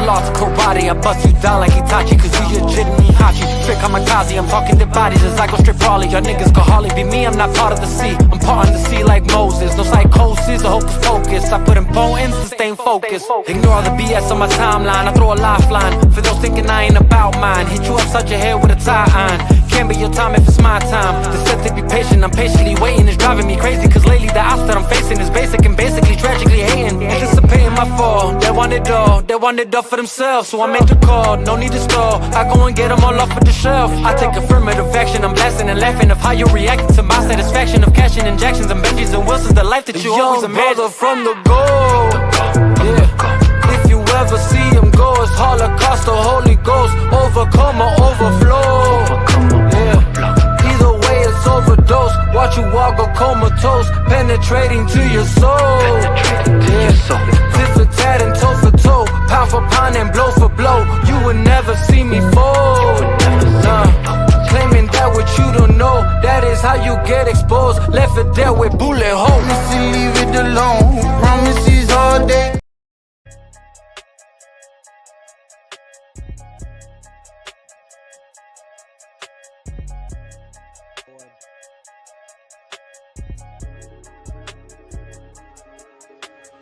lost karate. I bust you down like Itachi, cause you legit Mihachi. Straight kamikaze, I'm talking the bodies as I go straight brawly. Y'all niggas can hardly be me, I'm not part of the sea. I'm part of the sea like Moses. No psychosis or hocus pocus. I put in poems to stay focused. Ignore all the BS on my timeline. I throw a lifeline for those thinking I ain't about mine. Hit you upside your head with a tie iron. Can't be your time if it's my time. The set to be patient, I'm patiently waiting. It's driving me crazy, cause lately the odds that I'm facing is basic and basically tragically hating. Anticipating my fall, they want it all for themselves. So I made the call, no need to stall. I go and get them all off of the shelf. I take affirmative action, I'm blasting and laughing of how you reacting to my satisfaction of cashing injections and Benjis and Wilsons, the life that you always imagined. From the goal, yeah. If you ever see him go, it's Holocaust, the Holy Ghost, overcome or overflow. Yeah. Either way, it's overdose. Watch you walk or comatose, penetrating to your soul. Yeah. Tit for tat and toe for toe, pound for pound and blow for blow. You would never see me fold. Claiming that what you don't know, that is how you get exposed. Left for dead with bullet holes. Promise to leave it alone. Promises all day.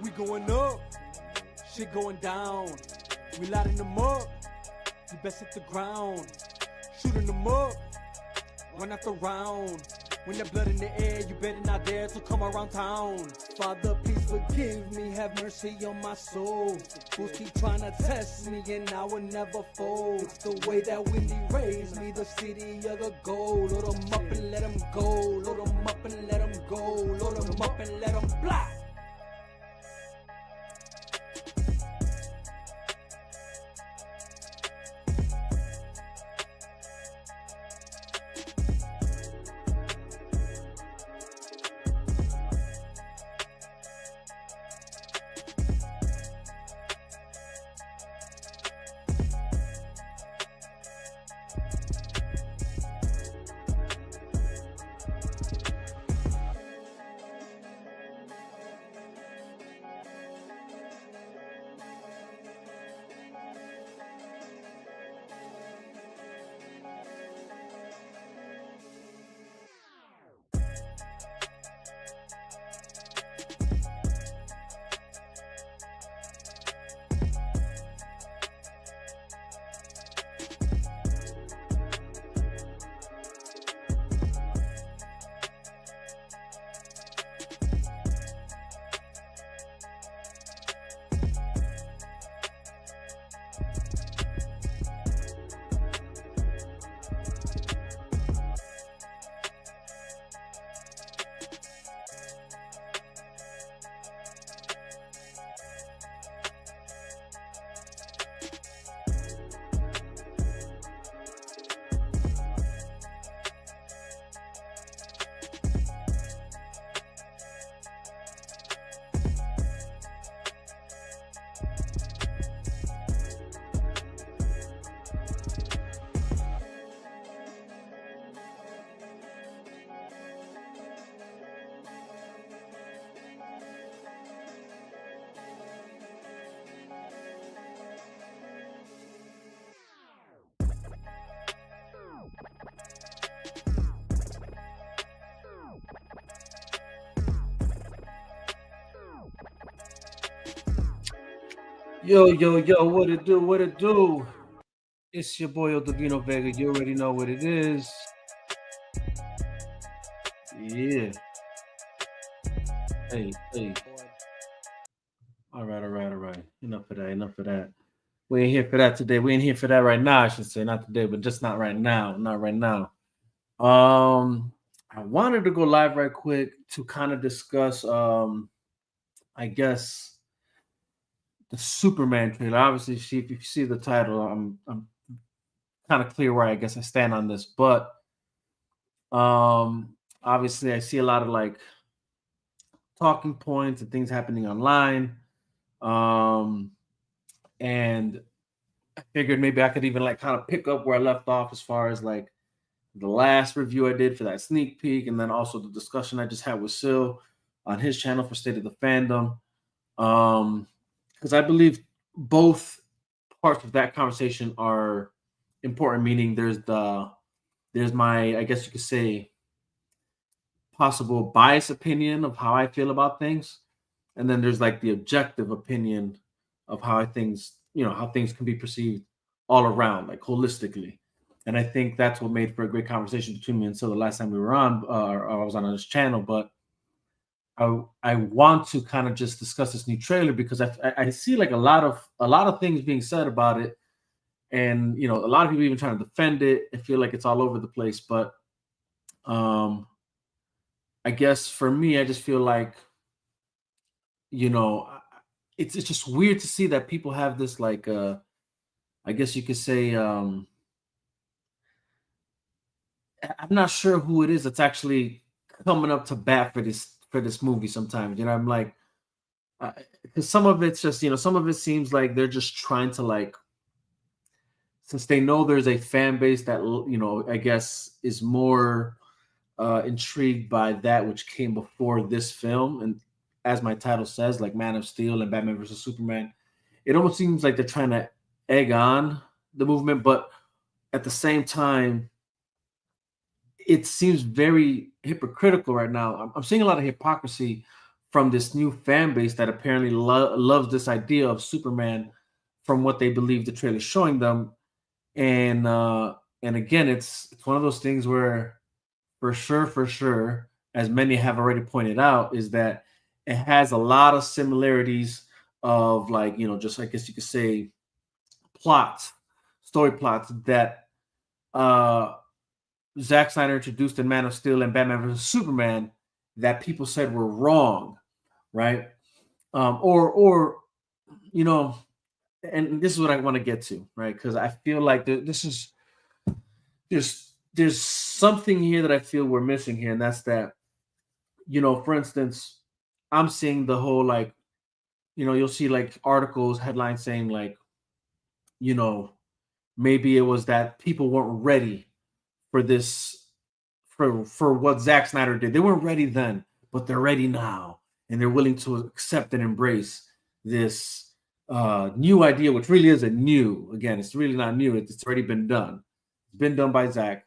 We going up, shit going down. We lighting them up, you best hit the ground. Shooting them up, run after round. When there's blood in the air, you better not dare to come around town. Father, please forgive me, have mercy on my soul. Fools keep trying to test me and I will never fold. It's the way that Wendy raised me, the city of the gold. Load them up and let them go, load them up and let them go, load them up and let them fly. Yo, what it do? It's your boy Odavino Vega. You already know what it is. Yeah. Hey. All right. Enough of that. We ain't here for that today. We ain't here for that right now, I should say. Not today, but just not right now. I wanted to go live right quick to kind of discuss, I guess, the Superman trailer. Obviously, if you see the title, I'm kind of clear where I guess I stand on this. But obviously, I see a lot of like talking points and things happening online. And I figured maybe I could even like kind of pick up where I left off as far as like the last review I did for that sneak peek, and then also the discussion I just had with Sil on his channel for State of the Fandom. Because I believe both parts of that conversation are important. Meaning, there's my, I guess you could say, possible bias opinion of how I feel about things, and then there's like the objective opinion of how things can be perceived all around, like holistically. And I think that's what made for a great conversation between me and Sil the last time we were on, or I was on this channel. But I want to kind of just discuss this new trailer because I see like a lot of things being said about it, and a lot of people even trying to defend it. I feel like it's all over the place, but I guess for me, I just feel like you know it's just weird to see that people have this like I guess you could say I'm not sure who it is that's actually coming up to bat for this movie sometimes. I'm like, because some of it's just some of it seems like they're just trying to like, since they know there's a fan base that I guess is more intrigued by that which came before this film, and as my title says, like Man of Steel and Batman versus Superman, it almost seems like they're trying to egg on the movement, but at the same time, it seems very hypocritical right now. I'm seeing a lot of hypocrisy from this new fan base that apparently loves this idea of Superman from what they believe the trailer is showing them. And again, it's one of those things where for sure, as many have already pointed out, is that it has a lot of similarities of like, just I guess you could say story plots that Zack Snyder introduced in Man of Steel and Batman vs. Superman that people said were wrong, right? Or and this is what I want to get to, right? Because I feel like there's something here that I feel we're missing here, and that's that, for instance, I'm seeing the whole like, you'll see like articles, headlines saying like, maybe it was that people weren't ready for this, for what Zack Snyder did. They weren't ready then, but they're ready now, and they're willing to accept and embrace this new idea, which really isn't new. Again, it's really not new. It's already been done. It's been done by Zack,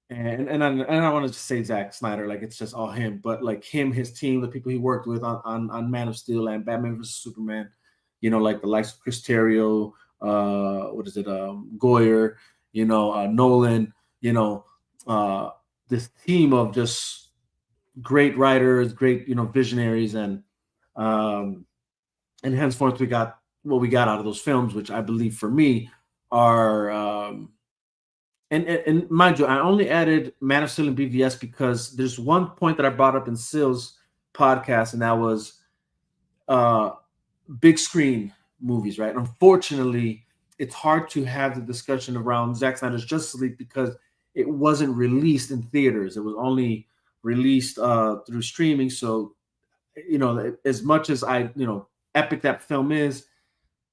and I don't want to just say Zack Snyder like it's just all him, but like him, his team, the people he worked with on Man of Steel and Batman vs Superman. Like the likes of Chris Terrio, Goyer, Nolan. This team of just great writers, great visionaries, and henceforth we got what we got out of those films, which I believe for me are and mind you, I only added Man of Steel and BvS because there's one point that I brought up in Sil's podcast, and that was big screen movies, right? Unfortunately, it's hard to have the discussion around Zack Snyder's Justice League because it wasn't released in theaters. It was only released through streaming. So, as much as epic that film is,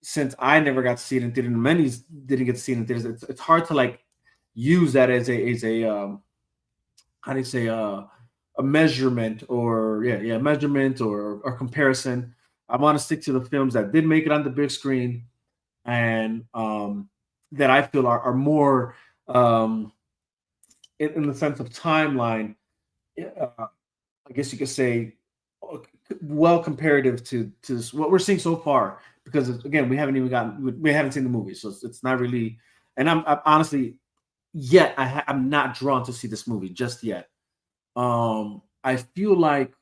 since I never got to see it in theater, and many didn't get to see it in theaters, it's hard to like use that as a how do you say a measurement or measurement or comparison. I want to stick to the films that did make it on the big screen and that I feel are more in the sense of timeline, I guess you could say, well comparative to what we're seeing so far. Because again, we haven't seen the movie, so it's not really. And I'm honestly, yet I'm not drawn to see this movie just yet. I feel like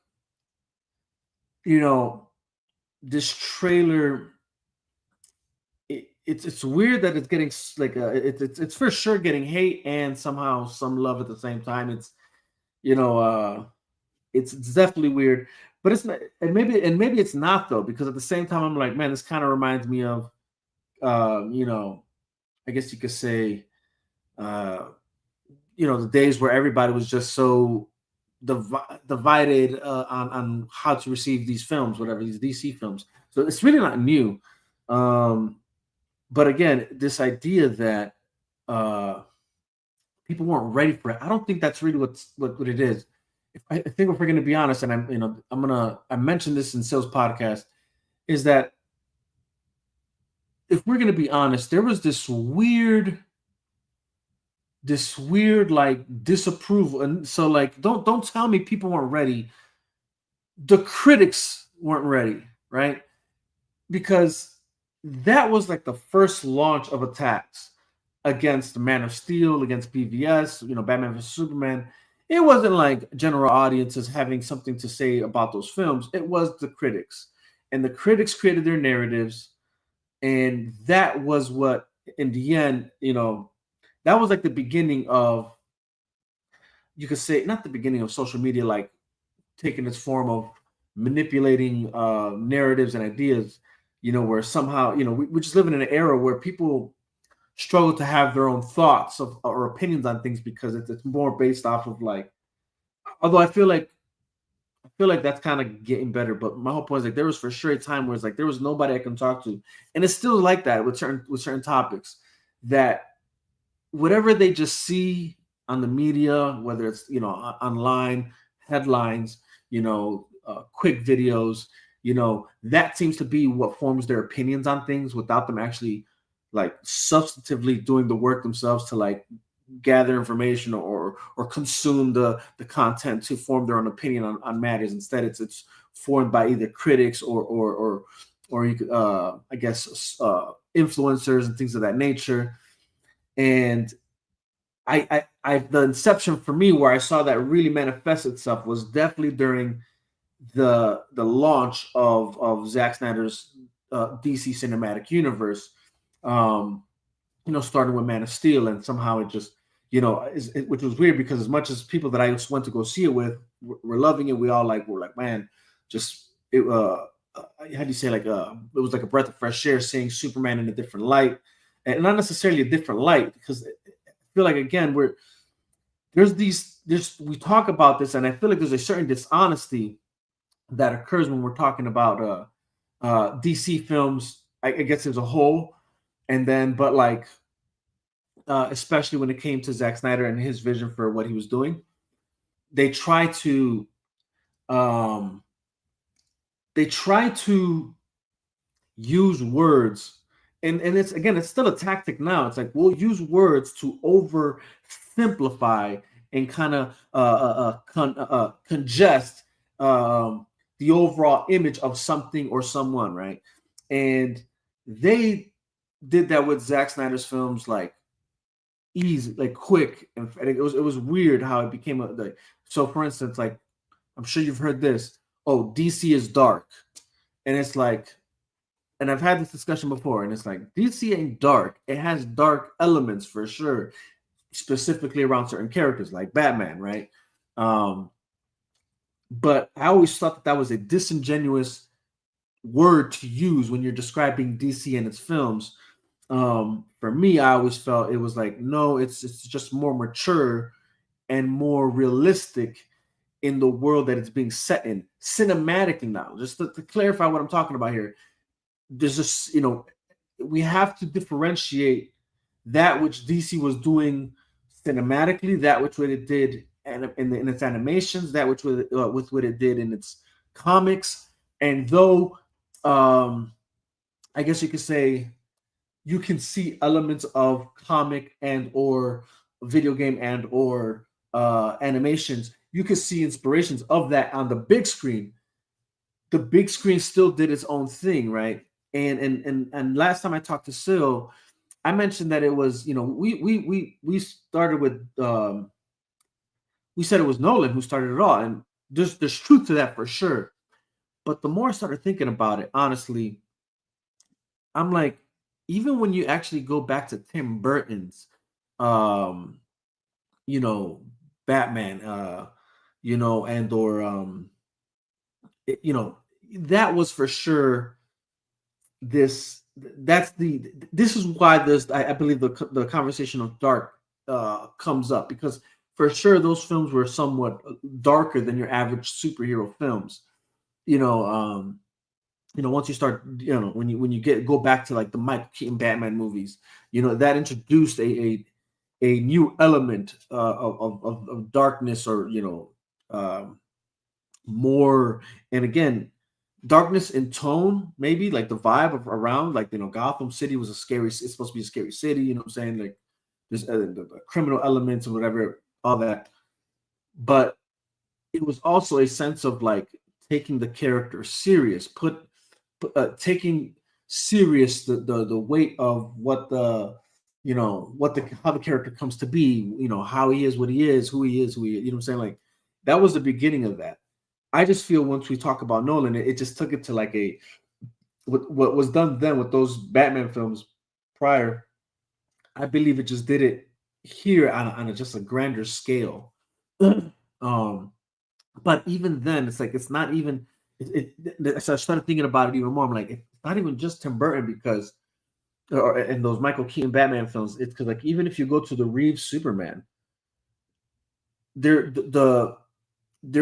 this trailer. It's weird that it's getting like it's for sure getting hate and somehow some love at the same time. It's it's definitely weird, but it's not, and maybe it's not though, because at the same time I'm like, man, this kind of reminds me of I guess you could say the days where everybody was just so divided on how to receive these films, whatever, these DC films. So it's really not new. But again, this idea that people weren't ready for it, I don't think that's really what it is. I think if we're going to be honest, and I mentioned this in Sil's podcast, is that if we're gonna be honest, there was this weird like disapproval, and so like don't tell me people weren't ready. The critics weren't ready, right? Because that was like the first launch of attacks against Man of Steel, against BvS, Batman vs Superman. It wasn't like general audiences having something to say about those films. It was the critics, and the critics created their narratives, and that was what, in the end, that was like the beginning of, you could say, not the beginning of social media, like taking its form of manipulating narratives and ideas, where somehow, we just live in an era where people struggle to have their own thoughts or opinions on things because it's more based off of like, although I feel like that's kind of getting better, but my whole point is like there was for sure a time where it's like there was nobody I can talk to, and it's still like that with certain topics, that whatever they just see on the media, whether it's online headlines, quick videos, that seems to be what forms their opinions on things without them actually like substantively doing the work themselves to like gather information or consume the content to form their own opinion on matters. Instead, it's formed by either critics or you could I guess influencers and things of that nature. And I the inception for me where I saw that really manifest itself was definitely during the launch of Zack Snyder's DC cinematic universe. Starting with Man of Steel, and somehow it just, which was weird because as much as people that I went to go see it with were loving it, were like, man, just it. How do you say, like it was like a breath of fresh air seeing Superman in a different light, and not necessarily a different light, because I feel like again we talk about this, and I feel like there's a certain dishonesty that occurs when we're talking about DC films, I guess as a whole, and then but like especially when it came to Zack Snyder and his vision for what he was doing, they try to um, use words, and it's still a tactic now. It's like we'll use words to oversimplify and kind of congest the overall image of something or someone, right? And they did that with Zack Snyder's films, like easy, like quick, and it was weird how it became like. So, for instance, like I'm sure you've heard this. Oh, DC is dark, and it's like, and I've had this discussion before, and it's like DC ain't dark. It has dark elements for sure, specifically around certain characters like Batman, right? But I always thought that was a disingenuous word to use when you're describing DC and its films. For me, I always felt it was like, no, it's just more mature and more realistic in the world that it's being set in cinematically now. Just to clarify what I'm talking about here, there's just, we have to differentiate that which DC was doing cinematically, that which what it did in its animations, that which with what it did in its comics. And though I guess you could say you can see elements of comic and or video game and or animations, you can see inspirations of that on the big screen. The big screen still did its own thing, right? And last time I talked to Sil, I mentioned that it was, we started with we said it was Nolan who started it all, and there's truth to that for sure. But the more I started thinking about it, honestly, I'm like, even when you actually go back to Tim Burton's, um, Batman, and or that was for sure this. This is why I believe the conversation of dark comes up, because for sure those films were somewhat darker than your average superhero films. Once you start, when you go back to like the Michael Keaton Batman movies, that introduced a new element of darkness, or more. And again, darkness in tone, maybe like the vibe of around, like, you know, Gotham City was a scary. It's supposed to be a scary city. You know what I'm saying? Like there's the criminal elements or whatever, all that. But it was also a sense of like taking the character serious, taking serious the weight of what the, you know, what the how the character comes to be, you know, how he is, what he is, who he is, who he is, you know what I'm saying? Like that was the beginning of that. I just feel once we talk about Nolan, it just took it to like a what was done then with those Batman films prior. I believe it just did it here on a just a grander scale. um, but even then, it's like it's not even. So I started thinking about it even more. I'm like, it's not even just Tim Burton because, or in those Michael Keaton Batman films, it's because like even if you go to the Reeves Superman, there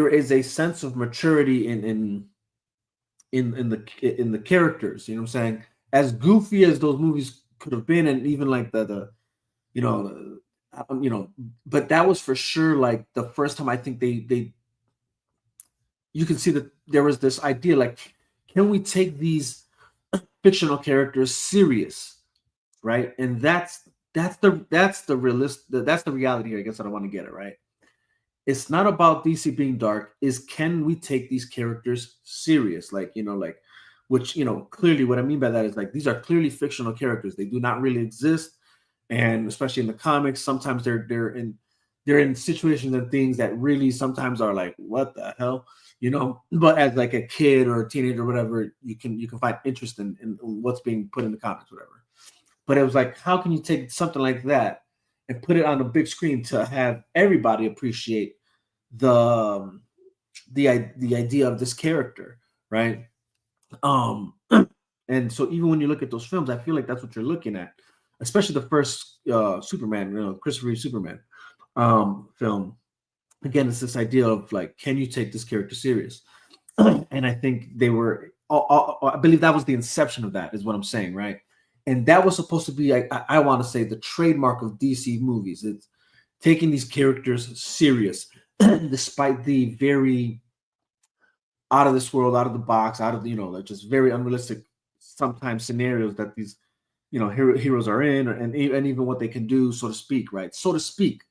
is a sense of maturity in the characters. You know what I'm saying? As goofy as those movies could have been, and even like the you know you know, but that was for sure like the first time I think they you can see that there was this idea like, can we take these fictional characters serious, right? And that's the reality here. I guess I don't want to get it right. It's not about DC being dark. Is can we take these characters serious? Like, you know, like, which, you know, clearly what I mean by that is like these are clearly fictional characters. They do not really exist, and especially in the comics, sometimes they're in situations and things that really sometimes are like, what the hell, you know? But as like a kid or a teenager or whatever, you can find interest in what's being put in the comics, whatever. But it was like, how can you take something like that and put it on a big screen to have everybody appreciate the the idea of this character, right? Um, and so even when you look at those films, I feel like that's what you're looking at, especially the first Superman, you know, Christopher Reeve Superman film. Again, it's this idea of like, can you take this character serious? And I think they were. I believe that was the inception of that, is what I'm saying, right? And that was supposed to be, I want to say, the trademark of DC movies. It's taking these characters serious, despite the very out of this world, out of the box, out of the, you know, like just very unrealistic sometimes scenarios that these, you know, heroes are in, and even what they can do, so to speak, right? So to speak.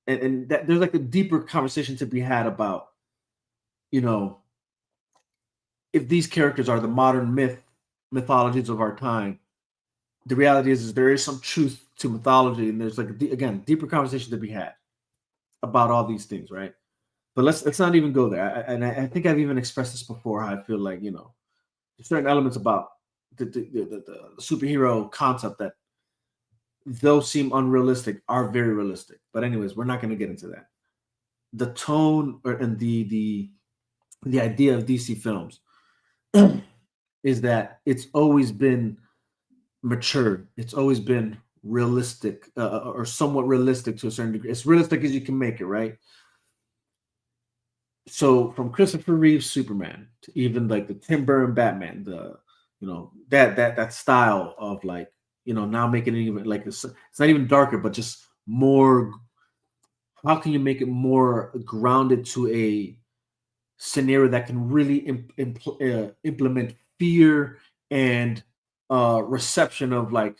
And that there's like a deeper conversation to be had about, you know, if these characters are the modern mythologies of our time. The reality is there is some truth to mythology, and there's like again deeper conversation to be had about all these things, right? But let's not even go there. I think I've even expressed this before. How I feel like, you know, there's certain elements about the superhero concept that, though seem unrealistic, are very realistic. But anyways, we're not going to get into that. The tone and the idea of DC films is that it's always been mature. It's always been realistic, or somewhat realistic to a certain degree. As realistic as you can make it, right? So from Christopher Reeve's Superman to even like the Tim Burton Batman, the, you know, that style of like, you know, now making it even like it's not even darker, but just more. How can you make it more grounded to a scenario that can really implement fear and reception of like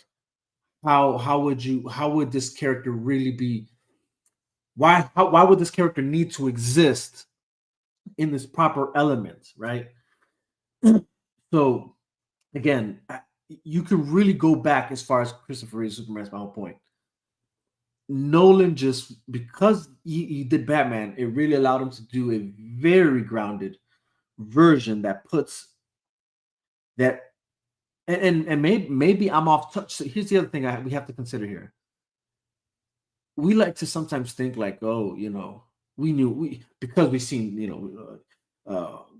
how would this character really be, why would this character need to exist in this proper element, right? So again, you can really go back as far as Christopher Reeve Superman's my whole point. Nolan, just because he did Batman, it really allowed him to do a very grounded version that puts that, and maybe I'm off touch. So here's the other thing we have to consider here. We like to sometimes think like, oh, you know, because we've seen, you know,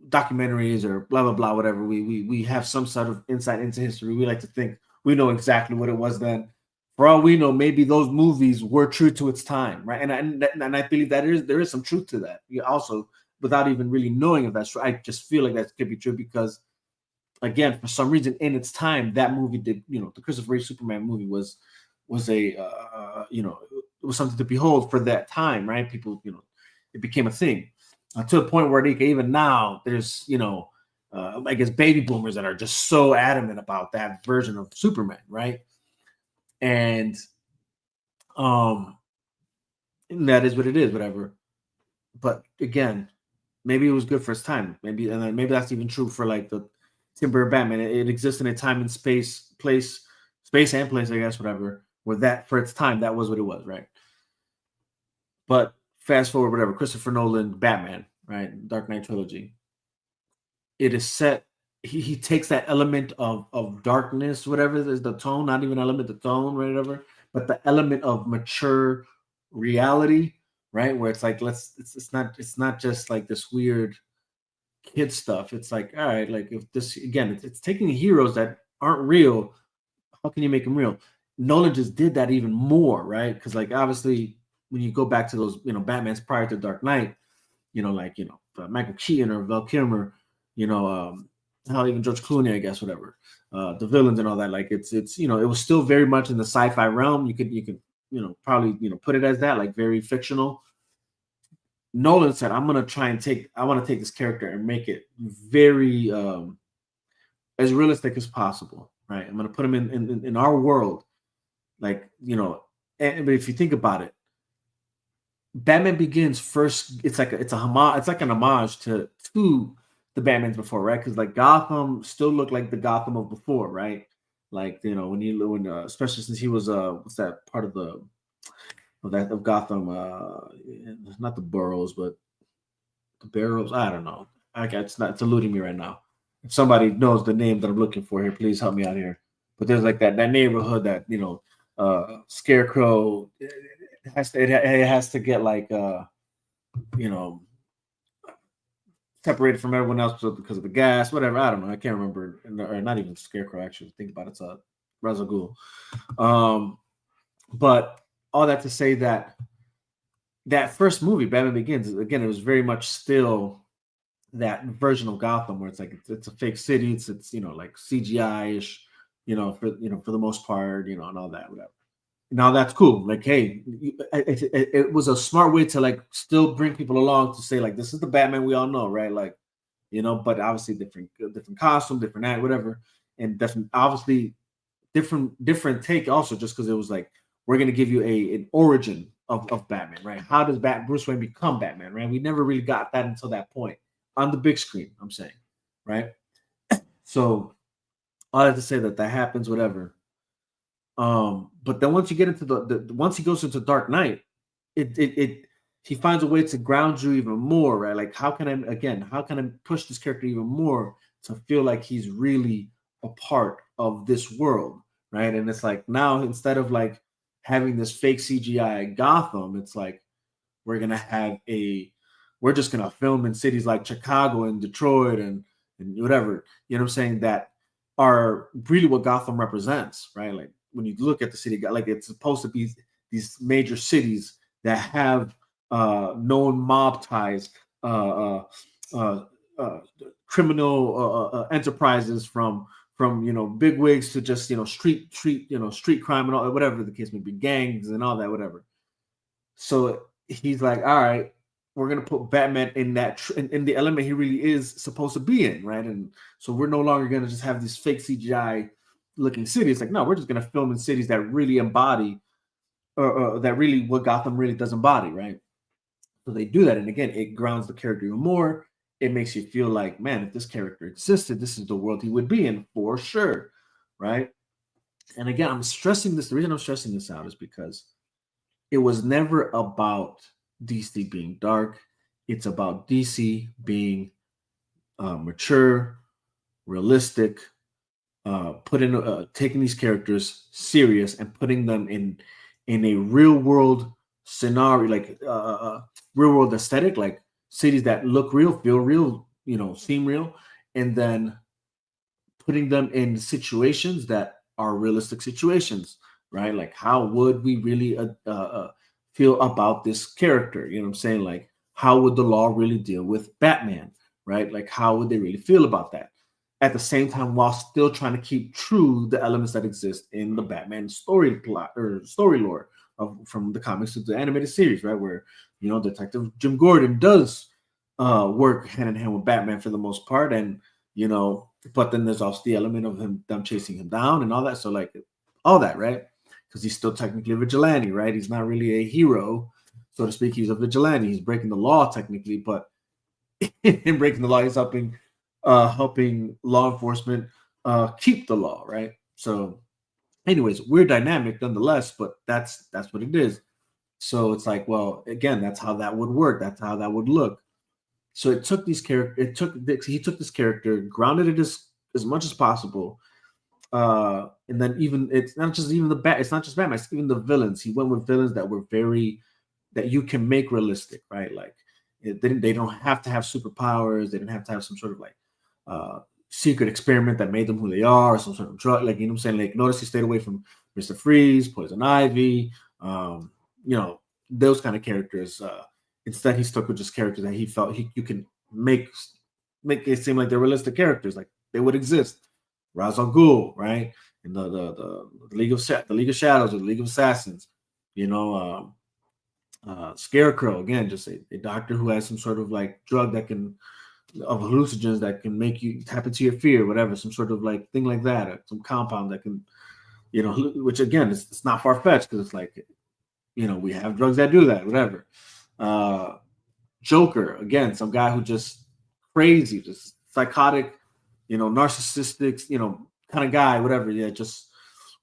documentaries or blah blah blah, whatever. We have some sort of insight into history. We like to think we know exactly what it was then. For all we know, maybe those movies were true to its time, right? And I believe that there is some truth to that. You also, without even really knowing if that's true, I just feel like that could be true because, again, for some reason in its time, that movie did, you know, the Christopher Reeve Superman movie was a you know, it was something to behold for that time, right? People, you know, it became a thing to a point where even now there's, you know, I guess baby boomers that are just so adamant about that version of Superman, right? And that is what it is, whatever. But again, maybe it was good for its time. Maybe that's even true for like the Tim Burton Batman. It exists in a time and space and place, I guess, whatever. Where that for its time, that was what it was, right? But fast forward, whatever, Christopher Nolan, Batman, right? Dark Knight trilogy. It is set. He takes that element of darkness, whatever is the tone, not even element, the tone, whatever, but the element of mature reality, right? Where it's like it's not just like this weird kid stuff. It's like, all right, like if this again, it's taking heroes that aren't real. How can you make them real? Nolan just did that even more, right? Because like obviously when you go back to those, Batman's prior to Dark Knight, Michael Keaton or Val Kilmer, hell, even George Clooney, I guess, whatever, the villains and all that. Like it was still very much in the sci-fi realm. You could probably put it as that, like very fictional. Nolan said, I want to take this character and make it very as realistic as possible, right? I'm going to put him in our world, like, but if you think about it, Batman Begins first, it's like an homage to the Batmans before, right? Because like Gotham still looked like the Gotham of before, right? Like when especially since he was what's that part of of Gotham? Not the boroughs, but the barrows. I don't know. It's eluding me right now. If somebody knows the name that I'm looking for here, please help me out here. But there's like that neighborhood that Scarecrow. It has to get like separated from everyone else because of the gas, whatever. I don't know. I can't remember. Or not even Scarecrow, actually. Think about it. It's Ra's al Ghul. But all that to say that first movie, Batman Begins, again, it was very much still that version of Gotham where it's like it's a fake city. It's like CGI-ish, for the most part, and all that, whatever. Now that's cool. Like, hey, it was a smart way to like still bring people along to say like this is the Batman we all know, right? Like, but obviously different costume, different act, whatever, and obviously different take also just because it was like we're gonna give you an origin of Batman, right? How does Bruce Wayne become Batman, right? We never really got that until that point on the big screen. I'm saying, right? So all that to say that happens, whatever. But then once you get into once he goes into Dark Knight, he finds a way to ground you even more, right? Like how can I push this character even more to feel like he's really a part of this world, right? And it's like now instead of like having this fake CGI Gotham, it's like we're just gonna film in cities like Chicago and Detroit and whatever, you know what I'm saying, that are really what Gotham represents, right? Like when you look at the city, like it's supposed to be these major cities that have known mob ties, criminal enterprises from big wigs to just street crime and all, whatever the case may be, gangs and all that, whatever. So he's like, all right, we're gonna put Batman in that in the element he really is supposed to be in, right? And so we're no longer gonna just have these fake CGI looking cities. Like, no, we're just gonna film in cities that really embody, that really what Gotham really does embody, right? So they do that, and again, it grounds the character even more. It makes you feel like, man, if this character existed, this is the world he would be in for sure, right? And again, I'm stressing this. The reason I'm stressing this out is because it was never about DC being dark. It's about DC being mature, realistic, taking these characters serious and putting them in a real world scenario, like real world aesthetic, like cities that look real, feel real, seem real, and then putting them in situations that are realistic situations, right? Like how would we really feel about this character? You know what I'm saying? Like how would the law really deal with Batman, right? Like how would they really feel about that? At the same time, while still trying to keep true the elements that exist in the Batman story plot or story lore from the comics to the animated series, right? Where, Detective Jim Gordon does work hand in hand with Batman for the most part. And, you know. But then there's also the element of them chasing him down and all that. So like all that, right? Because he's still technically a vigilante, right? He's not really a hero, so to speak. He's a vigilante. He's breaking the law technically, but in breaking the law, he's helping law enforcement keep the law, right? So, anyways, we're dynamic nonetheless, but that's what it is. So it's like, well, again, that's how that would work. That's how that would look. So it took these character. He took this character, grounded it as much as possible, and then even it's not just even it's not just Batman. It's even the villains. He went with villains that were that you can make realistic, right? Like they don't have to have superpowers. They didn't have to have some sort of like secret experiment that made them who they are, or some sort of drug. Like, you know what I'm saying? Like, notice he stayed away from Mr. Freeze, Poison Ivy, you know, those kind of characters. Instead, he stuck with just characters that he felt you can make it seem like they're realistic characters, like they would exist. Ra's al Ghul, right? And the League of Shadows or the League of Assassins, you know, Scarecrow, again, just a doctor who has some sort of like drug that can of hallucinogens that can make you tap into your fear, whatever, some sort of like thing like that, or some compound that can, you know, which again, it's not far fetched because it's like, you know, we have drugs that do that, whatever. Joker, again, some guy who just crazy, just psychotic, you know, narcissistic, you know, kind of guy, whatever. Yeah, just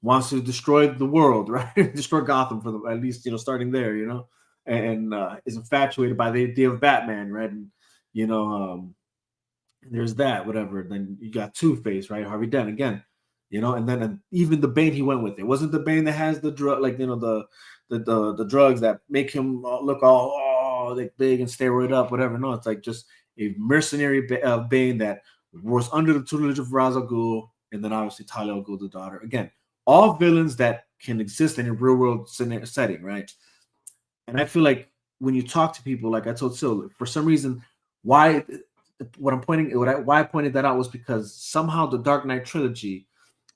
wants to destroy the world, right? Destroy Gotham for at least, you know, starting there, you know, and is infatuated by the idea of Batman, right? And, you know, there's that, whatever. Then you got Two-Face, right? Harvey Dent again, you know, and then even the Bane he went with. It wasn't the Bane that has the drug, like, you know, the drugs that make him look all like big and steroid up, whatever. No, it's like just a mercenary Bane that was under the tutelage of Ra's al Ghul, and then obviously Talia al Ghul, the daughter. Again, all villains that can exist in a real world setting, right? And I feel like when you talk to people, like I told Sil, for some reason, why I pointed that out was because somehow the Dark Knight trilogy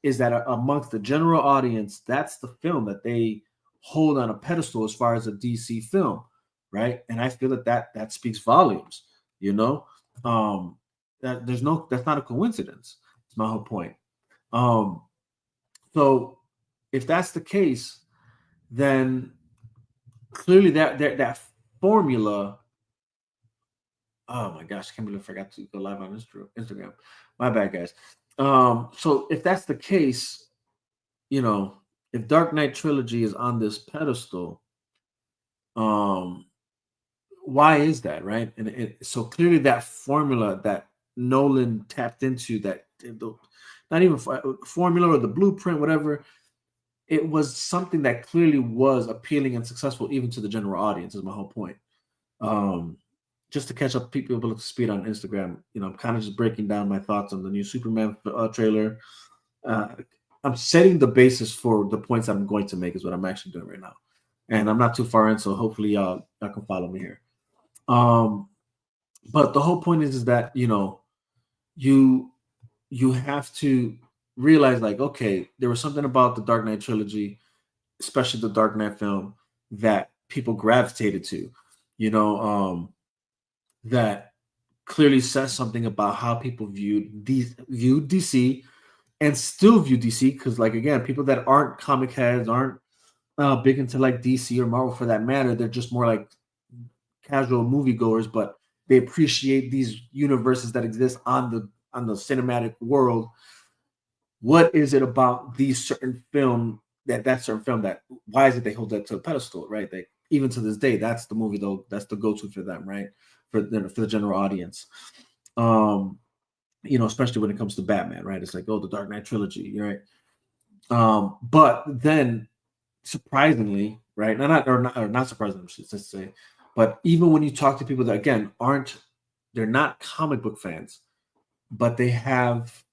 is that amongst the general audience, that's the film that they hold on a pedestal as far as a DC film, right? And I feel that speaks volumes, you know. That's not a coincidence. It's my whole point. So if that's the case, then clearly that formula. Oh my gosh, I can't believe I forgot to go live on Instagram. My bad, guys. So if that's the case, you know, if Dark Knight trilogy is on this pedestal, why is that, right? And so clearly that formula that Nolan tapped into, that not even formula or the blueprint, whatever, it was something that clearly was appealing and successful even to the general audience, is my whole point. Just to catch up people up to speed on Instagram, you know, I'm kind of just breaking down my thoughts on the new Superman trailer. I'm setting the basis for the points I'm going to make is what I'm actually doing right now. And I'm not too far in, so hopefully y'all can follow me here. But the whole point is that, you know, you have to realize, like, okay, there was something about the Dark Knight trilogy, especially the Dark Knight film, that people gravitated to, you know, that clearly says something about how people viewed DC and still view DC. Because, like, again, people that aren't comic heads, aren't big into like DC or Marvel for that matter, they're just more like casual moviegoers, but they appreciate these universes that exist on the cinematic world. What is it about these certain film that certain film that why is it they hold that to a pedestal, right? They, even to this day, that's the movie though, that's the go-to for them, right? For the general audience. You know, especially when it comes to Batman, right? It's like, oh, the Dark Knight trilogy, right? But then surprisingly, right? Not surprisingly, I should say, but even when you talk to people that again they're not comic book fans, but they have,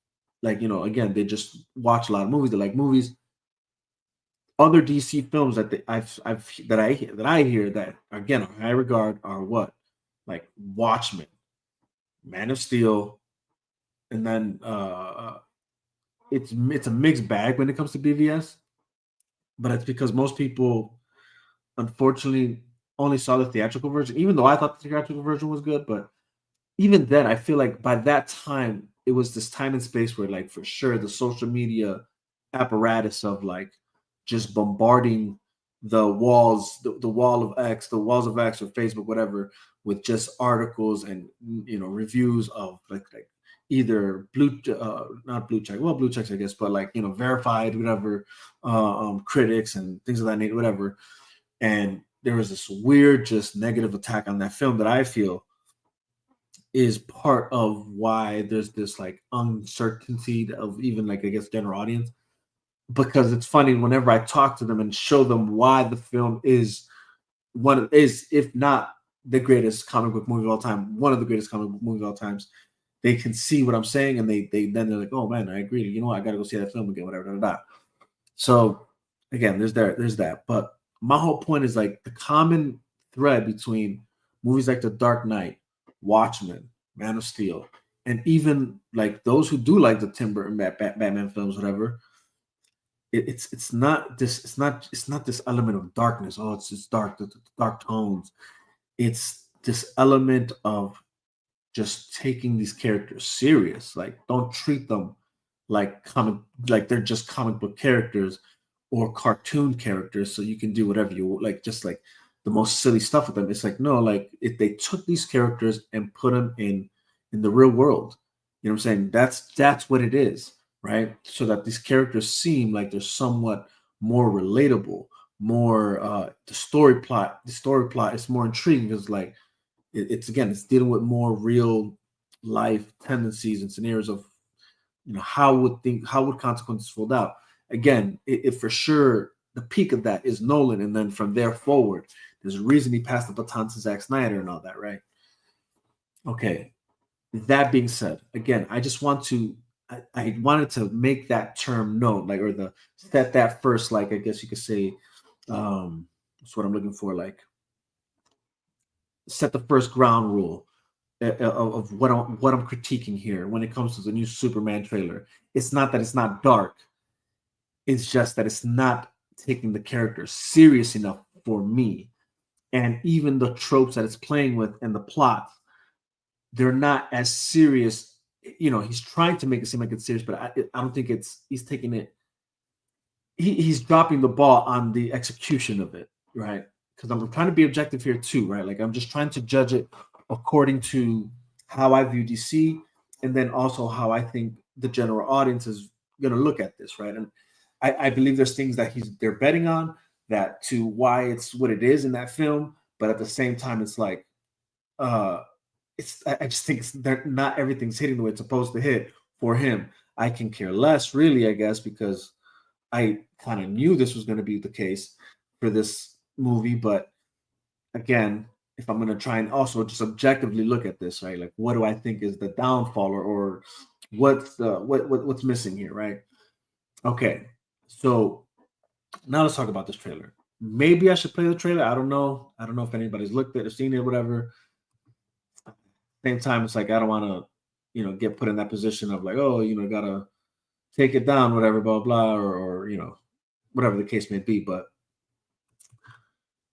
like, you know, again, they just watch a lot of movies. They like movies. Other DC films that I hear that again are high regard are what, like Watchmen, Man of Steel, and then it's a mixed bag when it comes to BvS, but it's because most people unfortunately only saw the theatrical version, even though I thought the theatrical version was good. But even then, I feel like by that time, it was this time and space where, like, for sure, the social media apparatus of like just bombarding the walls, the wall of X, the walls of X or Facebook, whatever, with just articles and reviews of like either not blue check, well, blue checks, I guess, but like verified, whatever, critics and things of that nature, whatever. And there was this weird, just negative attack on that film that I feel is part of why there's this like uncertainty of even like, I guess, general audience. Because it's funny, whenever I talk to them and show them why the film is if not the greatest comic book movie of all time, one of the greatest comic book movies of all times, they can see what I'm saying, and they then they're like, oh man, I agree. You know what? I got to go see that film again, whatever. Da, da, da. So again, there's that. But my whole point is like the common thread between movies like The Dark Knight, Watchmen, Man of Steel, and even like those who do like the Tim Burton Batman films, whatever. It's not this element of darkness. Oh, it's just dark, the dark tones. It's this element of just taking these characters serious. Like, don't treat them like they're just comic book characters or cartoon characters, so you can do whatever you like, just like the most silly stuff with them. It's like, no, like if they took these characters and put them in the real world, you know what I'm saying? That's what it is, right? So that these characters seem like they're somewhat more relatable, more the story plot is more intriguing because like it's dealing with more real life tendencies and scenarios of how would consequences fold out. Again, it for sure the peak of that is Nolan, and then from there forward, there's a reason he passed the baton to Zack Snyder and all that, right? Okay. That being said, again, I just want to I wanted to make that term known, like, or set that first, like, I guess you could say, that's what I'm looking for, like, set the first ground rule of what I'm critiquing here when it comes to the new Superman trailer. It's not that it's not dark. It's just that it's not taking the character serious enough for me. And even the tropes that it's playing with and the plot, they're not as serious. He's trying to make it seem like it's serious, but I don't think he's taking it. He's dropping the ball on the execution of it, right? Because I'm trying to be objective here too, right? Like, I'm just trying to judge it according to how I view DC, and then also how I think the general audience is going to look at this, right? And I believe there's things that they're betting on that to why it's what it is in that film, but at the same time, it's like, I just think not everything's hitting the way it's supposed to hit for him. I can care less, really, I guess, because I kind of knew this was going to be the case for this movie. But again, if I'm going to try and also just objectively look at this, right? Like, what do I think is the downfall, or what's missing here, right? Okay, so now let's talk about this trailer. Maybe I should play the trailer. I don't know. I don't know if anybody's looked at it or seen it, whatever. Same time, it's like I don't want to, get put in that position of like, oh, gotta take it down, whatever, blah blah, or whatever the case may be. But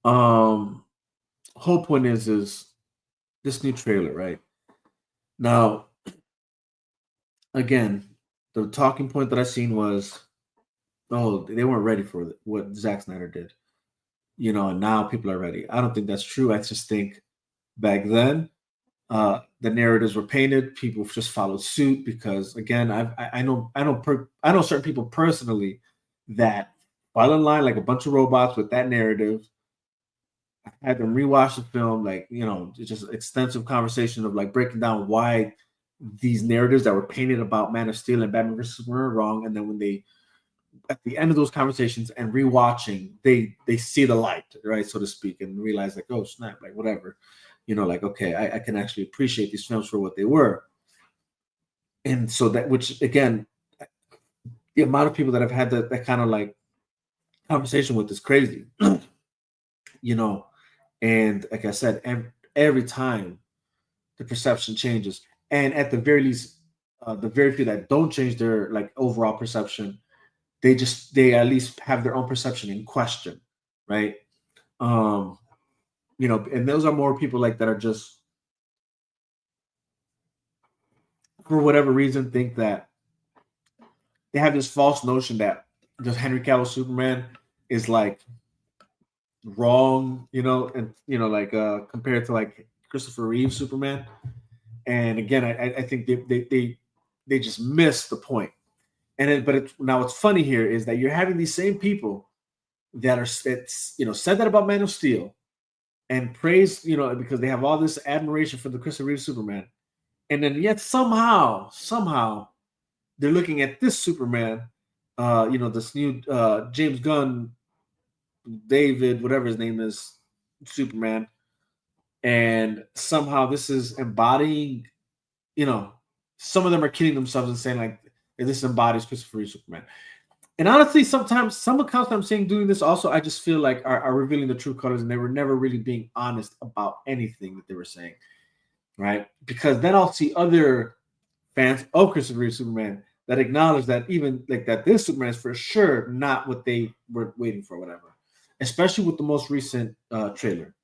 whole point is this new trailer, right? Now, again, the talking point that I seen was, oh, they weren't ready for what Zack Snyder did, and now people are ready. I don't think that's true. I just think back then, the narratives were painted. People just followed suit because, again, I know certain people personally that fall in line like a bunch of robots with that narrative. I had them rewatch the film, like, just extensive conversation of like breaking down why these narratives that were painted about Man of Steel and Batman vs. Superman were wrong. And then when they, at the end of those conversations and rewatching, they see the light, right, so to speak, and realize like, oh snap, like whatever. Like, okay, I can actually appreciate these films for what they were. And so that, which again, the amount of people that have had that kind of like conversation with is crazy, and like I said, every time the perception changes, and at the very least, the very few that don't change their like overall perception, they at least have their own perception in question, right? And those are more people like that are just, for whatever reason, think that they have this false notion that just Henry Cavill Superman is like wrong, and like compared to like Christopher Reeve Superman. And again, I think they just missed the point. But now what's funny here is that you're having these same people that are said that about Man of Steel and praised because they have all this admiration for the Christopher Reeve Superman, and then yet somehow they're looking at this Superman, this new James Gunn, David, whatever his name is, Superman, and somehow this is embodying, some of them are kidding themselves and saying like this embodies Christopher Reeve Superman. And honestly, sometimes some accounts I'm seeing doing this also, I just feel like are revealing the true colors, and they were never really being honest about anything that they were saying, right? Because then I'll see other fans of Christopher Reeve Superman that acknowledge that even like that this Superman is for sure not what they were waiting for, whatever. Especially with the most recent trailer.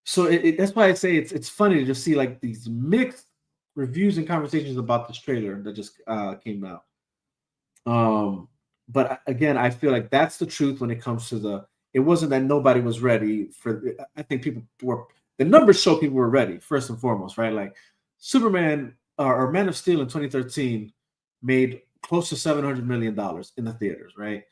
So that's why I say it's funny to just see like these mixed reviews and conversations about this trailer that just came out. But again, I feel like that's the truth when it comes to it wasn't that nobody was ready for. I think the numbers show people were ready first and foremost, right? Like Superman or Man of Steel in 2013 made close to $700 million in the theaters, right?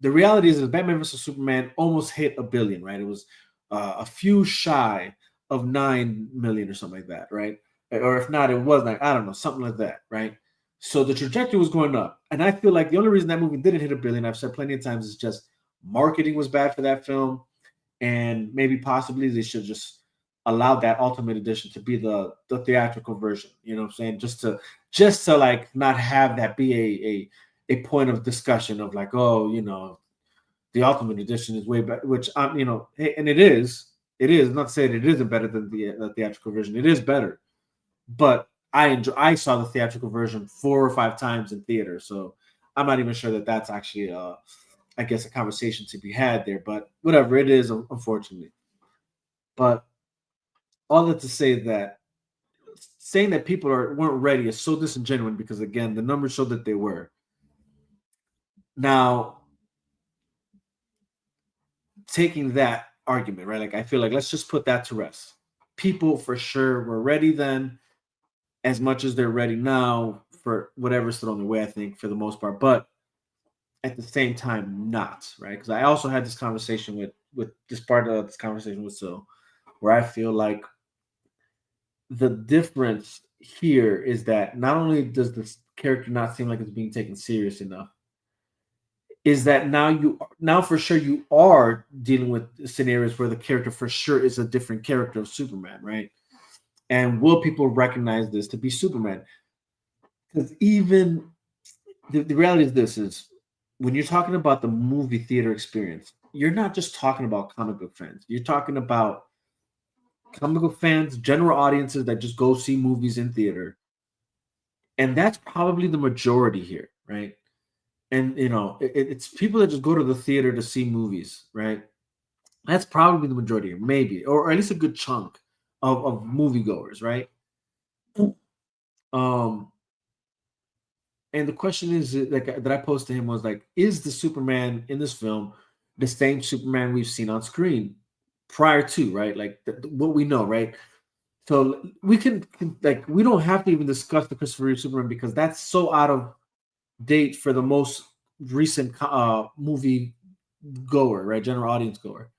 The reality is that Batman vs. Superman almost hit $1 billion, right? It was a few shy of 9 million or something like that, right? Or if not, it was like, I don't know, something like that, right? So the trajectory was going up. And I feel like the only reason that movie didn't hit $1 billion, I've said plenty of times, is just marketing was bad for that film. And maybe possibly they should just allow that Ultimate Edition to be the theatrical version. You know what I'm saying? Just to like not have that be a point of discussion of like, oh, the Ultimate Edition is way better, which and it is. I'm not saying it isn't better than the theatrical version. It is better. But I saw the theatrical version 4 or 5 times in theater, so I'm not even sure that that's actually, I guess, a conversation to be had there. But whatever it is, unfortunately. But all that to say that saying that people weren't ready is so disingenuous because again, the numbers show that they were. Now, taking that argument, right? Like I feel like let's just put that to rest. People for sure were ready then, as much as they're ready now for whatever's thrown their way, I think, for the most part. But at the same time, not, right? Because I also had this conversation with this part of this conversation with Sil, where I feel like the difference here is that not only does this character not seem like it's being taken serious enough, is that now for sure you are dealing with scenarios where the character for sure is a different character of Superman, right? And will people recognize this to be Superman? Because even the reality is this is when you're talking about the movie theater experience, you're not just talking about comic book fans. You're talking about comic book fans, general audiences that just go see movies in theater. And that's probably the majority here, right? And, it's people that just go to the theater to see movies, right? That's probably the majority, maybe, or at least a good chunk of moviegoers, right? And the question is like that I posed to him was like, is the Superman in this film the same Superman we've seen on screen prior to, right? Like what we know, right? So we can like we don't have to even discuss the Christopher Reeve Superman because that's so out of date for the most recent movie goer, right? General audience goer.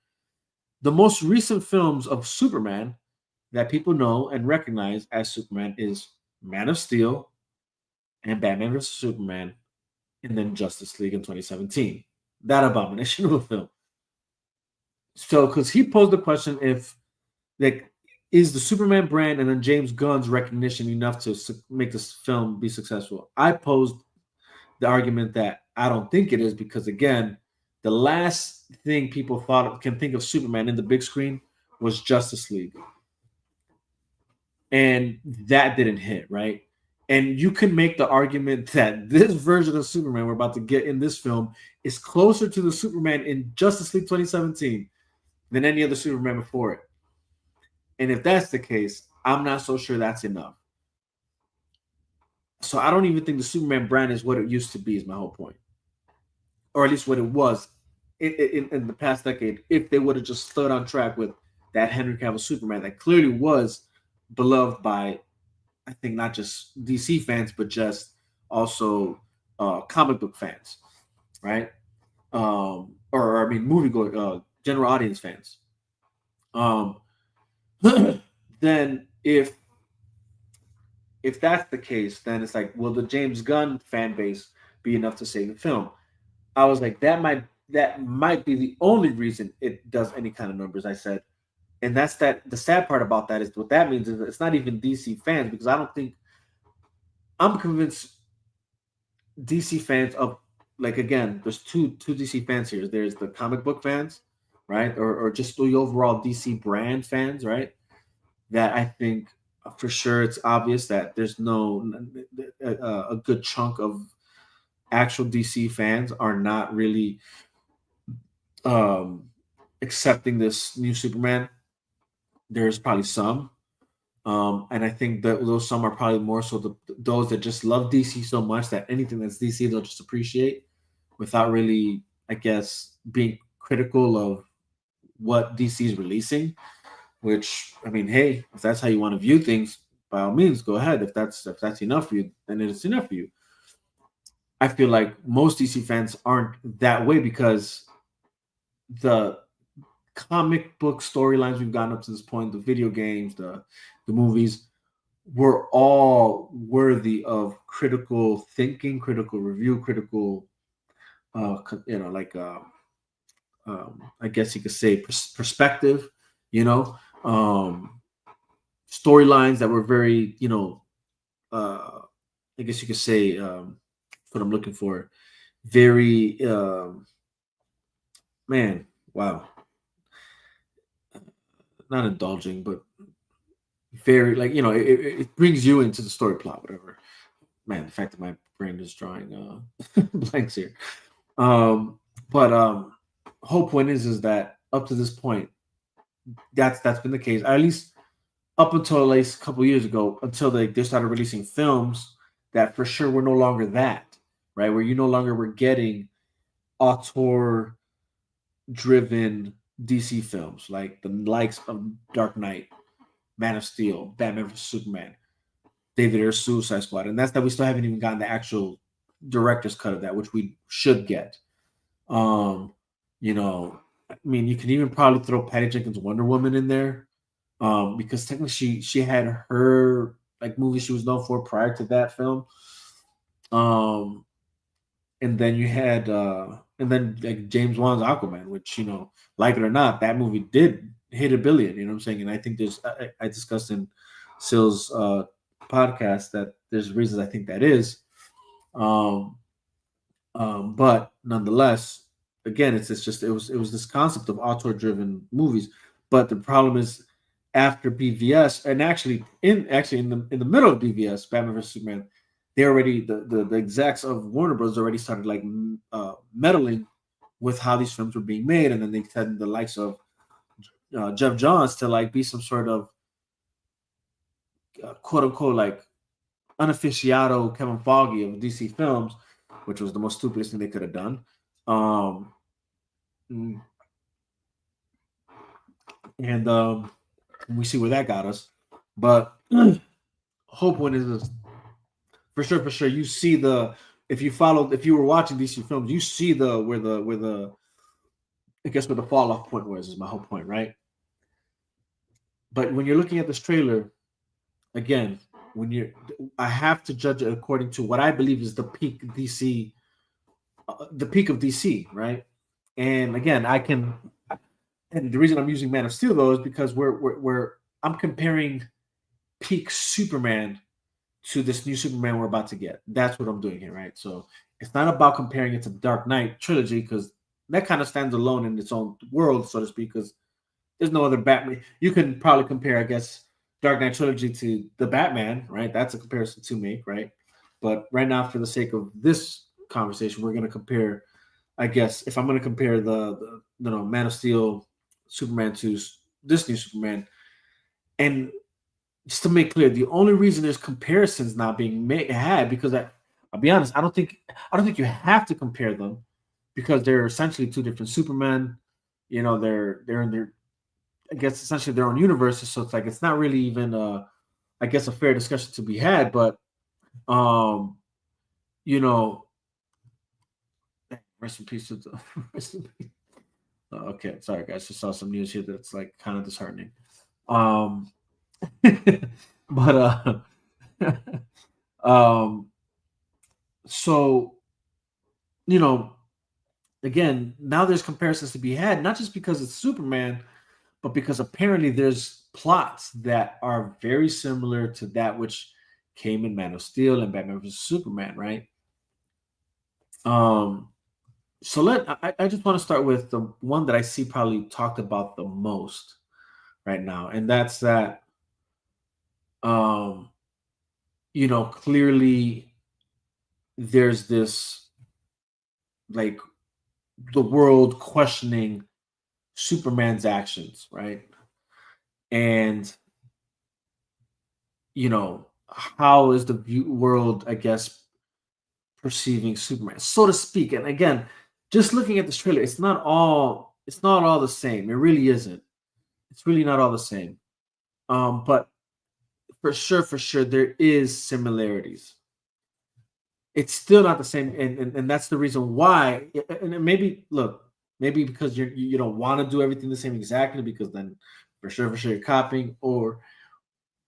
The most recent films of Superman that people know and recognize as Superman is Man of Steel and Batman vs. Superman, and then Justice League in 2017. That abomination of a film. So, because he posed the question if, like, is the Superman brand and then James Gunn's recognition enough to make this film be successful? I posed the argument that I don't think it is because, again, the last thing people can think of Superman in the big screen was Justice League. And that didn't hit, right? And you can make the argument that this version of Superman we're about to get in this film is closer to the Superman in Justice League 2017 than any other Superman before it. And if that's the case, I'm not so sure that's enough. So I don't even think the Superman brand is what it used to be, is my whole point. Or at least what it was in the past decade, if they would have just stood on track with that Henry Cavill Superman that clearly was beloved by, I think, not just DC fans, but just also comic book fans, right? Or I mean, general audience fans. Then if that's the case, then it's like, will the James Gunn fan base be enough to save the film? I was like, that might be the only reason it does any kind of numbers. I said, and that's that. The sad part about that is what that means is that it's not even DC fans, because I'm convinced DC fans of, like, again, there's two DC fans here. There's the comic book fans, right, or just the overall DC brand fans, right? That I think for sure it's obvious that there's a good chunk of actual DC fans are not really um, accepting this new Superman. There's probably some, and I think that those some are probably more so those that just love DC so much that anything that's DC they'll just appreciate without really, I guess, being critical of what DC is releasing. Which, I mean, hey, if that's how you want to view things, by all means, go ahead. If that's enough for you, then it's enough for you. I feel like most DC fans aren't that way because the comic book storylines we've gotten up to this point, the video games, the movies, were all worthy of critical thinking, critical review, critical, I guess you could say perspective, you know, storylines that were very, I guess you could say, what I'm looking for, very, man, wow, not indulging, but very, like, it brings you into the story plot, whatever. Man, the fact that my brain is drawing blanks here. But whole point is that up to this point, that's been the case, at least up until like a couple years ago, until they started releasing films that for sure were no longer that, right? Where you no longer were getting auteur driven DC films like the likes of Dark Knight, Man of Steel, Batman vs Superman, David Ayer's Suicide Squad, and that's that we still haven't even gotten the actual director's cut of that, which we should get. I mean, you can even probably throw Patty Jenkins' Wonder Woman in there, because technically she had her like movie she was known for prior to that film. And then you had and then like James Wan's Aquaman, which, like it or not, that movie did hit $1 billion. You know what I'm saying? And I think I discussed in Sill's podcast that there's reasons I think that is. But nonetheless, again, it was this concept of auteur driven movies. But the problem is, after BvS, and actually in the middle of BvS, Batman vs Superman, they already the execs of Warner Bros. Already started like meddling with how these films were being made, and then they had the likes of Jeff Johns to like be some sort of quote unquote like unofficiato Kevin Feige of DC films, which was the most stupidest thing they could have done. And we see where that got us. But whole point is for sure, you see if you were watching DC films, you see where the fall off point was, is my whole point, right? But when you're looking at this trailer, again, I have to judge it according to what I believe is the peak DC, the peak of DC, right? And again, and the reason I'm using Man of Steel though is because I'm comparing peak Superman to this new Superman we're about to get. That's what I'm doing here, right? So it's not about comparing it to the Dark Knight trilogy, because that kind of stands alone in its own world, so to speak, because there's no other Batman. You can probably compare, I guess, Dark Knight trilogy to the Batman, right? That's a comparison to make, right? But right now, for the sake of this conversation, we're going to compare, I guess, if I'm going to compare the Man of Steel Superman to this new Superman, and just to make clear, the only reason there's comparisons not being had, because I'll be honest, I don't think you have to compare them, because they're essentially two different Supermen. You know, they're in their, I guess, essentially their own universes. So it's like it's not really even I guess, a fair discussion to be had. But you know, rest in peace to the rest in peace. Okay, sorry guys, just saw some news here that's like kind of disheartening. But um so you know, again, now there's comparisons to be had, not just because it's Superman, but because apparently there's plots that are very similar to that which came in Man of Steel and Batman vs Superman, right? um I just want to start with the one that I see probably talked about the most right now, and that's that um clearly there's this, like, the world questioning Superman's actions, right? And how is the world, I guess, perceiving Superman, so to speak? And again, just looking at this trailer, it's not all the same. It really isn't. It's really not all the same. But for sure, there is similarities. It's still not the same, and that's the reason why. And maybe, look, maybe because you don't want to do everything the same exactly, because then for sure you're copying. Or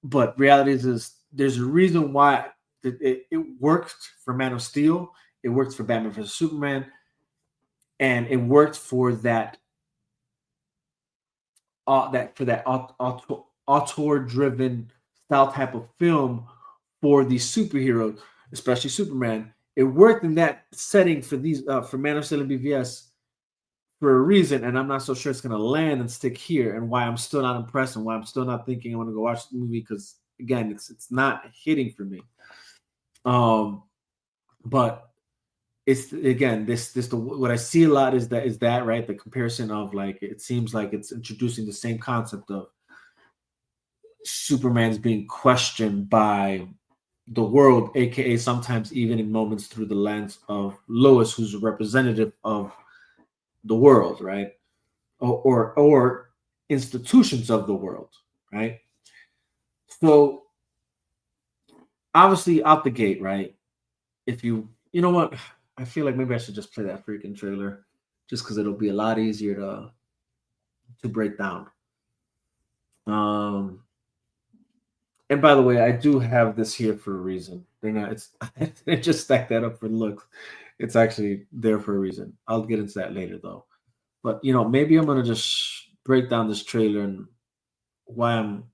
but reality is there's a reason why it worked for Man of Steel, it worked for Batman vs Superman, and it worked for that auteur driven style type of film for these superheroes, especially Superman. It worked in that setting for these for Man of Steel and BvS for a reason, and I'm not so sure it's going to land and stick here, and why I'm still not impressed, and why I'm still not thinking I want to go watch the movie, because again, it's not hitting for me. But it's, again, what I see a lot is that right, the comparison of, like, it seems like it's introducing the same concept of Superman's being questioned by the world, aka sometimes even in moments through the lens of Lois, who's a representative of the world, right? Or institutions of the world, right? So obviously out the gate, right? If you know what, I feel like maybe I should just play that freaking trailer, just because it'll be a lot easier to break down. And by the way, I do have this here for a reason. They're not. It's I didn't just stack that up for looks. It's actually there for a reason. I'll get into that later, though. But maybe I'm gonna just break down this trailer and why I'm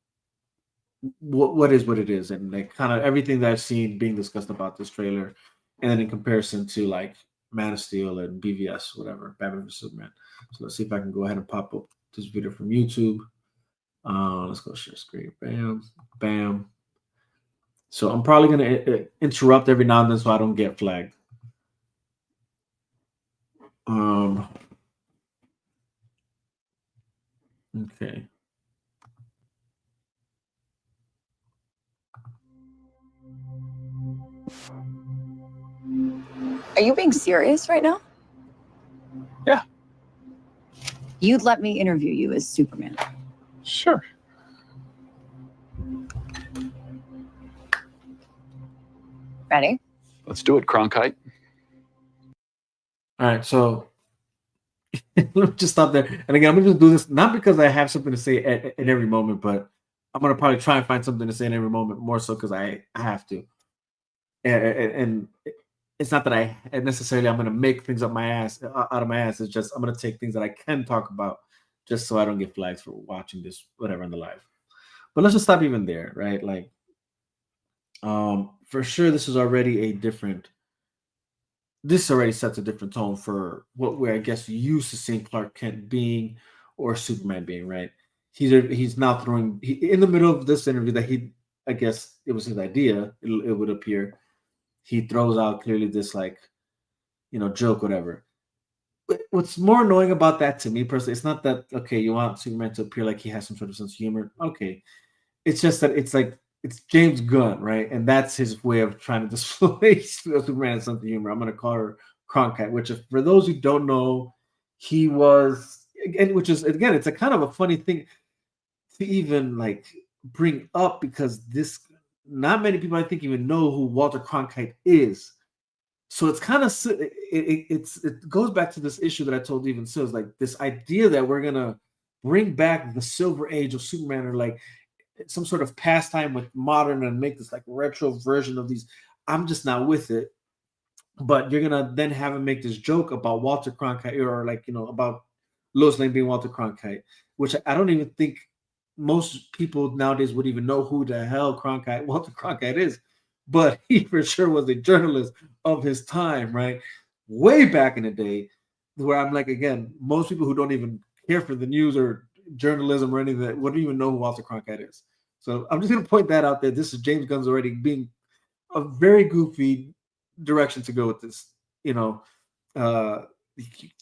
what is what it is, and like kind of everything that I've seen being discussed about this trailer, and then in comparison to, like, Man of Steel and BvS, whatever, Batman vs Superman. So let's see if I can go ahead and pop up this video from YouTube. Let's go share screen. Bam, bam. So I'm probably gonna interrupt every now and then so I don't get flagged. Okay. Are you being serious right now? Yeah. You'd let me interview you as Superman. Sure. Ready? Let's do it, Cronkite. All right, so let me just stop there. And again, I'm gonna just do this not because I have something to say at every moment, but I'm gonna probably try and find something to say in every moment, more so because I have to. And it's not that I necessarily I'm gonna make things up my ass out of my ass. It's just I'm gonna take things that I can talk about, just so I don't get flags for watching this whatever on the live. But let's just stop even there, right? Like, for sure, this already sets a different tone for what we're, I guess, used to seeing Clark Kent being, or Superman being, right? He's now throwing in the middle of this interview that I guess it was his idea. It would appear he throws out clearly this, like, joke, whatever. What's more annoying about that to me personally, it's not that, okay, you want Superman to appear like he has some sort of sense of humor. Okay, it's just that it's James Gunn, right? And that's his way of trying to display Superman as something humor. I'm going to call her Cronkite, which, for those who don't know, he was, again, which is, again, it's a kind of a funny thing to even like bring up, because not many people, I think, even know who Walter Cronkite is. So it's kind of, it goes back to this issue that I told even Sills, like this idea that we're gonna bring back the Silver Age of Superman, or like some sort of pastime with modern, and make this like retro version of these. I'm just not with it. But you're gonna then have him make this joke about Walter Cronkite, or like, about Lois Lane being Walter Cronkite, which I don't even think most people nowadays would even know who the hell Walter Cronkite is. But he for sure was a journalist of his time, right? Way back in the day, where I'm like, again, most people who don't even care for the news or journalism or anything that wouldn't even know who Walter Cronkite is. So I'm just going to point that out there. This is James Gunn's already being a very goofy direction to go with this,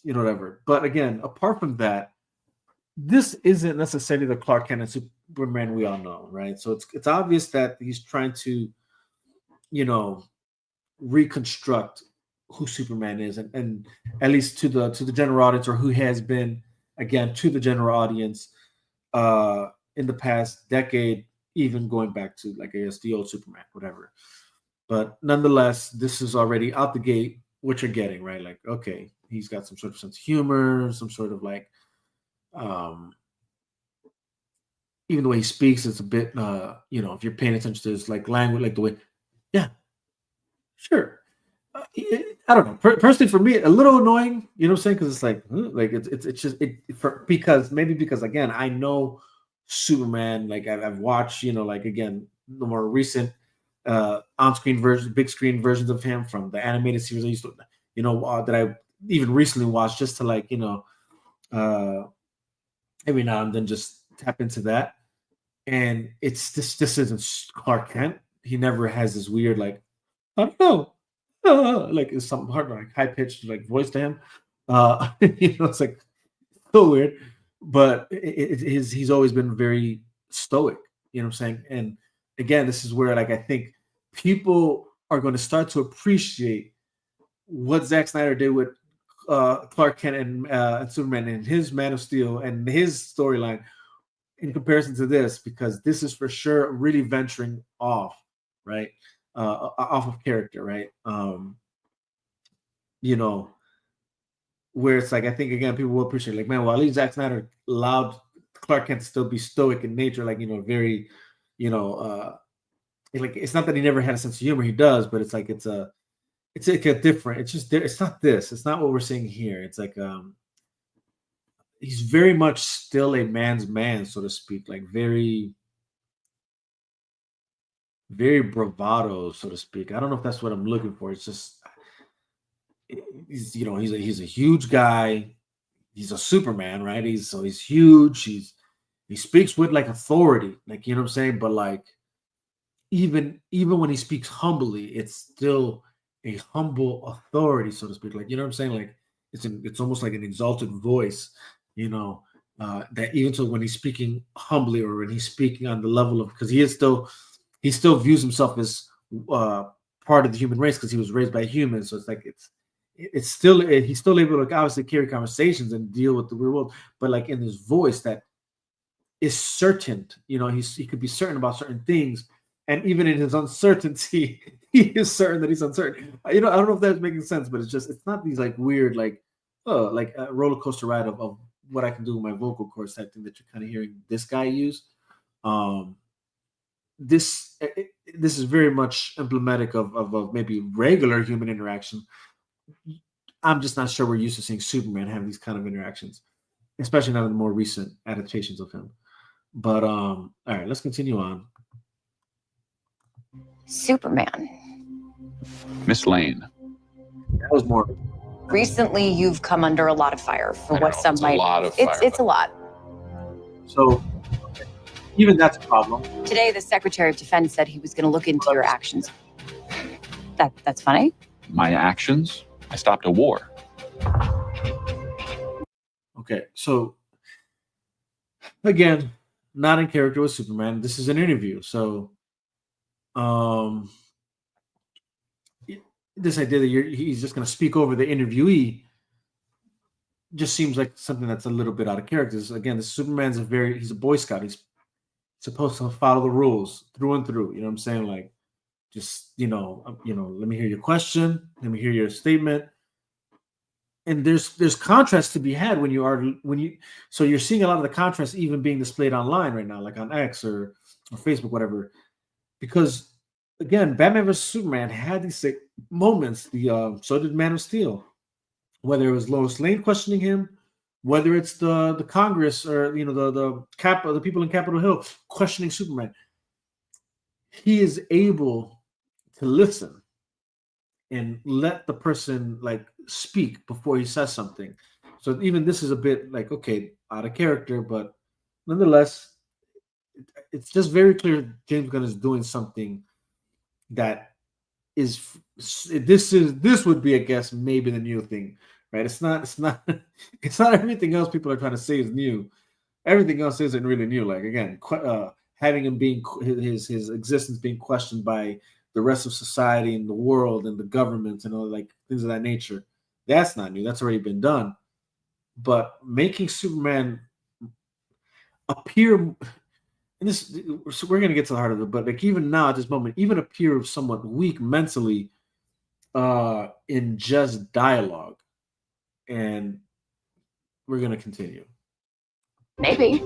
whatever. But again, apart from that, this isn't necessarily the Clark Kent and Superman we all know, right? So it's obvious that he's trying to, reconstruct who Superman is, and at least to the general audience, or who has been, again, to the general audience in the past decade, even going back to, like, I guess, the old Superman, whatever. But nonetheless, this is already out the gate what you're getting, right? Like, okay, he's got some sort of sense of humor, some sort of like, even the way he speaks, it's a bit, if you're paying attention to his like language, like the way, yeah, sure. I don't know. Personally, for me, a little annoying. You know what I'm saying? Because it's like it's just because again, I know Superman. Like I've watched, like, again, the more recent on-screen version, big screen versions of him from the animated series I used to, that I even recently watched, just to like, every now and then just tap into that. And it's this isn't Clark Kent. He never has this weird, like, I don't know, like, it's some hard, like, high pitched like voice to him. It's like so weird. But he's always been very stoic. You know what I'm saying? And again, this is where, like, I think people are going to start to appreciate what Zack Snyder did with Clark Kent and Superman and his Man of Steel and his storyline in comparison to this, because this is for sure really venturing off, right? Off of character, right? Where it's like, I think, again, people will appreciate, like, man, well, at least Zack Snyder allowed Clark Kent to still be stoic in nature, like, very, like, it's not that he never had a sense of humor, he does, but it's like it's like a different, it's not this, it's not what we're seeing here. It's like he's very much still a man's man, so to speak, like very, very bravado, so to speak. I don't know if that's what I'm looking for. It's just, he's a huge guy. He's a Superman, right? He's huge. He speaks with like authority, like, you know what I'm saying? But like, even when he speaks humbly, it's still a humble authority, so to speak. Like, you know what I'm saying? Like, it's almost like an exalted voice, that even so when he's speaking humbly, or when he's speaking on the level of, because he still views himself as part of the human race, because he was raised by humans. So it's like he's still able to obviously carry conversations and deal with the real world, but like in this voice that is certain. He could be certain about certain things, and even in his uncertainty, he is certain that he's uncertain. I don't know if that's making sense, but it's not these like weird, like a roller coaster ride of what I can do with my vocal cords type thing that you're kind of hearing this guy use. This is very much emblematic of maybe regular human interaction. I'm just not sure we're used to seeing Superman have these kind of interactions, especially not in the more recent adaptations of him. But all right, let's continue on. Superman. Miss Lane. That was more. Recently, you've come under a lot of fire for what some might. A lot of fire, it's a lot. So even that's a problem. Today, the Secretary of Defense said he was going to look into your actions. That's funny. My actions? I stopped a war. Okay, so again, not in character with Superman. This is an interview, so um, this idea that he's just going to speak over the interviewee just seems like something that's a little bit out of character. Again, this Superman's he's a Boy Scout. He's supposed to follow the rules through and through. You know what I'm saying? Like, just let me hear your question, let me hear your statement. And there's contrast to be had so you're seeing a lot of the contrast even being displayed online right now, like on X or Facebook, whatever. Because again, Batman vs Superman had these moments. So did Man of Steel. Whether it was Lois Lane questioning him, whether it's the Congress or the people in Capitol Hill questioning Superman, he is able to listen and let the person like speak before he says something. So even this is a bit like, okay, out of character, but nonetheless, it's just very clear James Gunn is doing something that this would be, I guess, maybe the new thing, right? It's not everything else people are trying to say is new. Everything else isn't really new. Like, again, having him being his existence being questioned by the rest of society and the world and the government and all like things of that nature. That's not new. That's already been done. But making Superman appear, and this, so we're gonna get to the heart of it. But like even now at this moment, even appear somewhat weak mentally, in just dialogue, and we're gonna continue. Maybe.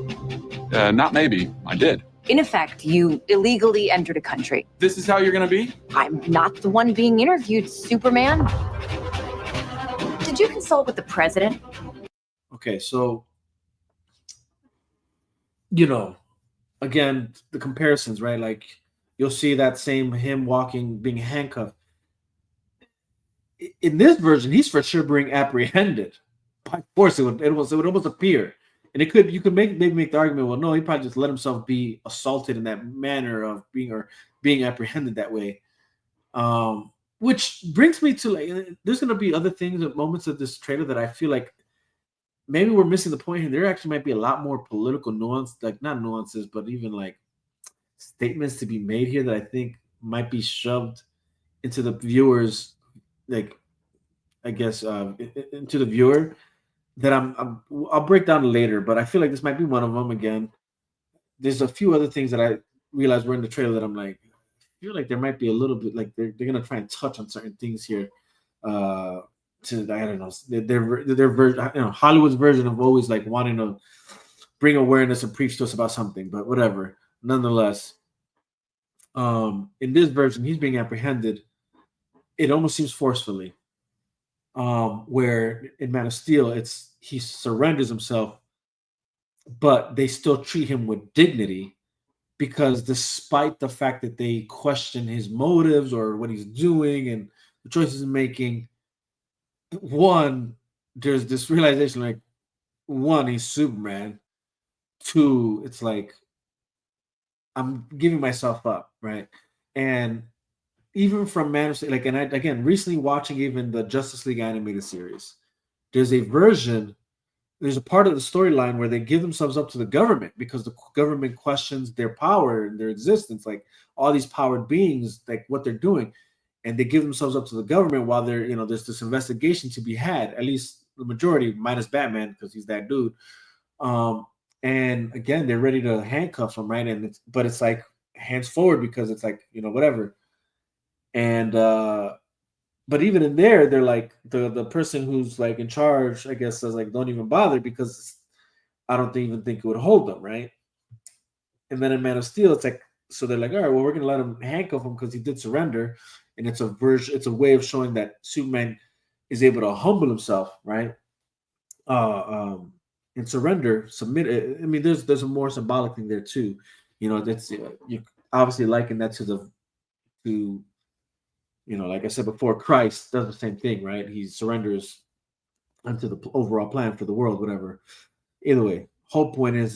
Not maybe. I did. In effect, you illegally entered a country. This is how you're gonna be? I'm not the one being interviewed, Superman. Did you consult with the president? Okay, so, again, the comparisons, right? Like, you'll see that same him walking, being handcuffed. In this version, he's for sure being apprehended. By force, it would almost appear. And you could maybe make the argument, well, no, he probably just let himself be assaulted in that manner of being apprehended that way. Which brings me to, like, there's going to be other things at moments of this trailer that I feel like maybe we're missing the point here. There actually might be a lot more political nuance, like not nuances, but even like statements to be made here that I think might be shoved into the viewers, like, I guess, into the viewer that I'll break down later, but I feel like this might be one of them. Again, there's a few other things that I realized were in the trailer that I'm like, I feel like there might be a little bit like they're gonna try and touch on certain things here. I don't know, their version, Hollywood's version of always like wanting to bring awareness and preach to us about something, but whatever. Nonetheless, in this version, he's being apprehended. It almost seems forcefully. Where in Man of Steel, he surrenders himself, but they still treat him with dignity because despite the fact that they question his motives or what he's doing and the choices he's making, one, there's this realization like, one, he's Superman. Two, it's like, I'm giving myself up, right? And even from Man of Steel, like, and I, again, recently watching even the Justice League animated series, there's a part of the storyline where they give themselves up to the government because the government questions their power and their existence, like all these powered beings, like what they're doing, and they give themselves up to the government while there's this investigation to be had, at least the majority, minus Batman because he's that dude. And again, they're ready to handcuff him, right? But it's like hands forward because it's like, whatever. And but even in there, they're like the person who's like in charge, I guess, says like, don't even bother because I don't even think it would hold them, right? And then in Man of Steel, it's like, so they're like, all right, well, we're gonna let him handcuff him because he did surrender, and it's a way of showing that Superman is able to humble himself, right? And submit. I mean, there's a more symbolic thing there too. That's you obviously liken that to like I said before, Christ does the same thing, right? He surrenders unto the overall plan for the world, whatever. Either way, whole point is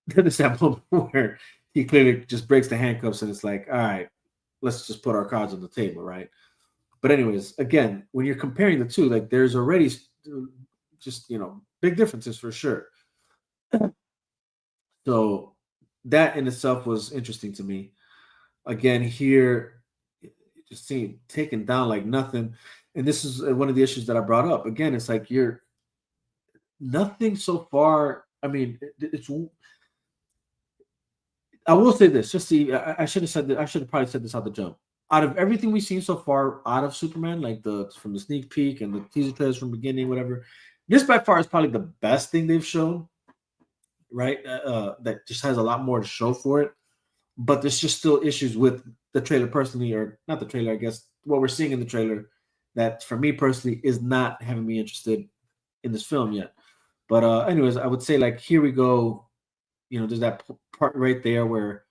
there's that moment where he clearly just breaks the handcuffs and it's like, all right, let's just put our cards on the table, right? But anyways, again, when you're comparing the two, like there's already just big differences for sure. So that in itself was interesting to me. Again, here it just seemed taken down like nothing. And this is one of the issues that I brought up. Again, it's like you're nothing so far. I mean, it's. I will say this. Just see, I should have said that. I should have probably said this out the jump. Out of everything we've seen so far out of Superman, like from the sneak peek and the teaser trailers from the beginning, whatever, this by far is probably the best thing they've shown. Right, that just has a lot more to show for it. But there's just still issues with the trailer personally, or not the trailer, I guess, what we're seeing in the trailer that for me personally is not having me interested in this film yet. But anyways, I would say like here we go. There's that part right there where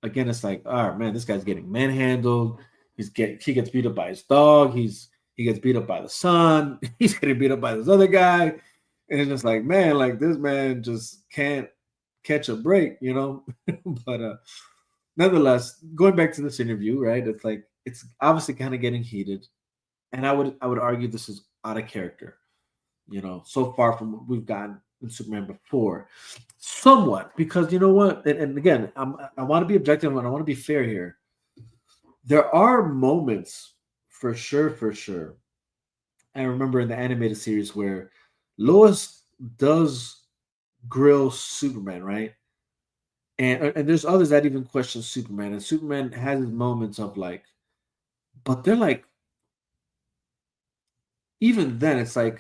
again it's like, all right, man, this guy's getting manhandled. He gets beat up by his dog. He gets beat up by the son. He's getting beat up by this other guy. And it's just like, man, like this man just can't catch a break, But nonetheless, going back to this interview, right? It's like it's obviously kind of getting heated, and I would argue this is out of character, so far from what we've gotten in Superman before, somewhat, because you know what, and again, I want to be objective and I want to be fair here. There are moments, for sure. I remember in the animated series where Lois does grill Superman, right? And there's others that even question Superman, and Superman has his moments of like, but they're like, even then, it's like,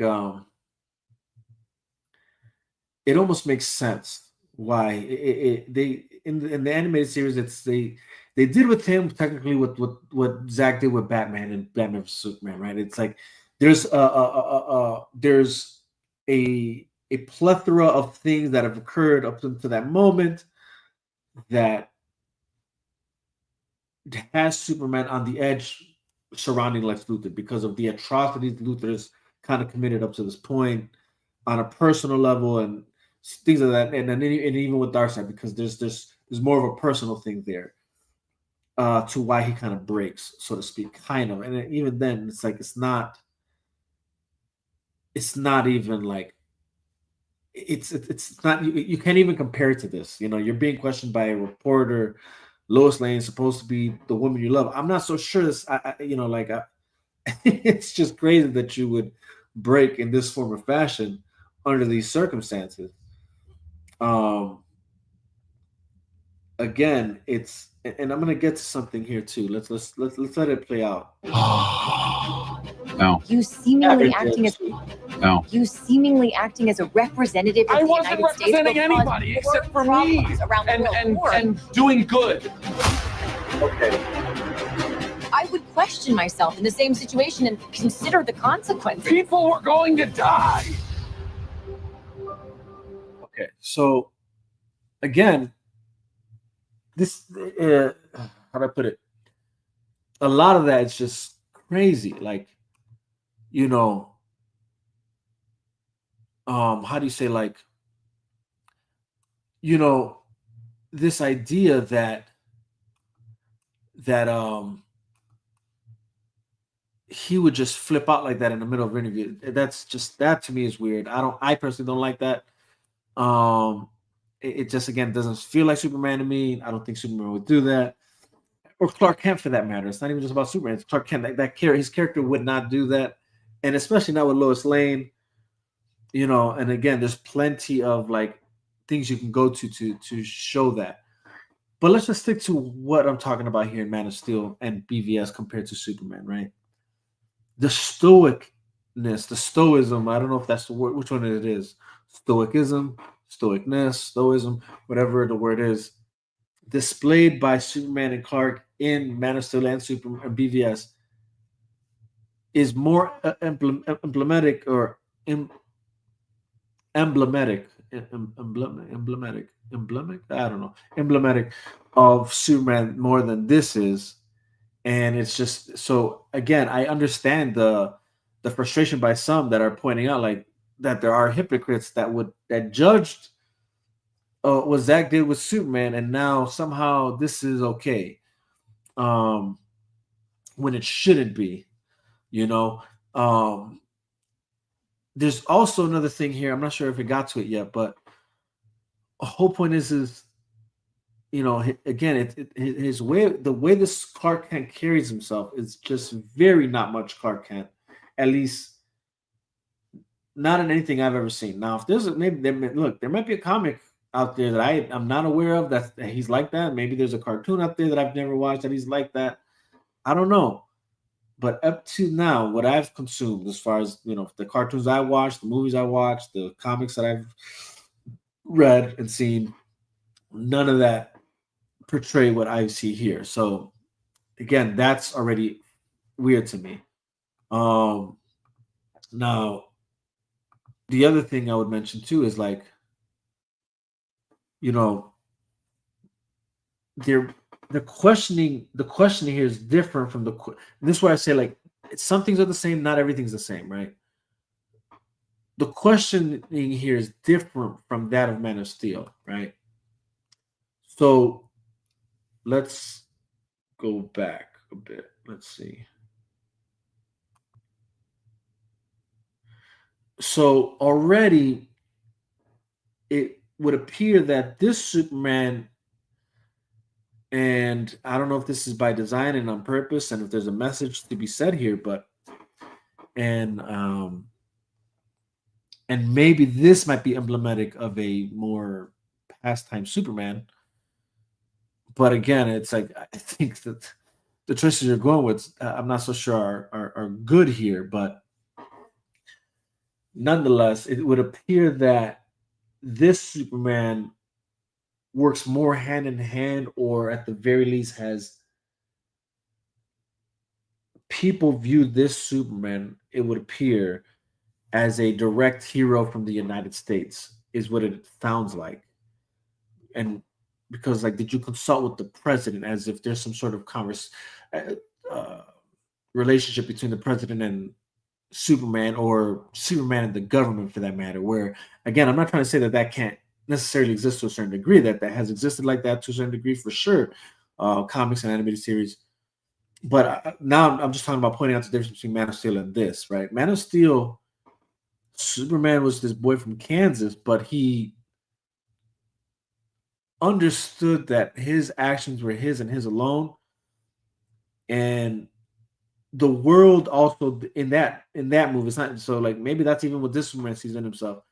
it almost makes sense why they in the animated series, they did with him technically what Zack did with Batman and Batman vs Superman, right? It's like there's a plethora of things that have occurred up to that moment that has Superman on the edge surrounding Lex Luthor because of the atrocities Luthor's kind of committed up to this point on a personal level and things like that, and even with Darkseid because there's more of a personal thing there to why he kind of breaks, so to speak, kind of, and even then it's like it's not even like it's not you can't even compare it to this. You're being questioned by a reporter. Lois Lane is supposed to be the woman you love. I'm not so sure this. It's just crazy that you would break in this form of fashion under these circumstances. Again, and I'm gonna get to something here too. Let's let it play out. No. You seemingly acting as a representative of I the wasn't United States representing will cause anybody more except for me problems around the world. and doing good. Okay. I would question myself in the same situation and consider the consequences. People were going to die. Okay, so again, this how do I put it? A lot of that is just crazy. Like, how do you say, like, this idea that he would just flip out like that in the middle of an interview. That to me is weird. I personally don't like that. It just, again, doesn't feel like Superman to me. I don't think Superman would do that, or Clark Kent for that matter. It's not even just about Superman. It's Clark Kent. His character would not do that, and especially not with Lois Lane. And again, there's plenty of like things you can go to show that. But let's just stick to what I'm talking about here in Man of Steel and BvS compared to Superman, right? The stoicness, the stoicism. I don't know if that's the word, which one it is. Stoicism, stoicness, stoicism, whatever the word is, displayed by Superman and Clark in Man of Steel and Superman and BvS is more emblematic of Superman more than this is. And it's just, so again, I understand the frustration by some that are pointing out like that there are hypocrites that judged what Zack did with Superman, and now somehow this is okay when it shouldn't be. There's also another thing here. I'm not sure if it got to it yet, but whole point is again, his way, the way this Clark Kent carries himself is just very not much Clark Kent, at least not in anything I've ever seen. Now, if there's maybe there might be a comic out there that I'm not aware of that he's like that. Maybe there's a cartoon out there that I've never watched that he's like that. I don't know. But up to now, what I've consumed as far as the cartoons I watched, the movies I watched, the comics that I've read and seen, none of that portray what I see here. So again, that's already weird to me. Now the other thing I would mention too is like, the questioning here is different from this is where I say like some things are the same, not everything's the same, right? The questioning here is different from that of Man of Steel, right? So let's go back a bit. Let's see. So already it would appear that this Superman, and I don't know if this is by design and on purpose and if there's a message to be said here, but and maybe this might be emblematic of a more pastime Superman. But again, it's like I think that the choices you're going with, I'm not so sure are good here, but nonetheless, it would appear that this Superman works more hand in hand, or at the very least has people view this Superman, it would appear, as a direct hero from the United States, is what it sounds like. And because, like, did you consult with the president, as if there's some sort of relationship between the president and Superman, or Superman and the government for that matter, where, again, I'm not trying to say that can't necessarily exist to a certain degree, that has existed like that to a certain degree for sure, comics and animated series. But now I'm just talking about pointing out the difference between Man of Steel and this, right? Man of Steel, Superman was this boy from Kansas, but he understood that his actions were his and his alone, and the world also in that movie. It's not so, like, maybe that's even what this Superman sees in himself.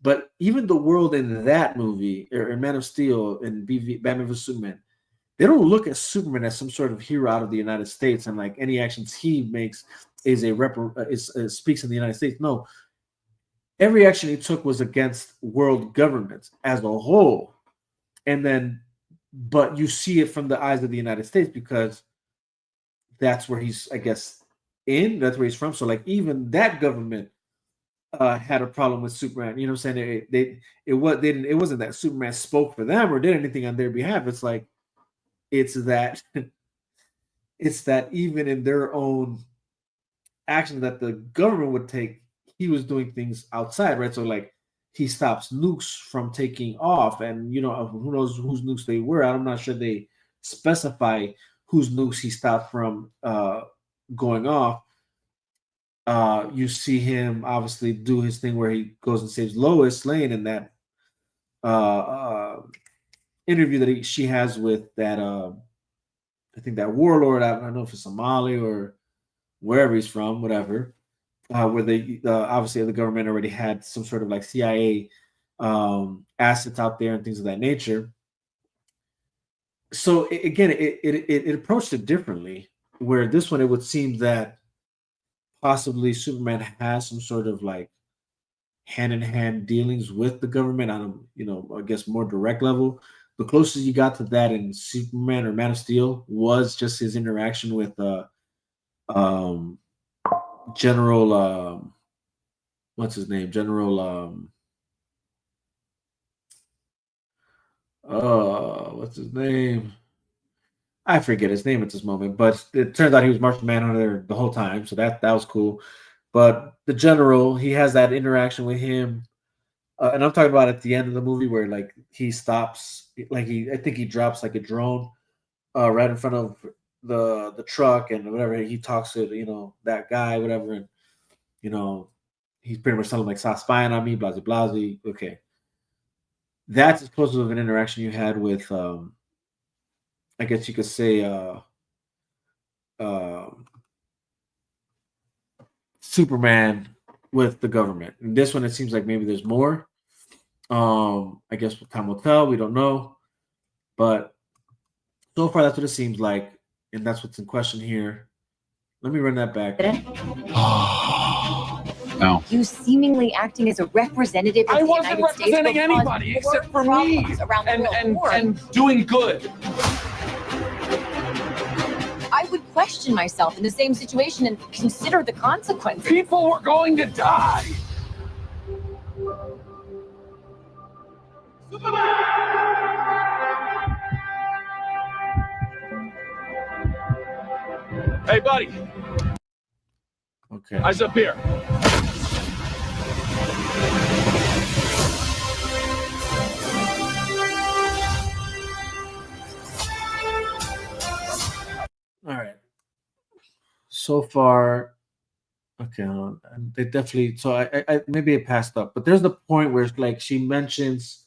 But even the world in that movie, or in Man of Steel and Batman vs Superman, they don't look at Superman as some sort of hero out of the United States, and like any actions he makes is speaks in the United States. No, every action he took was against world governments as a whole, but you see it from the eyes of the United States because that's where he's, I guess, that's where he's from. So like even that government had a problem with Superman. You know what I'm saying? It wasn't that Superman spoke for them or did anything on their behalf. It's like it's that even in their own action that the government would take, he was doing things outside, right? So like he stops nukes from taking off, and who knows whose nukes they were. I'm not sure they specify whose nukes he stopped from going off. You see him obviously do his thing where he goes and saves Lois Lane in that interview that she has with that I think that warlord. I don't know if it's Somali or wherever he's from, whatever. Where they obviously the government already had some sort of like CIA assets out there and things of that nature. So it approached it differently. Where this one, it would seem that possibly Superman has some sort of like hand-in-hand dealings with the government on a, I guess, more direct level. The closest you got to that in Superman or Man of Steel was just his interaction with General what's his name? What's his name? I forget his name at this moment, but it turns out he was Martian Manhunter the whole time, so that was cool. But the general, he has that interaction with him, and I'm talking about at the end of the movie where like he stops, like I think he drops like a drone right in front of the truck and whatever. He talks to that guy, whatever, and he's pretty much telling him like, stop spying on me, blah blah blah. Okay, that's explosive of an interaction you had with, I guess you could say, Superman with the government. And this one, it seems like maybe there's more. I guess time will tell. We don't know, but so far that's what it seems like, and that's what's in question here. Let me run that back. No. You seemingly acting as a representative of I the wasn't United States will representing cause anybody more except for me problems around the world. and doing good. I would question myself in the same situation and consider the consequences. People were going to die. Hey, buddy. Okay. Eyes up here. All right. So far, okay. They definitely. So I maybe it passed up, but there's the point where it's like she mentions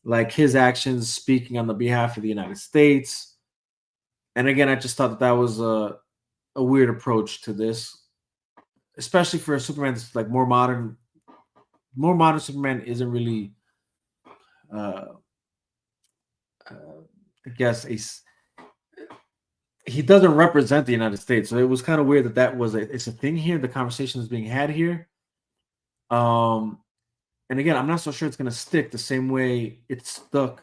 like his actions speaking on the behalf of the United States, and again, I just thought that was a weird approach to this, especially for a Superman that's like more modern. More modern Superman isn't really, I guess, he doesn't represent the United States, so it was kind of weird that was it's a thing here. The conversation is being had here, and again, I'm not so sure it's going to stick the same way it stuck.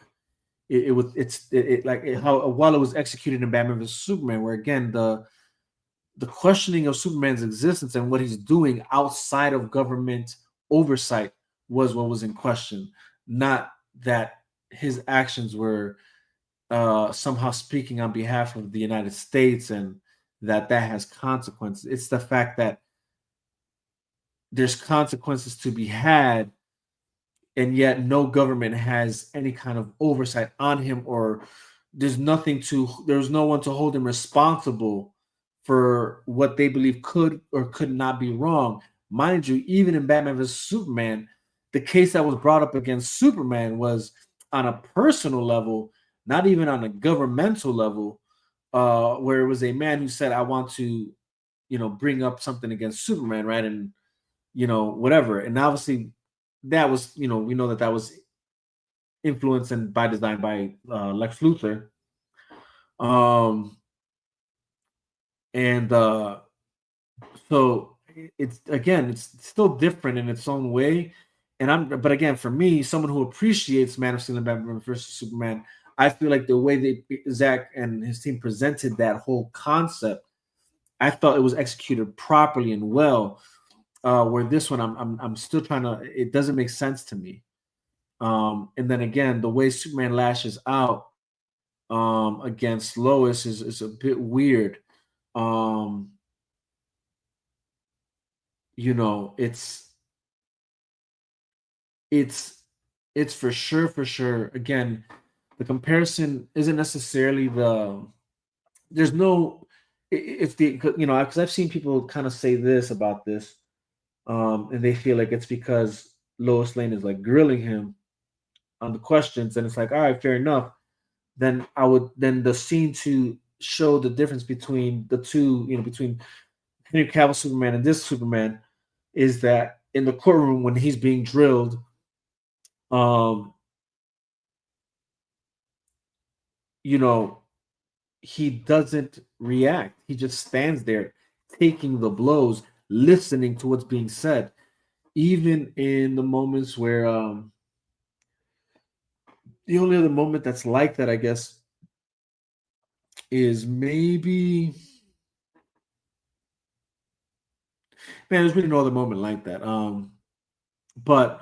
How while it was executed in Batman vs Superman, where again the questioning of Superman's existence and what he's doing outside of government oversight was what was in question, not that his actions were somehow speaking on behalf of the United States and that has consequences. It's the fact that there's consequences to be had, and yet no government has any kind of oversight on him, or there's no one to hold him responsible for what they believe could or could not be wrong. Mind you, even in Batman vs Superman, the case that was brought up against Superman was on a personal level, not even on a governmental level, where it was a man who said, I want to, bring up something against Superman, right? And, whatever. And obviously that was, we know that was influenced and by design by Lex Luthor. So it's still different in its own way. But again, for me, someone who appreciates Man of Steel and Batman vs Superman, I feel like the way Zach and his team presented that whole concept, I thought it was executed properly and well. Where this one, I'm still trying to. It doesn't make sense to me. And then again, the way Superman lashes out against Lois is a bit weird. It's for sure. Again, the comparison isn't necessarily there's no, because I've seen people kind of say this about this, and they feel like it's because Lois Lane is like grilling him on the questions, and it's like, all right, fair enough. Then the scene to show the difference between the two, between Henry Cavill Superman and this Superman, is that in the courtroom when he's being drilled, he doesn't react. He just stands there taking the blows, listening to what's being said. Even in the moments where the only other moment that's like that, I guess, is maybe, man, there's really no other moment like that. But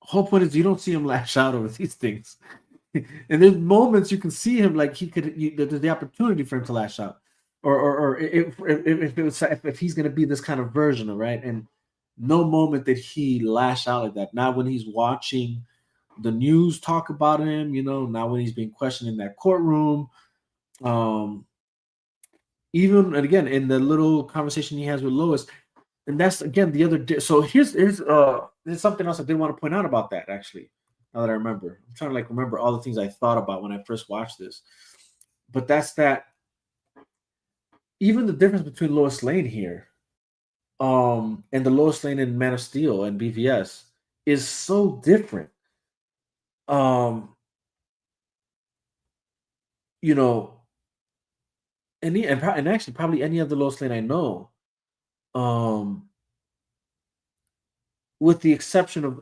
whole point is you don't see him lash out over these things. And there's moments you can see him like there's the opportunity for him to lash out, or if he's going to be this kind of version of, right? And no moment did he lash out like that. Not when he's watching the news talk about him, not when he's being questioned in that courtroom. Even, and again, in the little conversation he has with Lois, and that's again the other. So here's there's something else I did want to point out about that, actually. Now that I remember, I'm trying to like remember all the things I thought about when I first watched this. But that's that. Even the difference between Lois Lane here, and the Lois Lane in Man of Steel and BvS is so different. Um, you know, and actually probably any other Lois Lane I know, um, with the exception of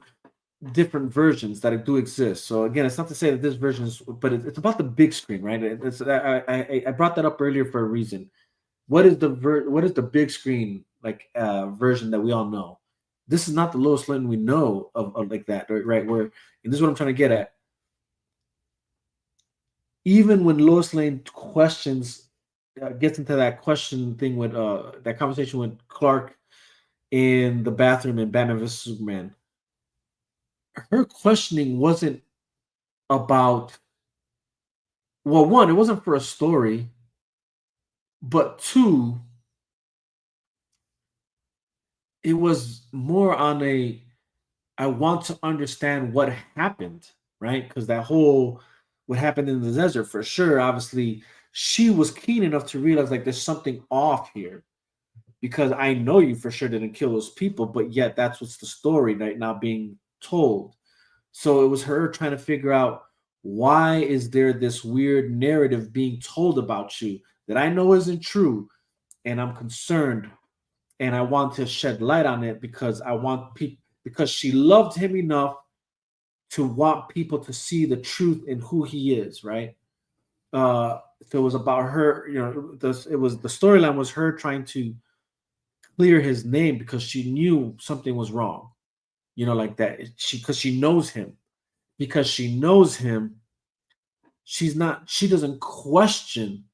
different versions that do exist. So again, it's not to say that this version is, but it's about the big screen, right? I brought that up earlier for a reason. What is the big screen like version that we all know? This is not the Lois Lane we know of like that, right? Where, and this is what I'm trying to get at. Even when Lois Lane questions, gets into that question thing with that conversation with Clark in the bathroom in Batman vs Superman, her questioning wasn't about, well, one, it wasn't for a story, but two, it was more on a, I want to understand what happened, right? Because that whole what happened in the desert, for sure, obviously, she was keen enough to realize like there's something off here because I know you for sure didn't kill those people, but yet that's what's the story right now being told. So it was her trying to figure out, why is there this weird narrative being told about you that I know isn't true, and I'm concerned, and I want to shed light on it because I want people, because she loved him enough to want people to see the truth in who he is, right? So it was about her, it was the storyline was her trying to clear his name because she knew something was wrong, like that. Because she knows him, because she knows him, she doesn't question.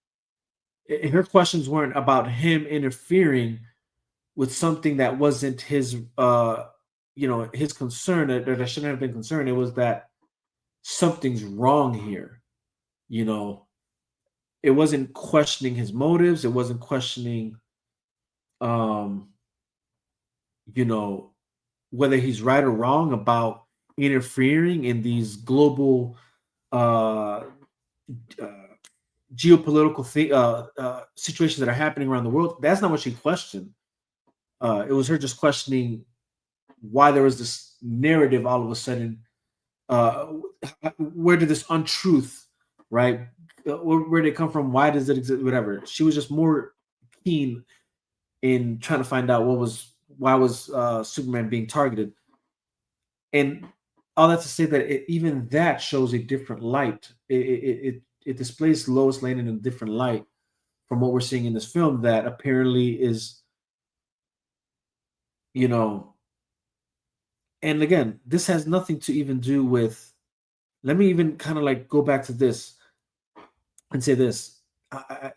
Her questions weren't about him interfering with something that wasn't his, his concern, that shouldn't have been concerned. It was that something's wrong here. It wasn't questioning his motives. It wasn't questioning, um, whether he's right or wrong about interfering in these global uh, uh, geopolitical situations that are happening around the world. That's not what she questioned. It was her just questioning why there was this narrative all of a sudden. Where did this untruth, right? Where did it come from? Why does it exist? Whatever. She was just more keen in trying to find out why was Superman being targeted, and all that to say that even that shows a different light. It displays Lois Lane in a different light from what we're seeing in this film. That apparently is, and again, this has nothing to even do with. Let me even kind of like go back to this and say this.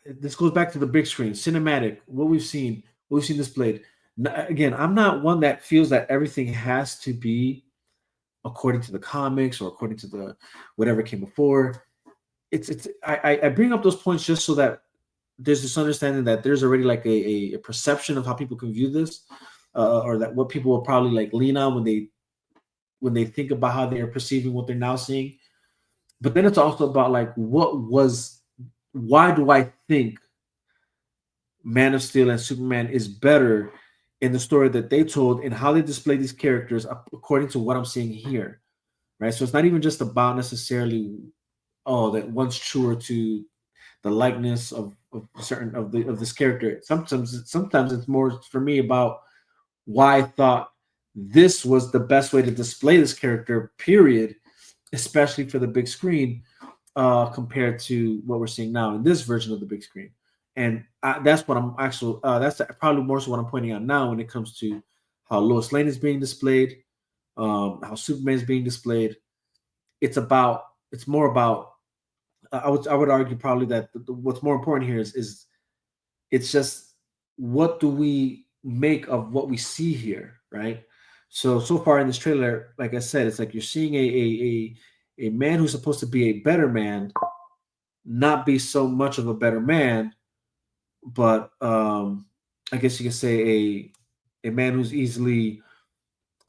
This goes back to the big screen, cinematic, what we've seen displayed. Again, I'm not one that feels that everything has to be according to the comics or according to the whatever came before. I bring up those points just so that there's this understanding that there's already like a perception of how people can view this, or that what people will probably like lean on when they think about how they are perceiving what they're now seeing. But then it's also about like why do I think Man of Steel and Superman is better in the story that they told and how they display these characters according to what I'm seeing here, right? So it's not even just about necessarily, that one's truer to the likeness of certain of this character. Sometimes it's more for me about why I thought this was the best way to display this character, period, especially for the big screen, compared to what we're seeing now in this version of the big screen. And that's what I'm actually, that's probably more so what I'm pointing out now when it comes to how Lois Lane is being displayed, how Superman is being displayed. It's more about, I would argue probably that what's more important here is it's just, what do we make of what we see here, right? So far in this trailer, like I said, it's like you're seeing a man who's supposed to be a better man not be so much of a better man, but I guess you could say a man who's easily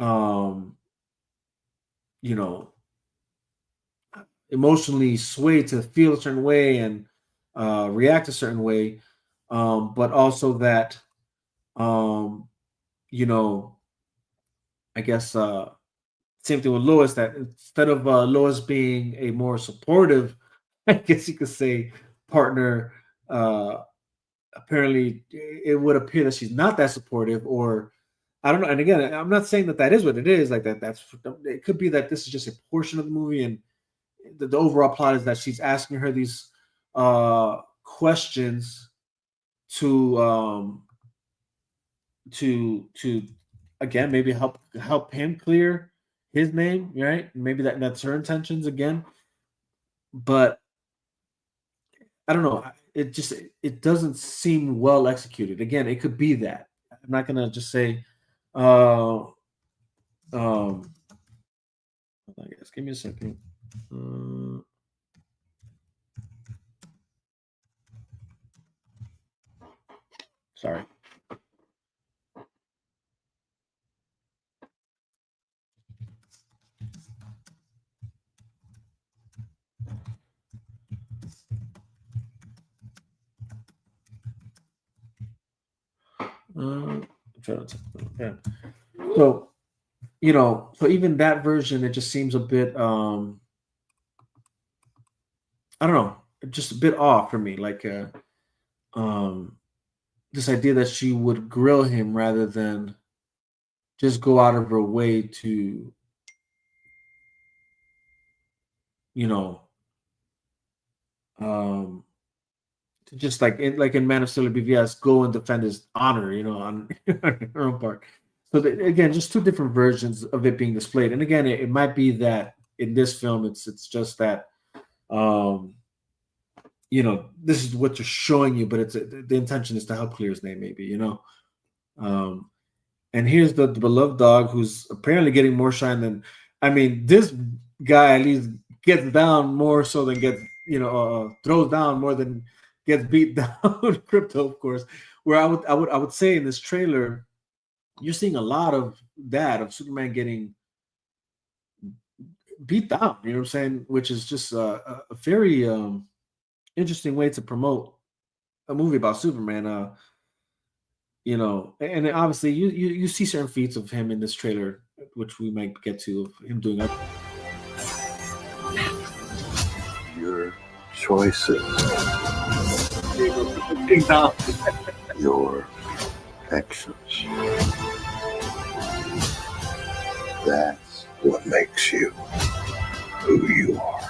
you know, emotionally swayed to feel a certain way and react a certain way, but also that you know, I guess same thing with Lois, that instead of Lois being a more supportive, I guess you could say, partner, apparently it would appear that she's not that supportive, or I don't know. And again, I'm not saying that that is what it is. Like that, that's it could be that this is just a portion of the movie, and the overall plot is that she's asking her these questions to to again maybe help him clear his name, right? Maybe that's her intentions again, but I don't know. It just it doesn't seem well executed. Again, it could be that. I'm not gonna just say. Hold on, guys. Give me a second. Sorry. Okay. So so even that version, it just seems a bit I don't know, just a bit off for me. Like um this idea that she would grill him rather than just go out of her way to, you know, um to just like in Man of Steel or BvS, go and defend his honor, on, on her own part. So again, just two different versions of it being displayed. And again, it might be that in this film, it's just that um, this is what you're showing you, but the intention is to help clear his name, maybe. Um, and here's the beloved dog who's apparently getting more shine than, I mean, this guy at least gets down more so than gets, throws down more than gets beat down. Crypto, of course. Where I would say in this trailer, you're seeing a lot of that, of Superman getting beat down. You know what I'm saying? Which is just a very interesting way to promote a movie about Superman. And obviously you see certain feats of him in this trailer, which we might get to, of him doing up. Your choices. Your actions. That's what makes you who you are.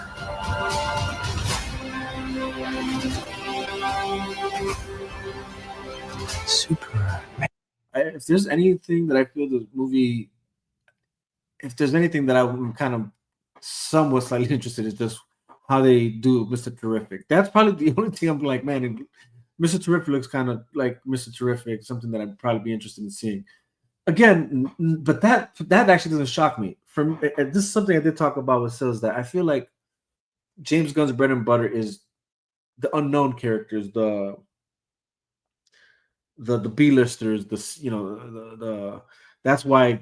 Superman. If there's anything that I feel the movie, if there's anything that I'm kind of somewhat slightly interested in, is just how they do Mr. Terrific. That's probably the only thing I'm like, man, Mr. Terrific looks kind of like Mr. Terrific, something that I'd probably be interested in seeing. Again, but that actually doesn't shock me. This is something I did talk about with Sills, that I feel like James Gunn's bread and butter is the unknown characters, the B-listers, the that's why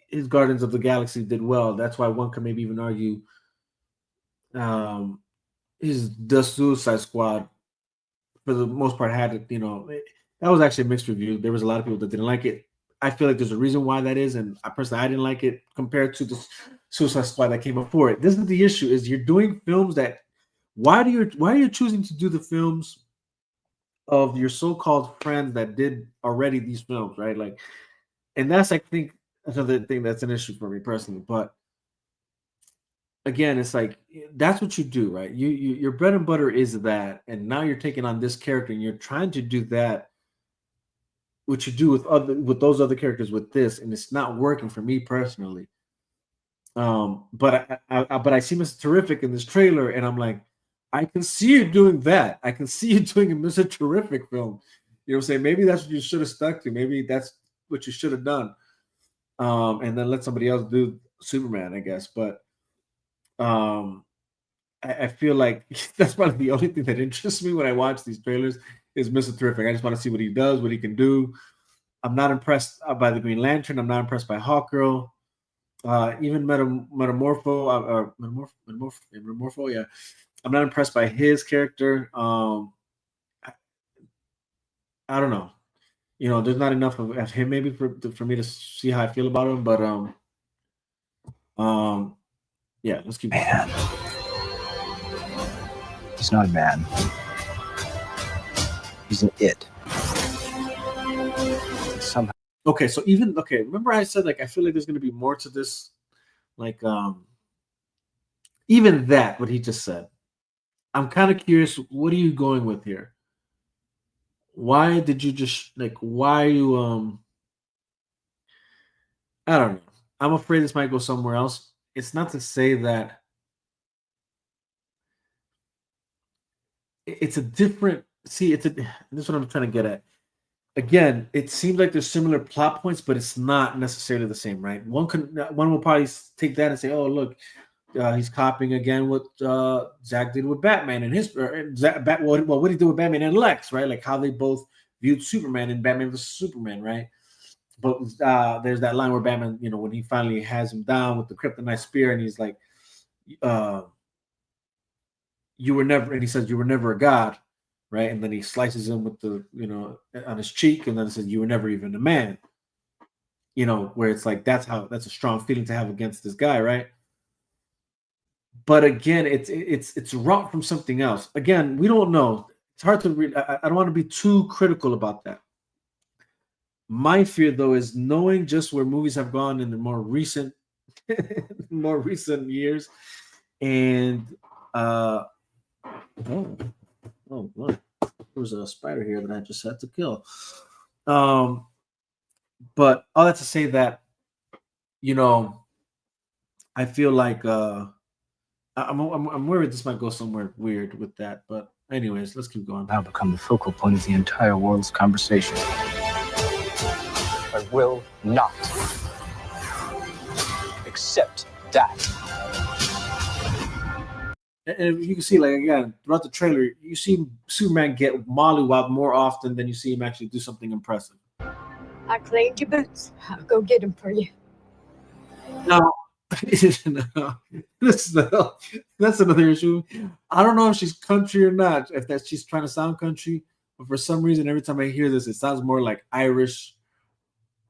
his Guardians of the Galaxy did well. That's why one could maybe even argue his The Suicide Squad for the most part had it, that was actually a mixed review. There was a lot of people that didn't like it. I feel like there's a reason why that is, and I didn't like it compared to the Suicide Squad that came before it. This is the issue: is you're doing films that why are you choosing to do the films of your so-called friends that did already these films, right? Like, and that's, I think, another thing that's an issue for me personally. But again, it's like that's what you do, right? Your bread and butter is that, and now you're taking on this character and you're trying to do that, what you do with those other characters with this, and it's not working for me personally. But I see Mr. Terrific in this trailer, and I'm like, I can see you doing that. I can see you doing a Mr. Terrific film. You know what I'm saying? Maybe that's what you should have stuck to. Maybe that's what you should have done. And then let somebody else do Superman, I guess. But I feel like that's probably the only thing that interests me when I watch these trailers is Mr. Terrific. I just want to see what he does, what he can do. I'm not impressed by the Green Lantern. I'm not impressed by Hawkgirl. Even Metamorpho, yeah. I'm not impressed by his character. I don't know. There's not enough of him maybe for me to see how I feel about him. But yeah, let's keep going. Man. He's not a man. He's an it. Somehow. Okay, so remember I said like I feel like there's gonna be more to this, like even that what he just said. I'm kind of curious. What are you going with here? Why did you just why you I don't know. I'm afraid this might go somewhere else. It's not to say that it's a different this is what I'm trying to get at. Again, it seems like there's similar plot points, but it's not necessarily the same, right? One will probably take that and say, "Oh, look, he's copying again what Zack did with Batman and his what he did with Batman and Lex, right? Like how they both viewed Superman and Batman vs Superman, right? But there's that line where Batman, when he finally has him down with the kryptonite spear, and he's like, "You were never," and he says, "You were never a god." Right, and then he slices him with the, on his cheek, and then it says, "You were never even a man." Where it's like that's a strong feeling to have against this guy, right? But again, it's wrought from something else. Again, we don't know. It's hard to read. I don't want to be too critical about that. My fear, though, is knowing just where movies have gone in the more recent years, and oh, look, there was a spider here that I just had to kill. But all that to say that, I feel like I'm worried this might go somewhere weird with that. But anyways, let's keep going. Now become the focal point of the entire world's conversation. I will not accept that. And you can see, like, again, throughout the trailer, you see Superman get mollywopped more often than you see him actually do something impressive. I cleaned your boots. I'll go get them for you. No, that's another issue. I don't know if she's country or not, if she's trying to sound country, but for some reason, every time I hear this, it sounds more like Irish,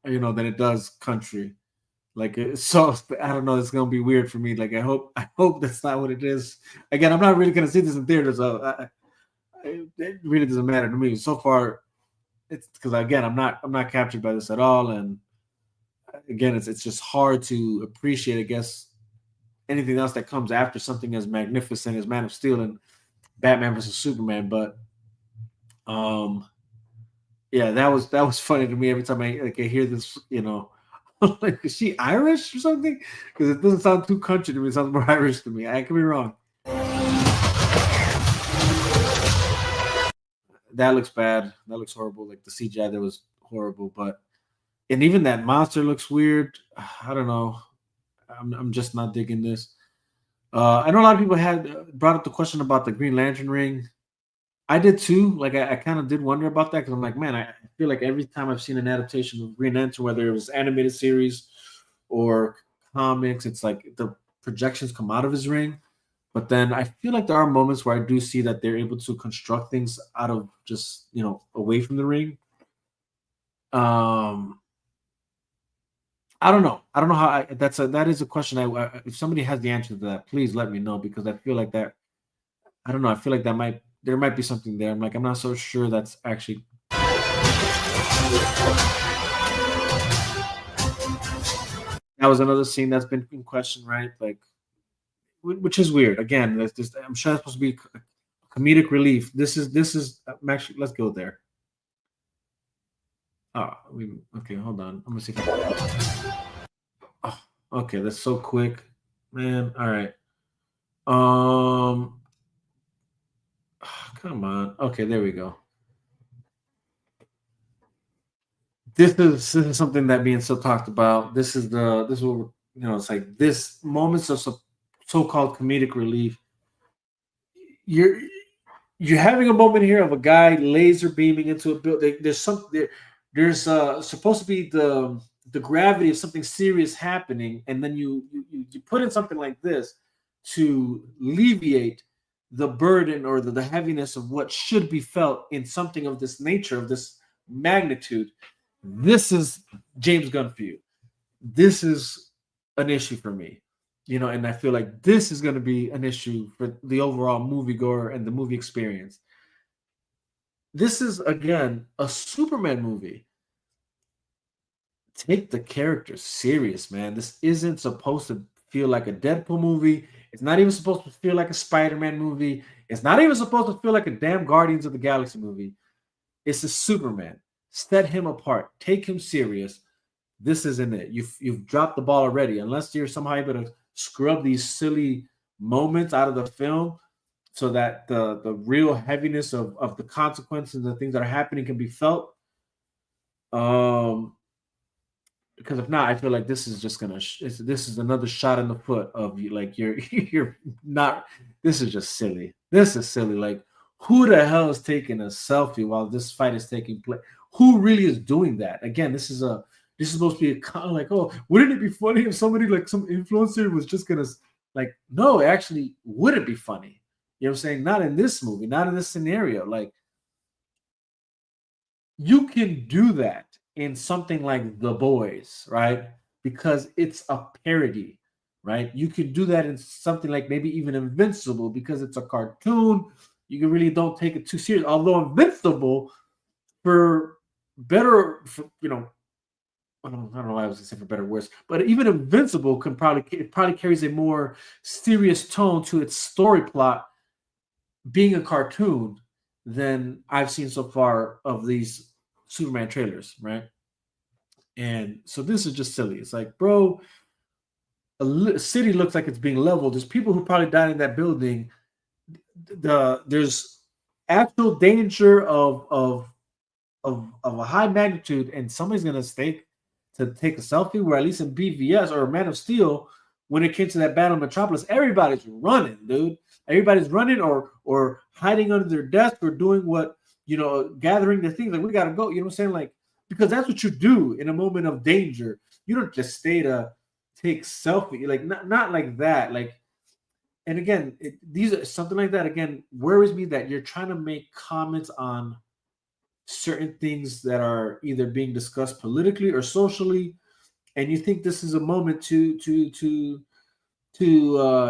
than it does country. So I don't know. It's gonna be weird for me. Like I hope that's not what it is. Again, I'm not really gonna see this in theaters, so it really doesn't matter to me. So far, it's because again, I'm not captured by this at all, and again, it's just hard to appreciate, I guess, anything else that comes after something as magnificent as Man of Steel and Batman vs Superman. But yeah, that was funny to me every time I hear this, Like, is she Irish or something? Because it doesn't sound too country to me. It sounds more Irish to me. I could be wrong. That looks bad. That looks horrible. Like the CGI there was horrible. And even that monster looks weird. I don't know. I'm just not digging this. I know a lot of people had brought up the question about the Green Lantern ring. I did too. Like I kind of did wonder about that because I'm like, man, I feel like every time I've seen an adaptation of Green Lantern, whether it was animated series or comics, it's like the projections come out of his ring. But then I feel like there are moments where I do see that they're able to construct things out of just, away from the ring. I don't know. I don't know how that is a question. If somebody has the answer to that, please let me know, because I feel like that. I don't know. I feel like there might be something there. I'm not so sure that's actually. That was another scene that's been in question, right? Like, which is weird. Again, I'm sure that's supposed to be comedic relief. This is actually. Let's go there. Okay, hold on. I'm gonna see. Okay, that's so quick, man. All right. Come on. Okay, there we go. This is something that being so talked about. This is what it's like. This moments of so-called comedic relief. You're having a moment here of a guy laser beaming into a building. There's something there. there's supposed to be the gravity of something serious happening, and then you put in something like this to alleviate the burden or the heaviness of what should be felt in something of this nature, of this magnitude. This is James Gunn for you. This is an issue for me, and I feel like this is going to be an issue for the overall moviegoer and the movie experience. This is, again, a Superman movie. Take the characters serious, man. This isn't supposed to feel like a Deadpool movie. It's not even supposed to feel like a Spider-Man movie. It's not even supposed to feel like a damn Guardians of the Galaxy movie. It's a Superman. Set him apart. Take him serious. This isn't it. You've dropped the ball already. Unless you're somehow able to scrub these silly moments out of the film so that the real heaviness of the consequences and the things that are happening can be felt. Because if not, I feel like this is just gonna. This is another shot in the foot of you. Like you're not. This is just silly. This is silly. Like, who the hell is taking a selfie while this fight is taking place? Who really is doing that? Again, this is supposed to be a kind of like, oh, wouldn't it be funny if somebody like some influencer was just gonna like? No, actually, would it be funny? You know what I'm saying? Not in this movie. Not in this scenario. Like, you can do that in something like The Boys, right? Because it's a parody, right? You could do that in something like maybe even Invincible because it's a cartoon. You really don't take it too serious. Although Invincible, for better, I don't know why I was going to say for better or worse, but even Invincible probably carries a more serious tone to its story plot being a cartoon than I've seen so far of these Superman trailers, right? And so this is just silly. It's like, bro, a city looks like it's being leveled. There's people who probably died in that building. There's actual danger of a high magnitude, and somebody's gonna take a selfie. Where at least in BvS or Man of Steel, when it came to that battle in Metropolis, everybody's running, dude. Everybody's running or hiding under their desk or doing what, gathering their things. Like, we gotta go. You know what I'm saying? Like, because that's what you do in a moment of danger. You don't just stay to take selfie. Like, not like that. Like, and again, these are something like that. Again, worries me that you're trying to make comments on certain things that are either being discussed politically or socially, and you think this is a moment to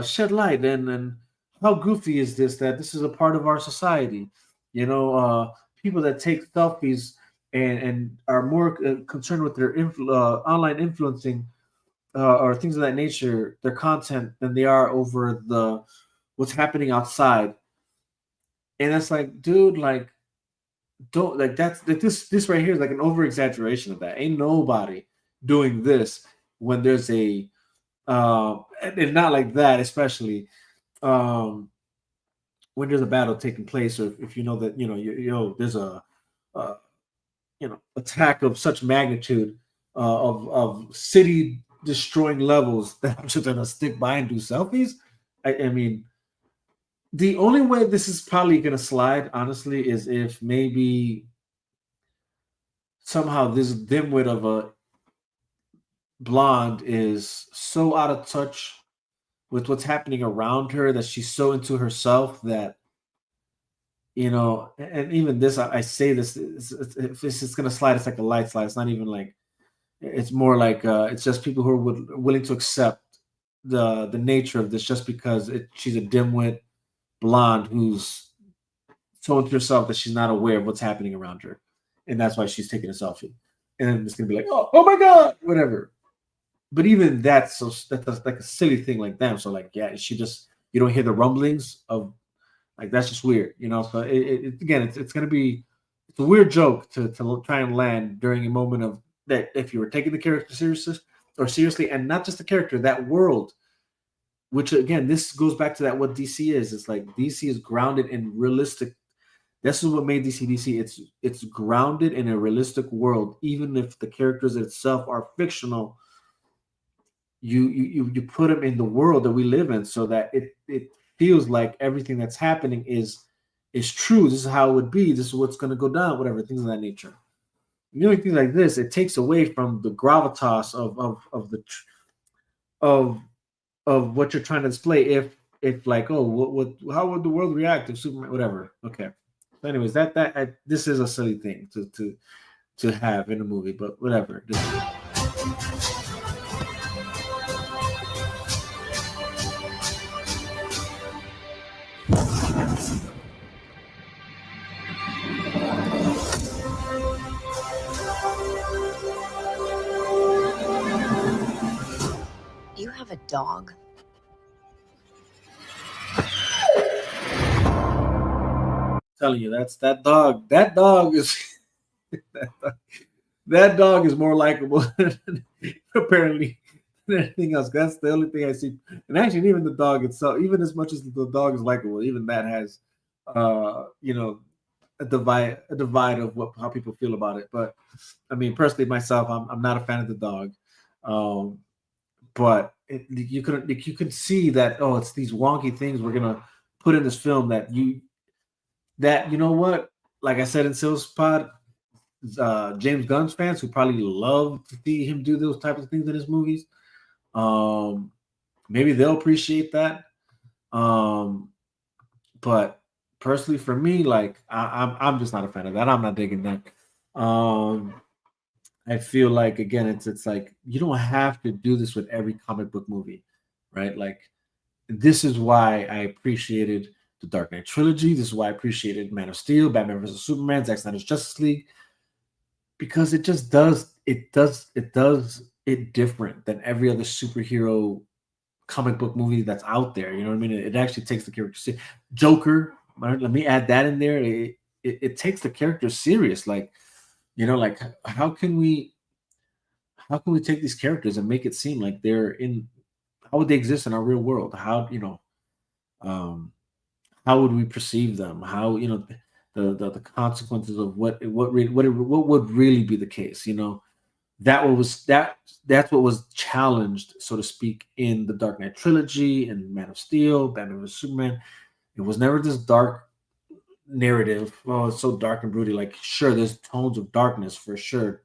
shed light and how goofy is this, that this is a part of our society. People that take selfies and are more concerned with their online influencing or things of that nature, their content, than they are over what's happening outside. And that's like, dude, like, don't, like, that's like this right here is like an over exaggeration of that. Ain't nobody doing this when there's a and not like that, especially when there's a battle taking place, or if you know that there's a attack of such magnitude of city destroying levels that I'm just gonna stick by and do selfies. I mean, the only way this is probably gonna slide, honestly, is if maybe somehow this dimwit of a blonde is so out of touch with what's happening around her that she's so into herself that, and even this, I say this, if this is gonna slide, it's like a light slide. It's not even like, it's more like it's just people who are willing to accept the nature of this just because she's a dimwit blonde who's so into herself that she's not aware of what's happening around her, and that's why she's taking a selfie. And then it's gonna be like, oh my god, whatever. But even that's like a silly thing like that. So like, yeah, you don't hear the rumblings of, like, that's just weird, So again, it's gonna be, it's a weird joke to try and land during a moment of that. If you were taking the character seriously, and not just the character, that world, which again, this goes back to that what DC is. It's like DC is grounded in realistic. This is what made DC. It's grounded in a realistic world, even if the characters itself are fictional. You put them in the world that we live in, so that it feels like everything that's happening is true. This is how it would be. This is what's going to go down. Whatever, things of that nature. doing things like this, it takes away from the gravitas of what you're trying to display. If like, oh, what how would the world react if Superman, whatever. Okay. So anyways, this is a silly thing to have in a movie, but whatever. You have a dog? Telling you, that's that dog. That dog is that dog is more likable apparently than anything else. That's the only thing I see. And actually, even the dog itself, even as much as the dog is likable, even that has you know, a divide of how people feel about it. But I mean, personally, myself, I'm not a fan of the dog. But you could see that, oh, it's these wonky things we're gonna put in this film that you know what, like I said in Sales Pod, James Gunn's fans who probably love to see him do those types of things in his movies, maybe they'll appreciate that. But personally, for me, like I'm just not a fan of that. I'm not digging that. I feel like, again, it's like you don't have to do this with every comic book movie, right? Like, this is why I appreciated the Dark Knight trilogy. This is why I appreciated Man of Steel, Batman vs Superman, Zack Snyder's Justice League, because it just does it different than every other superhero comic book movie that's out there. You know what I mean? It actually takes the character Joker. Let me add that in there. It takes the character serious. Like, you know, like how can we take these characters and make it seem like they're in, how would they exist in our real world? How, you know, how would we perceive them? How, you know, the consequences of what would really be the case, you know? That's what was challenged, so to speak, in the Dark Knight trilogy and Man of Steel, Batman vs Superman. It was never this dark narrative. Oh, it's so dark and broody. Like, sure, there's tones of darkness for sure,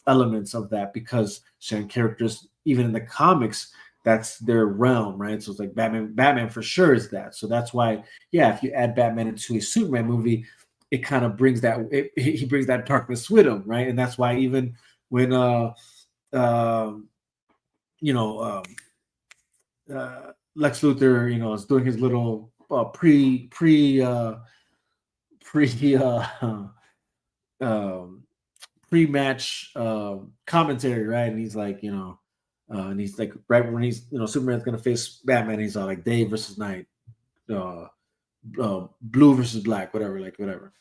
elements of that, because certain characters, even in the comics, that's their realm, right? So it's like Batman for sure is that. So that's why, yeah, if you add Batman into a Superman movie, it kind of brings that, he brings that darkness with him, right? And that's why even when you know, Lex Luthor, you know, is doing his little pre pre-match commentary, right? And he's like, you know, and he's like, right when he's, you know, Superman's gonna face Batman, he's all like day versus night, blue versus black, whatever, like whatever.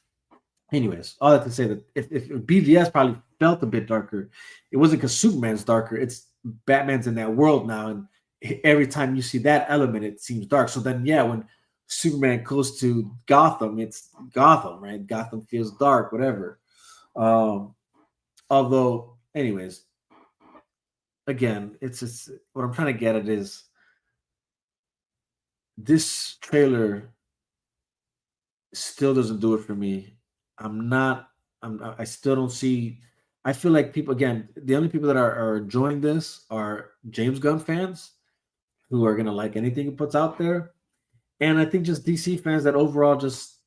Anyways, all that to say that if BvS probably felt a bit darker, it wasn't because Superman's darker. It's Batman's in that world now, and every time you see that element, it seems dark. So then, yeah, when Superman goes to Gotham, it's Gotham, right? Gotham feels dark, whatever. Although, anyways, again, it's what I'm trying to get at is this trailer still doesn't do it for me. I still don't see. I feel like people, again, the only people that are enjoying this are James Gunn fans who are gonna like anything he puts out there, and I think just DC fans that overall just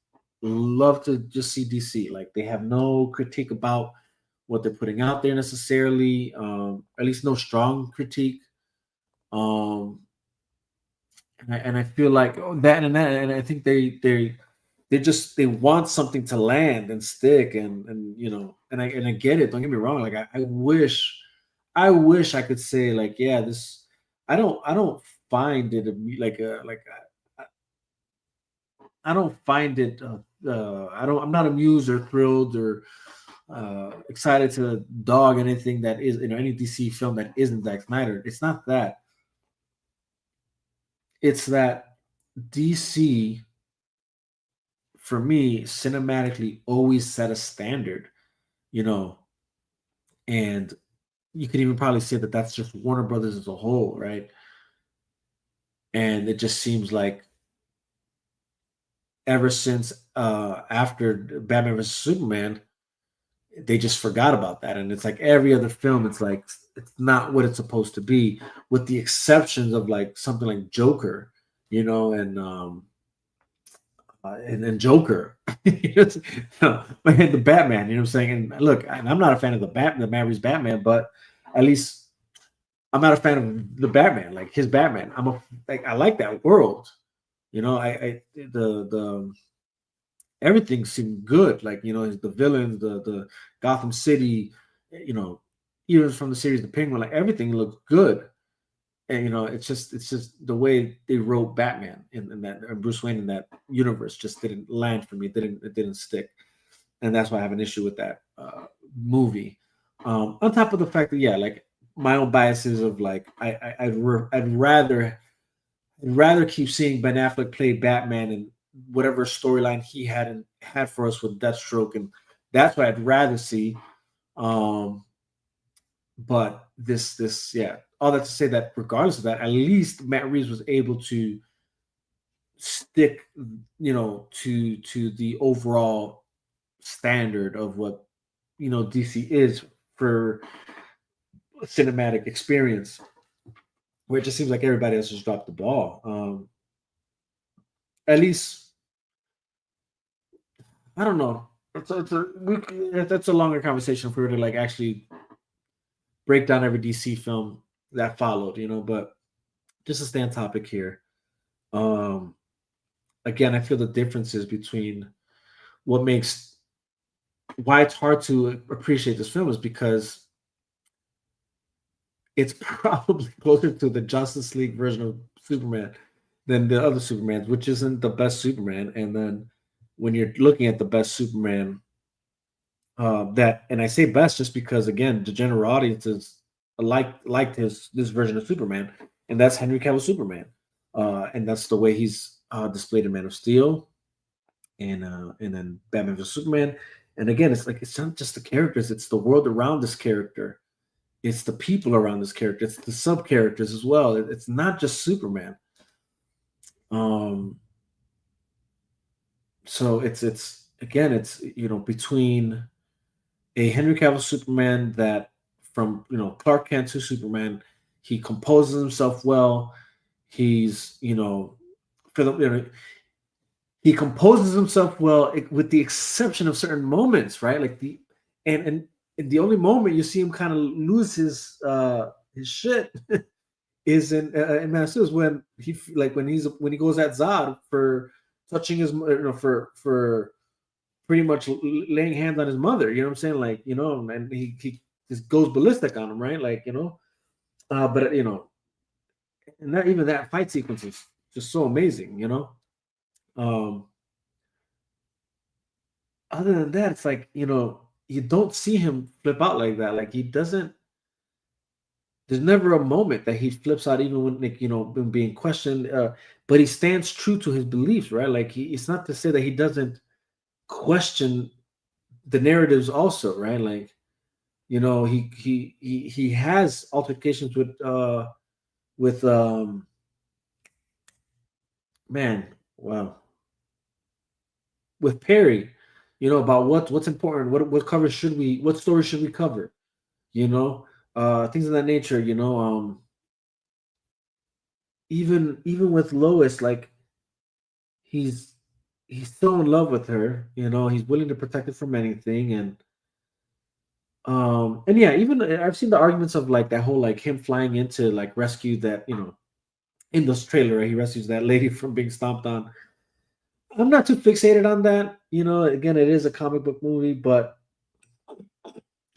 love to just see DC. Like, they have no critique about what they're putting out there necessarily, at least no strong critique. And I feel like, oh, and I think they want something to land and stick, and you know, and I get it. Don't get me wrong. Like, I wish I could say, like, yeah, this. I don't find it I don't find it. I'm not amused or thrilled or excited to dog anything that is, you know, any DC film that isn't Zack Snyder. It's not that. It's that DC, for me, cinematically always set a standard, you know, and you could even probably say that that's just Warner Brothers as a whole, right? And it just seems like ever since after Batman vs Superman, they just forgot about that. And it's like every other film, it's like it's not what it's supposed to be, with the exceptions of like something like Joker, you know, and then Joker, the Batman. You know what I'm saying? And look, and I'm not a fan of the Matt Reeves Batman, but at least I'm not a fan of the Batman, like his Batman. I like that world. You know, the everything seemed good. Like, you know, the villains, the Gotham City, you know, even from the series The Penguin, like everything looked good. And you know, it's just the way they wrote Batman in that, and Bruce Wayne in that universe just didn't land for me. It didn't stick, and that's why I have an issue with that movie. On top of the fact that, yeah, like my own biases of like I'd rather keep seeing Ben Affleck play Batman and whatever storyline he had for us with Deathstroke, and that's what I'd rather see. But this, yeah, all that to say that regardless of that, at least Matt Reeves was able to stick, you know, to the overall standard of what, you know, DC is for cinematic experience, where it just seems like everybody else just dropped the ball. At least, I don't know. That's a longer conversation for her to like actually break down every DC film that followed, you know, but just to stay on topic here. Again, I feel the differences between why it's hard to appreciate this film is because it's probably closer to the Justice League version of Superman than the other Supermans, which isn't the best Superman. And then when you're looking at the best Superman, and I say best just because, again, the general audiences liked this version of Superman, and that's Henry Cavill Superman, and that's the way he's displayed in Man of Steel, and then Batman vs Superman. And again, it's like it's not just the characters; it's the world around this character, it's the people around this character, it's the sub characters as well. It's not just Superman. So it's again, it's, you know, between a Henry Cavill Superman that, from, you know, Clark Kent to Superman, he composes himself well. He's, you know, he composes himself well, with the exception of certain moments, right? Like and the only moment you see him kind of lose his shit is in Man of Steel, is when he goes at Zod for touching his, you know, for pretty much laying hands on his mother, you know what I'm saying? Like, you know, and he just goes ballistic on him, right? Like, you know, but you know, and that, even that fight sequence is just so amazing, you know. Other than that, it's like, you know, you don't see him flip out like that. Like, he doesn't. There's never a moment that he flips out, even when, like, you know, when being questioned. But he stands true to his beliefs, right? Like, it's not to say that he doesn't question the narratives also, right? Like, you know, he has altercations with man, wow, with Perry, you know, about what's important, what story should we cover, you know, things of that nature, you know. Even with Lois, like, he's so in love with her, you know, he's willing to protect her from anything. And yeah, even I've seen the arguments of like that whole, like, him flying into like rescue that, you know, in this trailer, right, he rescues that lady from being stomped on. I'm not too fixated on that, you know. Again, it is a comic book movie, but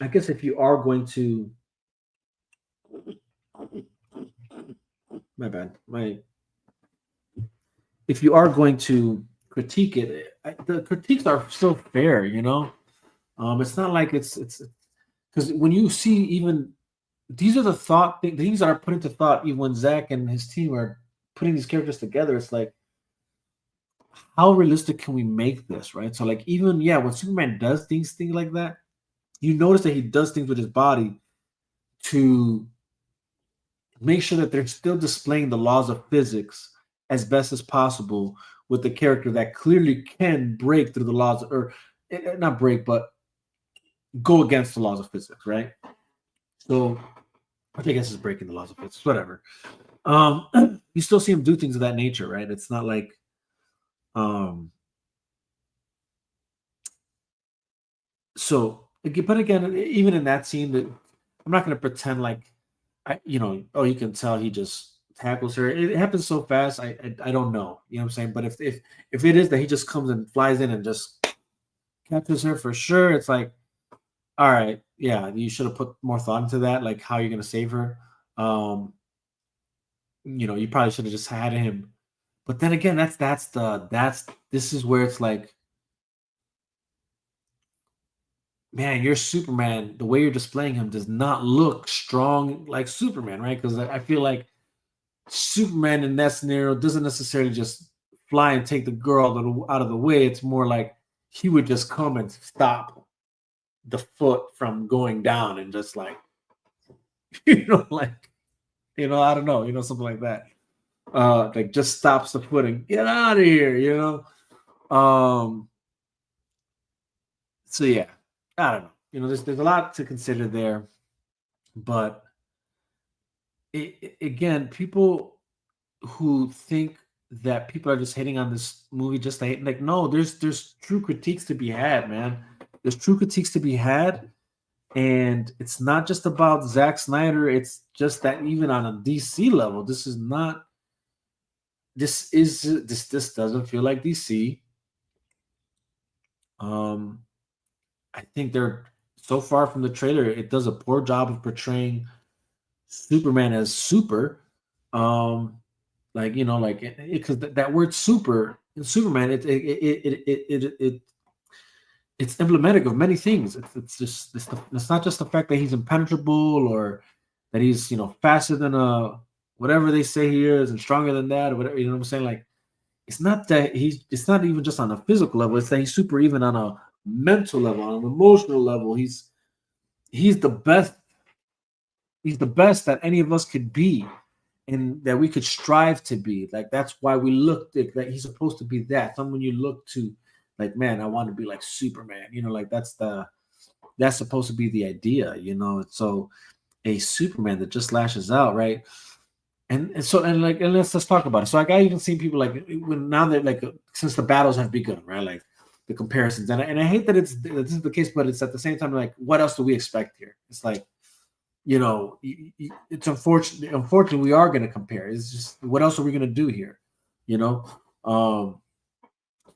I guess if you are going to, my bad, if you are going to critique it, the critiques are still fair, you know. It's not like it's because when you see, even these are the things that are put into thought, even when Zach and his team are putting these characters together, it's like, how realistic can we make this, right? So, like, even, yeah, when Superman does things like that, you notice that he does things with his body to make sure that they're still displaying the laws of physics as best as possible with the character that clearly can break through the laws, or not break, but go against the laws of physics, right? So I think this is breaking the laws of physics, whatever. You still see him do things of that nature, right? It's not like so but again, even in that scene, that I'm not going to pretend like oh, you can tell he just tackles her. It happens so fast. I don't know. You know what I'm saying? But if it is that he just comes and flies in and just catches her for sure, it's like, all right, yeah, you should have put more thought into that, like how you're going to save her. You probably should have just had him. But then again, this is where it's like, man, you're Superman. The way you're displaying him does not look strong like Superman, right? Because I feel like Superman in that scenario doesn't necessarily just fly and take the girl out of the way. It's more like he would just come and stop the foot from going down and just like, I don't know, something like that. Like just stops the foot and get out of here, So yeah, I don't know. There's a lot to consider there, but again, people who think that people are just hating on this movie just to hate, like, no, there's true critiques to be had, man. There's true critiques to be had, and it's not just about Zack Snyder. It's just that even on a DC level, this doesn't feel like DC. I think they're so far from the trailer. It does a poor job of portraying Superman as super. Because that word super in Superman, it's emblematic of many things. It's not just the fact that he's impenetrable or that he's faster than whatever they say he is and stronger than that or whatever. You know what I'm saying? Like, it's not that it's not even just on a physical level. It's that he's super even on a mental level, on an emotional level. He's the best. He's the best that any of us could be, and that we could strive to be. Like, that's why we looked at that. He's supposed to be that. Someone you look to, like, man, I want to be like Superman. Like that's supposed to be the idea. So a Superman that just lashes out, right? And let's talk about it. So like I even seen people like now that like since the battles have begun, right? Like the comparisons, and I hate that this is the case, but it's at the same time like, what else do we expect here? It's like, it's unfortunate. Unfortunately, we are going to compare. It's just, what else are we going to do here?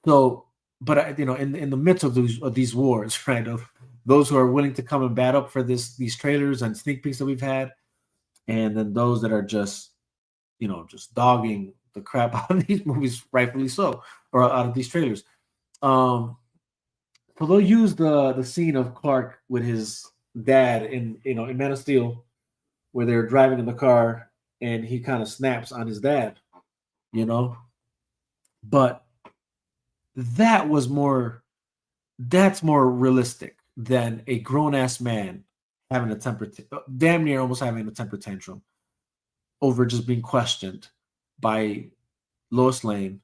So, but in the midst of these wars, right? Of those who are willing to come and bat up for these trailers and sneak peeks that we've had, and then those that are just dogging the crap out of these movies, rightfully so, or out of these trailers. So they'll use the scene of Clark with his dad in Man of Steel, where they're driving in the car and he kind of snaps on his dad, but that's more realistic than a grown-ass man having a damn near almost having a temper tantrum over just being questioned by Lois Lane,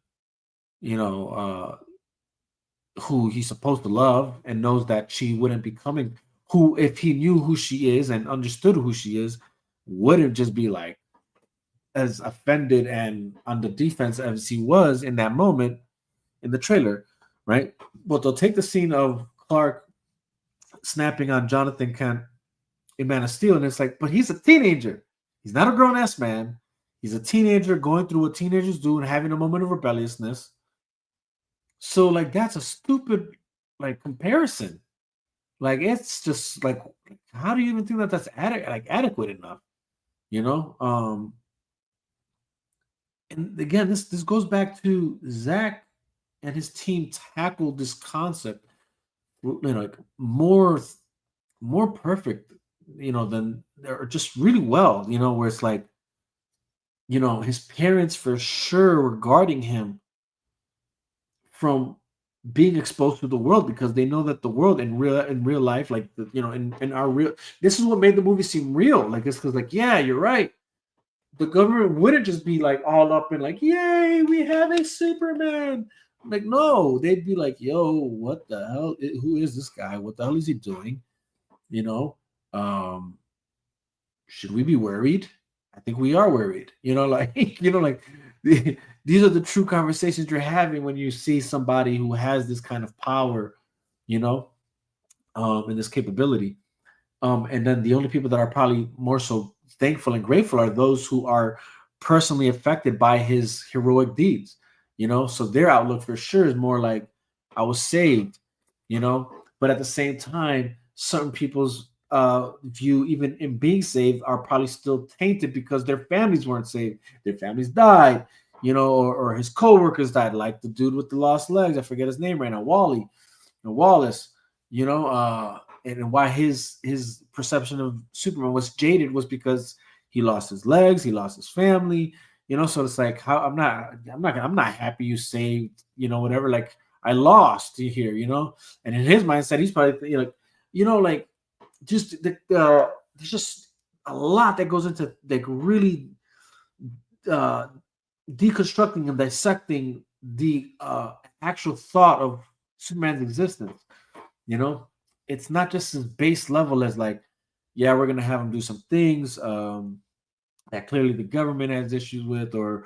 who he's supposed to love and knows that she wouldn't be coming, who, if he knew who she is and understood who she is, wouldn't just be like as offended and on the defense as he was in that moment in the trailer, right? But they'll take the scene of Clark snapping on Jonathan Kent in Man of Steel, and it's like, but he's a teenager. He's not a grown-ass man. He's a teenager going through what teenagers do and having a moment of rebelliousness. So, like, that's a stupid, like, comparison. Like, it's just, like, how do you even think that that's adequate enough? And again, this goes back to Zach and his team tackled this concept, like, more perfect, than, or just really well, where it's like, his parents for sure were guarding him from being exposed to the world, because they know that the world in real life, like, in our real, this is what made the movie seem real. Like, it's because, like, yeah, you're right. The government wouldn't just be like all up and like, yay, we have a Superman. Like, no, they'd be like, yo, what the hell? Who is this guy? What the hell is he doing? You know, should we be worried? I think we are worried. Like like these are the true conversations you're having when you see somebody who has this kind of power, you know, and this capability. And then the only people that are probably more so thankful and grateful are those who are personally affected by his heroic deeds. So their outlook for sure is more like, I was saved. But at the same time, certain people's view, even in being saved, are probably still tainted because their families weren't saved. Their families died, or his co-workers died, like the dude with the lost legs. I forget his name right now, Wallace. And why his perception of Superman was jaded was because he lost his legs, he lost his family. So it's like, how I'm not happy you saved, whatever. Like, I lost here, and in his mindset, he's probably like just there's just a lot that goes into like really deconstructing and dissecting the actual thought of Superman's existence. It's not just his base level as like, yeah, we're gonna have him do some things that clearly the government has issues with, or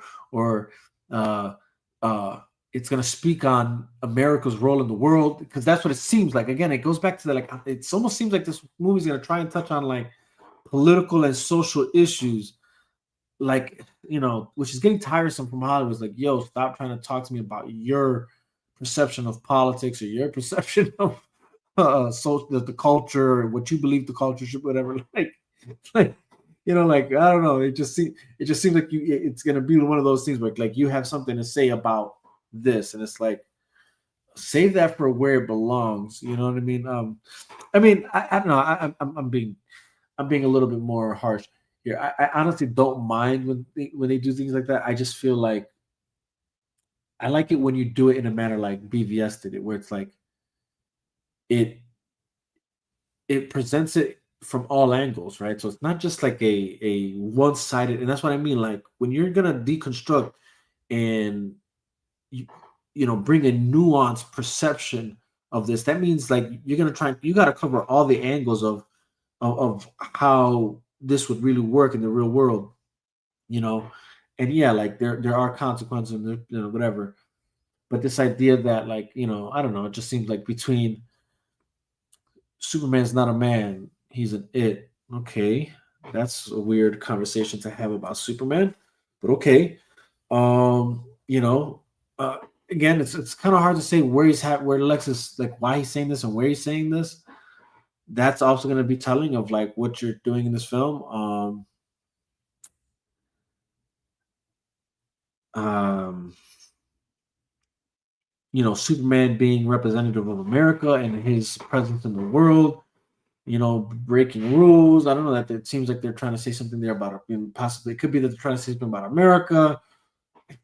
it's gonna speak on America's role in the world, because that's what it seems like. Again, it goes back to the, like, it almost seems like this movie's gonna try and touch on like political and social issues, like, which is getting tiresome from Hollywood. It's like, yo, stop trying to talk to me about your perception of politics or your perception of so the culture, or what you believe the culture should, whatever. Like like, I don't know. It just seems like it's gonna be one of those things where like you have something to say about this, and it's like, save that for where it belongs. You know what I mean? I don't know. I'm being a little bit more harsh here. I honestly don't mind when they do things like that. I just feel like I like it when you do it in a manner like BvS did it, where it's like it presents it from all angles, right? So it's not just like a one-sided, and that's what I mean. Like, when you're gonna deconstruct and bring a nuanced perception of this, that means like you got to cover all the angles of how this would really work in the real world, and yeah, like there are consequences and there, whatever. But this idea that, like, I don't know, it just seems like between Superman's not a man, he's an it. Okay, that's a weird conversation to have about Superman, but okay. You know, again, it's kind of hard to say where where Lex is, like, why he's saying this and where he's saying this. That's also going to be telling of like what you're doing in this film. Superman being representative of America and his presence in the world, breaking rules. I don't know, that it seems like they're trying to say something there about, possibly it could be that they're trying to say something about America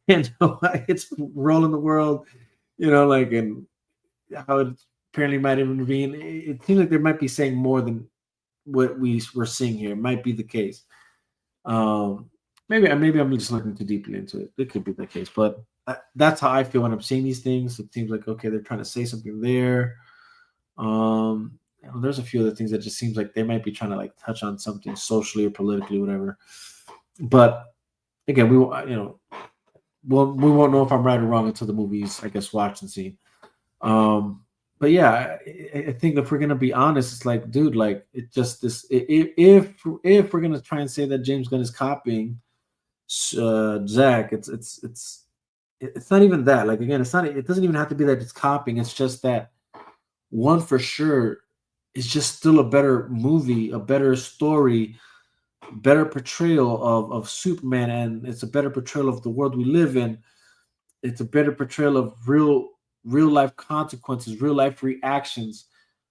and its role in the world, like, and how it apparently might intervene. It seems like they might be saying more than what we're seeing here. It might be the case. Maybe I'm just looking too deeply into it. It could be the case, but that's how I feel when I'm seeing these things. It seems like, okay, they're trying to say something there. There's a few other things that just seems like they might be trying to like touch on something socially or politically, whatever. But again, we won't know if I'm right or wrong until the movie's, I guess, watched and seen. But yeah, I think if we're gonna be honest, it's like, dude, like, it just this. If we're gonna try and say that James Gunn is copying Zack, it's not even that. Like, again, it's not. It doesn't even have to be that it's copying. It's just that one for sure is just still a better movie, a better story, better portrayal of Superman, and it's a better portrayal of the world we live in. It's a better portrayal of real life consequences, real life reactions,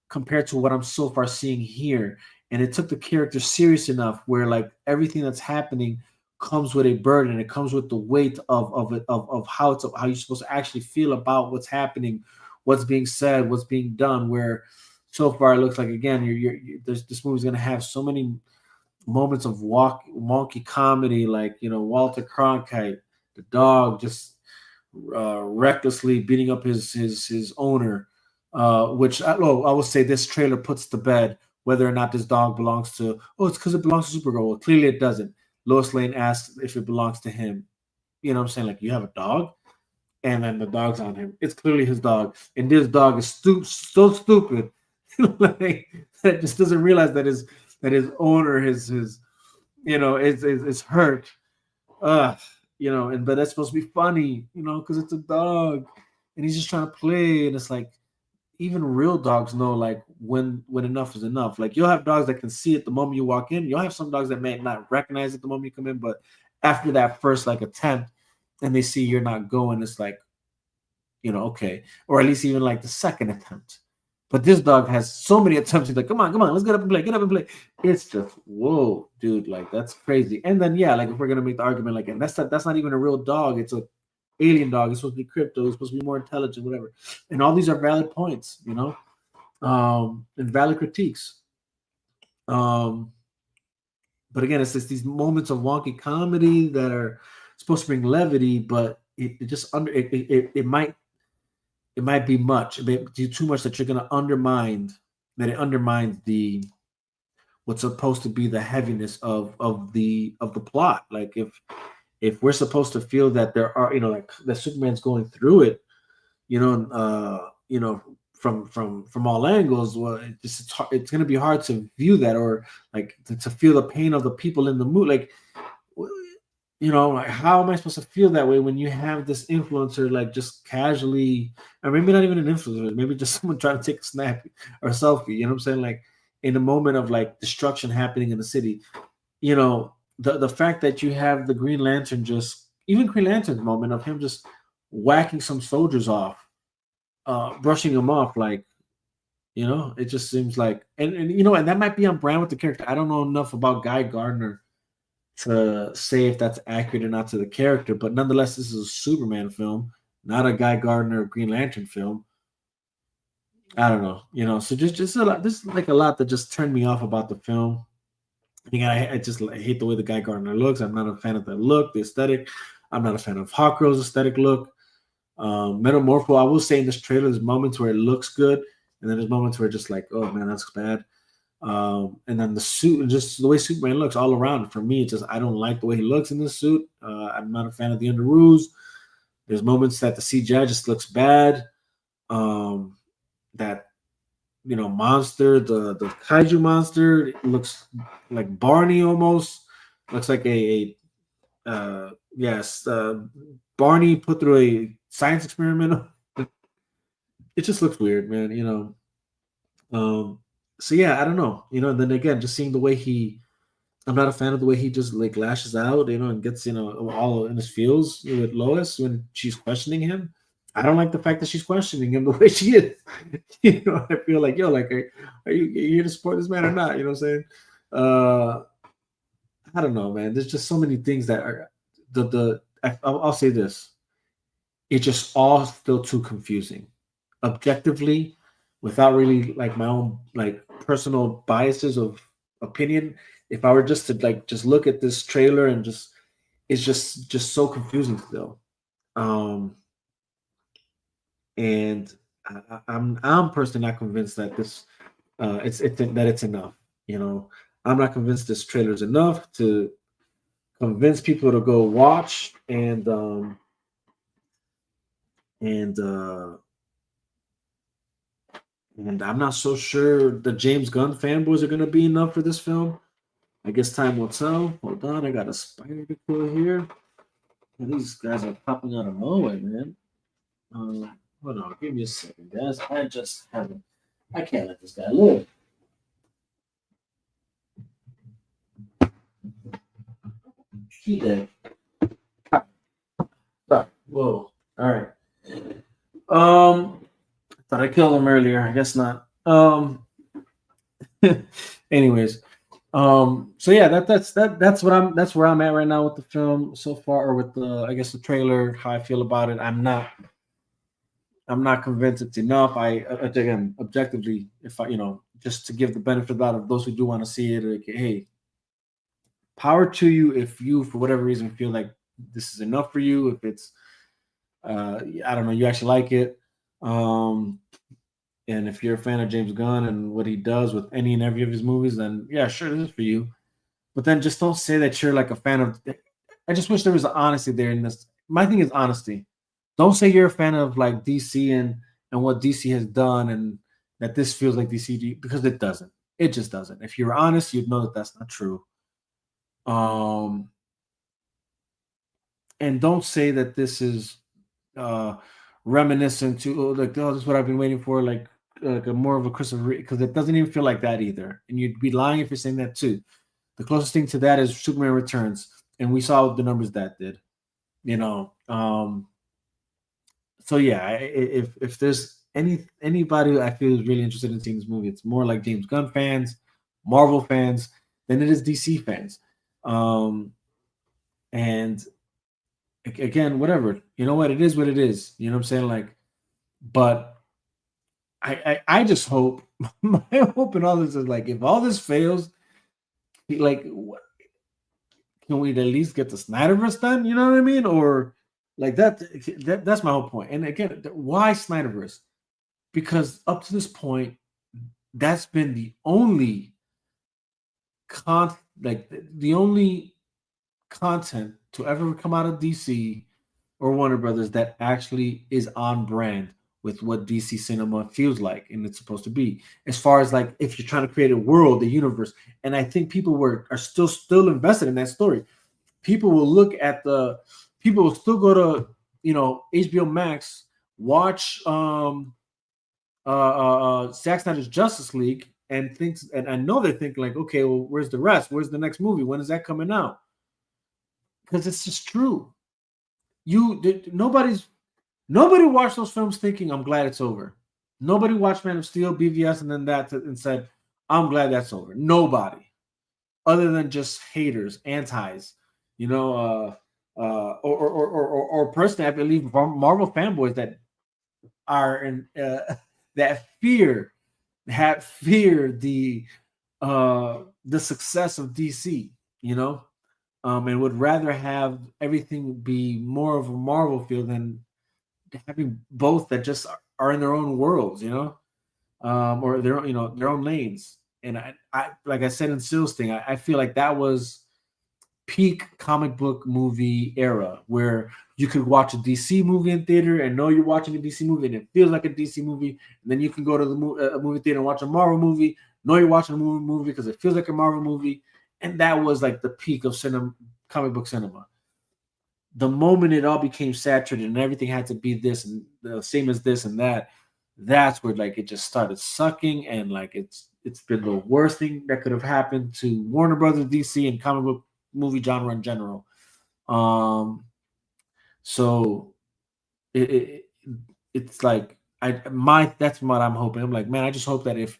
compared to what I'm so far seeing here. And it took the character serious enough where, like, everything that's happening comes with a burden. It comes with the weight of it, of how you're supposed to actually feel about what's happening, what's being said, what's being done. Where so far it looks like, again, this movie's gonna have so many moments of wonky comedy, like, Walter Cronkite, the dog, just recklessly beating up his owner, which I will say this trailer puts to bed whether or not this dog belongs to. Oh, it's because it belongs to Supergirl. Well, clearly it doesn't. Lois Lane asks if it belongs to him. You know what I'm saying? Like, you have a dog, and then the dog's on him. It's clearly his dog, and this dog is so stupid, like, that just doesn't realize that his owner, his is hurt. And but that's supposed to be funny, because it's a dog, and he's just trying to play, and it's like, even real dogs know, like, when enough is enough. Like, you'll have dogs that can see it the moment you walk in. You'll have some dogs that may not recognize it the moment you come in, but after that first, like, attempt, and they see you're not going, it's like, okay. Or at least even like the second attempt. But this dog has so many attempts. He's like, come on, let's get up and play. It's just, whoa, dude, like, that's crazy. And then, yeah, like, if we're gonna make the argument, like, and that's not even a real dog, it's a alien dog, it's supposed to be crypto, it's supposed to be more intelligent, whatever. And all these are valid points, and valid critiques. But again, it's just these moments of wonky comedy that are supposed to bring levity, but it just it might be much. It might do too much that you're gonna undermine it undermines the what's supposed to be the heaviness of the plot. Like, if we're supposed to feel that there are, like, that Superman's going through it, from all angles, well, it's going to be hard to view that, or like to feel the pain of the people in the mood. Like, like, how am I supposed to feel that way when you have this influencer, like, just casually, or maybe not even an influencer, maybe just someone trying to take a snap or a selfie, you know what I'm saying? Like, in a moment of, like, destruction happening in the city, the fact that you have the Green Lantern, even Green Lantern's moment of him just whacking some soldiers off, brushing them off, like, it just seems like, and that might be on brand with the character. I don't know enough about Guy Gardner to say if that's accurate or not to the character, but nonetheless, this is a Superman film, not a Guy Gardner Green Lantern film. I don't know, so just a lot. This is like a lot that just turned me off about the film. Again, I hate the way the Guy Gardner looks. I'm not a fan of the look, the aesthetic. I'm not a fan of Hawkgirl's aesthetic look. Metamorpho, I will say, in this trailer, there's moments where it looks good, and then there's moments where it's just like, oh man, that's bad. And then the suit, and just the way Superman looks all around, for me, it's just, I don't like the way he looks in this suit. I'm not a fan of the Underoos. There's moments that the CGI just looks bad. That monster, the kaiju monster, it looks like Barney almost. Looks like Barney put through a science experiment. It just looks weird, man. So yeah, I don't know. And then again, just seeing the way I'm not a fan of the way he just, like, lashes out, and gets, all in his feels with Lois when she's questioning him. I don't like the fact that she's questioning him the way she is. I feel like, like, are you here to support this man or not? You know what I'm saying? I don't know, man. There's just so many things that are I'll say this. It's just all still too confusing. Objectively, without really, like, my own, like, personal biases of opinion, if I were just to, like, just look at this trailer and it's just so confusing still. And I'm personally not convinced that this it's enough. I'm not convinced this trailer is enough to convince people to go watch, and I'm not so sure the James Gunn fanboys are going to be enough for this film. I guess time will tell. Hold on, I got a spider to kill here. And these guys are popping out of nowhere, man. Hold on, give me a second, guys. I can't let this guy live. He dead. Sorry. Whoa. All right. Thought I killed him earlier. I guess not. Anyways. So yeah, that's where I'm at right now with the film so far, or with the trailer, how I feel about it. I'm not convinced it's enough. Again, objectively, if I, just to give the benefit of the doubt of those who do want to see it, like, hey, power to you if you, for whatever reason, feel like this is enough for you. If it's, I don't know, you actually like it. And if you're a fan of James Gunn and what he does with any and every of his movies, then yeah, sure, this is for you. But then just don't say that you're like a fan of. I just wish there was honesty there in this. My thing is honesty. Don't say you're a fan of like DC and what DC has done and that this feels like DC because it doesn't. It just doesn't. If you're honest, you'd know that that's not true. And don't say that this is reminiscent to like, oh, this is what I've been waiting for, like a more of a Christopher Reeve, because it doesn't even feel like that either. And you'd be lying if you're saying that too. The closest thing to that is Superman Returns, and we saw the numbers that did. You know, so yeah, if there's anybody who I feel is really interested in seeing this movie, it's more like James Gunn fans, Marvel fans, than it is DC fans. And again, whatever, you know what, it is what it is. You know what I'm saying? Like, but I just hope my hope in all this is like if all this fails, like can we at least get the Snyderverse done? You know what I mean? Or like that's my whole point. And again, why Snyderverse? Because up to this point, that's been the only the only content to ever come out of DC or Warner Brothers that actually is on brand with what DC cinema feels like and it's supposed to be. As far as like if you're trying to create a world, a universe, and I think people are still invested in that story. People will look at people will still go to HBO Max, watch Zack Snyder's Justice League and thinks, and I know they think like, okay, well, where's the rest? Where's the next movie? When is that coming out? Because it's just true. Nobody watched those films thinking, I'm glad it's over. Nobody watched Man of Steel, BvS, and then and said, I'm glad that's over. Nobody. Other than just haters, antis, or personally, I believe Marvel fanboys that are in that fear the success of DC, and would rather have everything be more of a Marvel feel than having both that just are in their own worlds, or their own lanes. And I like I said in Sill's thing, I feel like that was peak comic book movie era where you could watch a DC movie in theater and know you're watching a DC movie and it feels like a DC movie, and then you can go to the movie theater and watch a Marvel movie, know you're watching a movie because it feels like a Marvel movie, and that was like the peak of comic book cinema. The moment it all became saturated and everything had to be this and the same as this and that, that's where like it just started sucking, and like it's been the worst thing that could have happened to Warner Brothers, DC, and comic book movie genre in general. So it's like that's what I'm hoping. I'm like, man, I just hope that if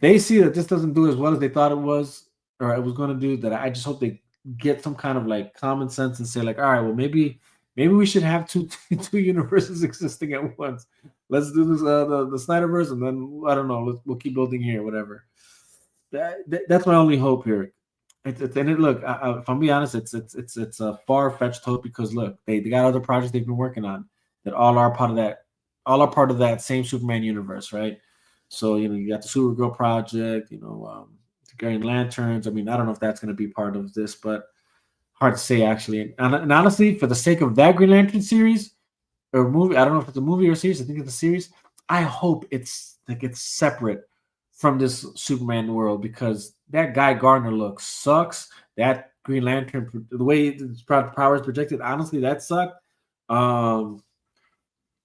they see that this doesn't do as well as they thought it was or it was going to do, that I just hope they get some kind of like common sense and say like, all right, well maybe we should have two universes existing at once. Let's do this the Snyderverse, and then I don't know, we'll keep building here, whatever. That's my only hope here. Look, if I'm being honest, it's a far-fetched hope because look, they got other projects they've been working on that all are part of that same Superman universe, right? So you got the Supergirl project, the Green Lanterns. I mean, I don't know if that's going to be part of this, but hard to say actually. And honestly, for the sake of that Green Lantern series or movie, I don't know if it's a movie or a series. I think it's a series. I hope it's separate from this Superman world because that Guy Gardner look sucks. That Green Lantern, the way his powers projected, honestly, that sucked.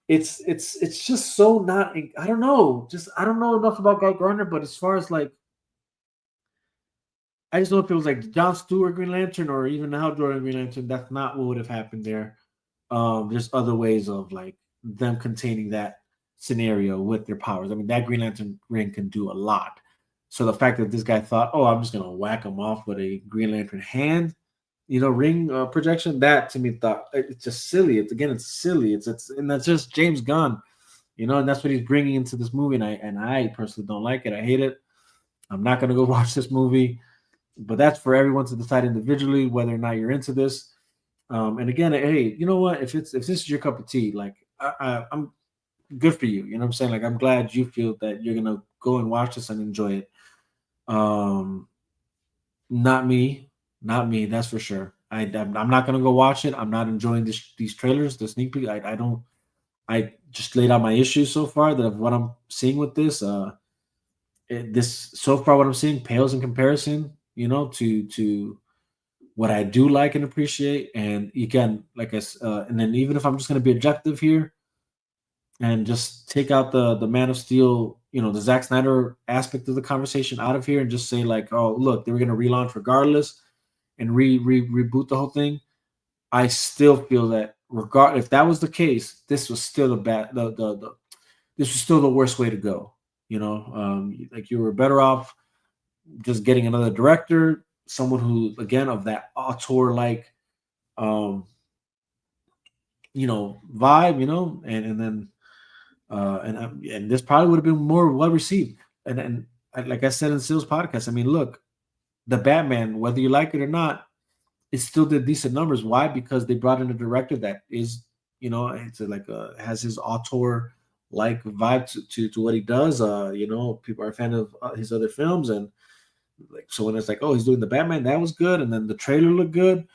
It's just so not. I don't know. I don't know enough about Guy Gardner, but as far as like, I just know if it was like John Stewart Green Lantern or even Hal Jordan Green Lantern, that's not what would have happened there. There's other ways of like them containing that scenario with their powers. I mean, that Green Lantern ring can do a lot. So the fact that this guy thought, oh, I'm just gonna whack him off with a Green Lantern hand, ring projection, that to me thought it's just silly. It's silly. And that's just James Gunn, and that's what he's bringing into this movie. And I personally don't like it. I hate it. I'm not gonna go watch this movie. But that's for everyone to decide individually whether or not you're into this. And again, hey, you know what? If this is your cup of tea, like I'm good for you. You know what I'm saying? Like, I'm glad you feel that you're gonna go and watch this and enjoy it. Not me, not me. That's for sure. I'm not gonna go watch it. I'm not enjoying these trailers, the sneak peek. I don't. I just laid out my issues so far that of what I'm seeing with this. This so far what I'm seeing pales in comparison, to what I do like and appreciate. And again, and then even if I'm just gonna be objective here and just take out the Man of Steel, the Zack Snyder aspect of the conversation out of here and just say like, oh, look, they were gonna relaunch regardless and reboot the whole thing. I still feel that if that was the case, this was still this was still the worst way to go. Like you were better off just getting another director, someone who, again, of that auteur like vibe, and then and this probably would have been more well received. And like I said in Sill's podcast, I mean, look, the Batman, whether you like it or not, it still did decent numbers. Why? Because they brought in a director that is, has his auteur like vibe to what he does. People are a fan of his other films, and like, so when it's like, oh, he's doing the Batman, that was good, and then the trailer looked good.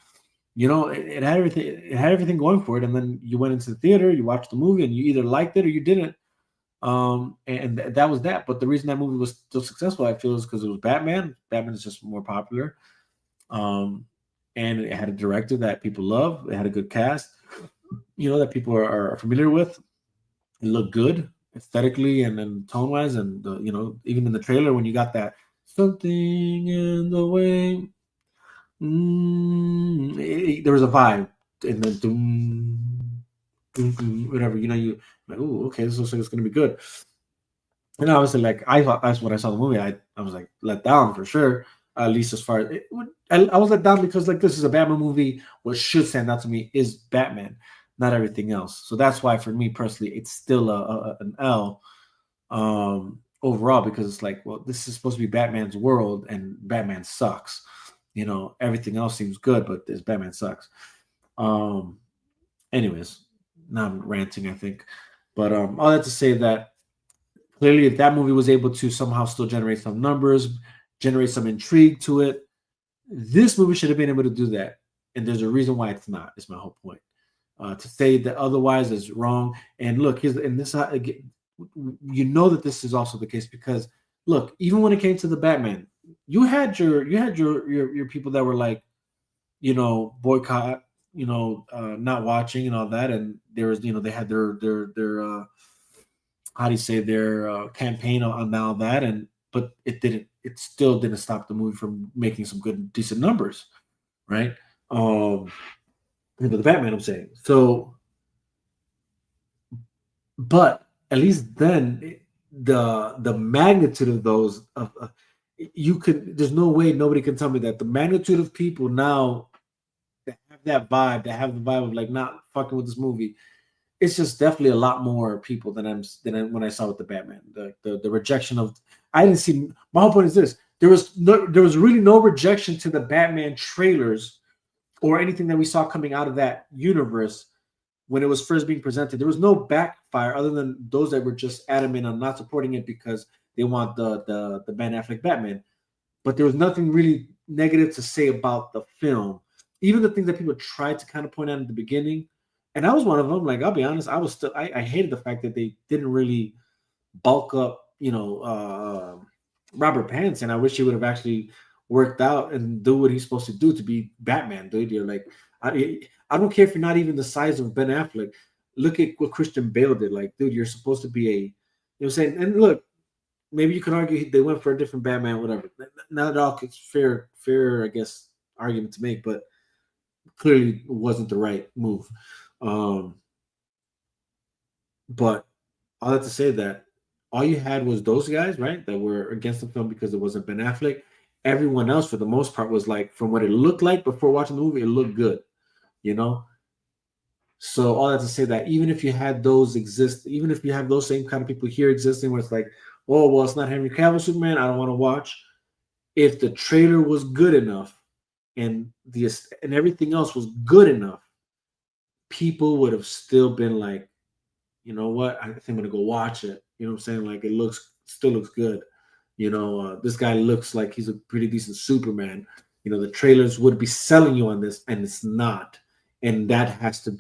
It had everything. It had everything going for it. And then you went into the theater, you watched the movie, and you either liked it or you didn't. That was that. But the reason that movie was still successful, I feel, is because it was Batman. Batman is just more popular. And it had a director that people love. It had a good cast, that people are familiar with. It looked good aesthetically and then tone wise, and even in the trailer when you got that something in the way, there was a vibe, and then whatever, you like, oh, okay, this looks like it's gonna be good. And obviously, like, I thought, that's when I saw the movie, I was like let down for sure. At least as far as I was let down because, like, this is a Batman movie. What should stand out to me is Batman, not everything else. So that's why, for me personally, it's still an L overall, because it's like, well, this is supposed to be Batman's world, and Batman sucks. Everything else seems good, but this Batman sucks. Anyways, now I'm ranting, I think. But all that to say that clearly, if that movie was able to somehow still generate some numbers, generate some intrigue to it, this movie should have been able to do that. And there's a reason why it's not, is my whole point. To say that otherwise is wrong. And look, that this is also the case, because look, even when it came to the Batman, you had your people that were like, boycott, not watching and all that. And there was, they had their how do you say, their campaign on all that, but it still didn't stop the movie from making some good, decent numbers, right? The Batman, I'm saying. So, but at least then the magnitude of those, there's no way nobody can tell me that the magnitude of people now that have that vibe, that have the vibe of like not fucking with this movie, it's just definitely a lot more people than when I saw with the Batman. The rejection of, I didn't see. My whole point is this: there was really no rejection to the Batman trailers or anything that we saw coming out of that universe when it was first being presented. There was no backfire other than those that were just adamant on not supporting it because they want the Ben Affleck Batman. But there was nothing really negative to say about the film. Even the things that people tried to kind of point out at the beginning, and I was one of them. Like, I'll be honest, I hated the fact that they didn't really bulk up, Robert Pattinson. I wish he would have actually worked out and do what he's supposed to do to be Batman, dude. You're like, I don't care if you're not even the size of Ben Affleck. Look at what Christian Bale did. Like, dude, you're supposed to be you know what I'm saying? And look, maybe you can argue they went for a different Batman, whatever. Not at all fair, I guess, argument to make, but clearly it wasn't the right move. But all that to say that all you had was those guys, right, that were against the film because it wasn't Ben Affleck. Everyone else, for the most part, was like, from what it looked like before watching the movie, it looked good, So all that to say that even if you had those exist, even if you have those same kind of people here existing, where it's like, oh, well, it's not Henry Cavill Superman, I don't want to watch. If the trailer was good enough and everything else was good enough, people would have still been like, you know what, I think I'm gonna go watch it. You know what I'm saying? Like it still looks good. This guy looks like he's a pretty decent Superman. The trailers would be selling you on this, and it's not. And we have to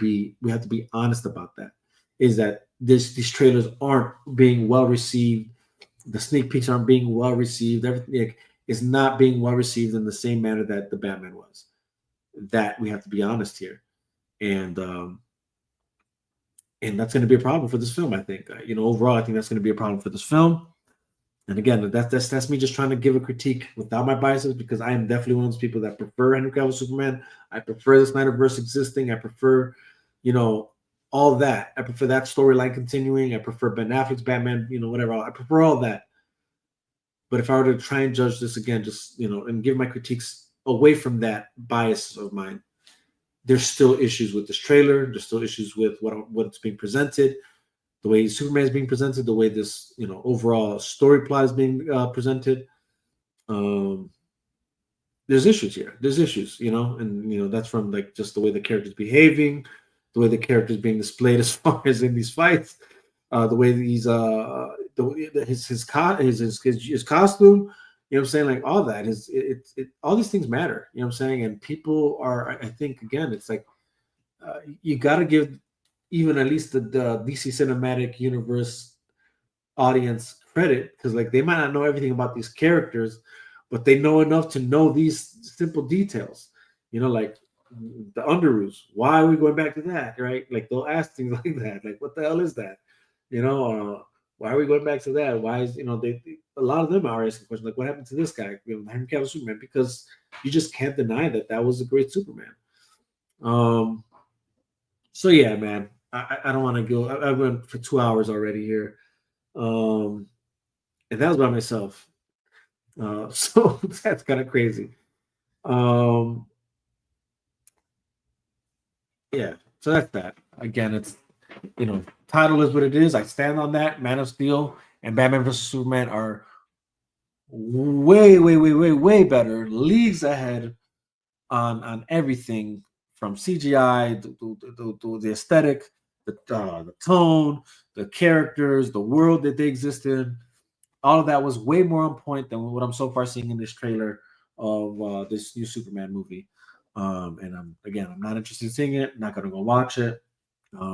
be honest about that. Is that these trailers aren't being well received. The sneak peeks aren't being well received. Everything is not being well received in the same manner that the Batman was. That we have to be honest here, and that's going to be a problem for this film. I think. Overall, I think that's going to be a problem for this film. And again, that's me just trying to give a critique without my biases, because I am definitely one of those people that prefer Henry Cavill Superman. I prefer the Snyderverse existing. I prefer, all that. I prefer that storyline continuing. I prefer Ben Affleck's Batman, whatever. I prefer all that. But if I were to try and judge this again, just, and give my critiques away from that bias of mine, there's still issues with this trailer. There's still issues with what's being presented, the way Superman is being presented, the way this, overall story plot is being presented. There's issues here. There's issues, and that's from like just the way the character's behaving, the way the character's being displayed as far as in these fights, the way that he's his costume. You know what I'm saying? Like all that is all these things matter. You know what I'm saying? And people are, I think, again, it's like you got to give even at least the DC Cinematic Universe audience credit, because like they might not know everything about these characters, but they know enough to know these simple details. Like the Underoos. Why are we going back to that? Right? Like they'll ask things like that. Like what the hell is that? Why are we going back to that? Why is they a lot of them are asking questions like, what happened to this guy, Henry Cavill Superman? Because you just can't deny that was a great Superman. So yeah, man, I don't want to go. I went for 2 hours already here, and that was by myself. So that's kind of crazy. Yeah, so that's that. Again, it's title is what it is. I stand on that. Man of Steel and Batman vs Superman are way, way, way, way, way better, leagues ahead on everything from CGI to the aesthetic, the tone, the characters, the world that they exist in. All of that was way more on point than what I'm so far seeing in this trailer of this new Superman movie. And I'm not interested in seeing it. Not gonna go watch it.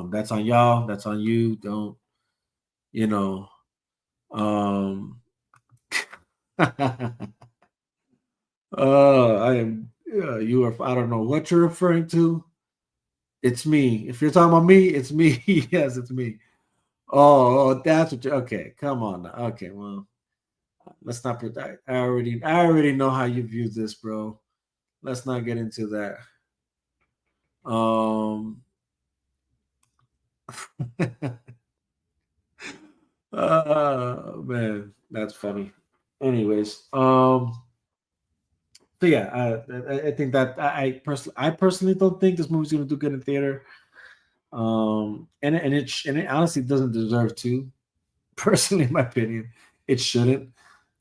That's on y'all. That's on you. Don't, I am. You are. I don't know what you're referring to. It's me. If you're talking about me, it's me. Yes, it's me. Oh, that's what. Okay, come on now. Okay, well, let's not. I already know how you view this, bro. Let's not get into that. Man, that's funny. Anyways, so yeah, I think that I personally don't think this movie's gonna do good in theater. And it honestly doesn't deserve to. Personally, in my opinion, it shouldn't.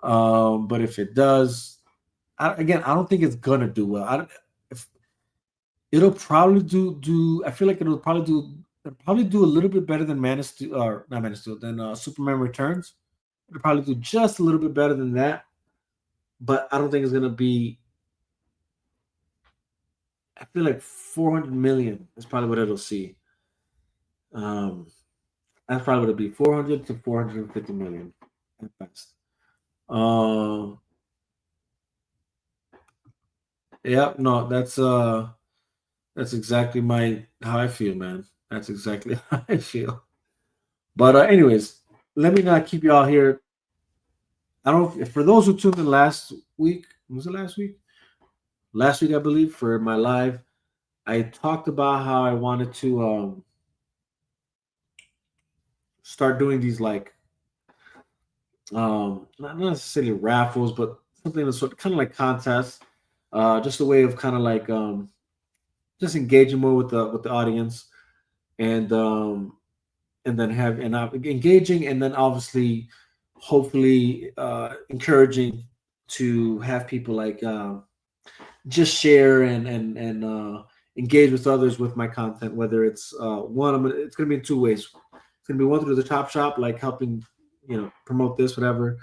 But if it does, I don't think it's gonna do well. It'll probably do. I feel like it'll probably do a little bit better than Man of Steel, or not Man of Steel, than Superman Returns. It'll probably do just a little bit better than that, but I don't think it's gonna be. I feel like 400 million is probably what it'll see. That's probably what it'll be, 400 to 450 million at best. Yeah, no, that's exactly how I feel, man. That's exactly how I feel. But anyways, let me not keep y'all here. I don't know for those who tuned in last week. Was it last week? Last week, I believe, for my live, I talked about how I wanted to start doing these like not necessarily raffles, but something that's kind of like contests, just a way of kind of like just engaging more with the audience, and then engaging, and then obviously, hopefully, encouraging to have people like just share and engage with others with my content. Whether it's it's going to be in two ways. gonna be one through the Top Shop, like helping, promote this, whatever,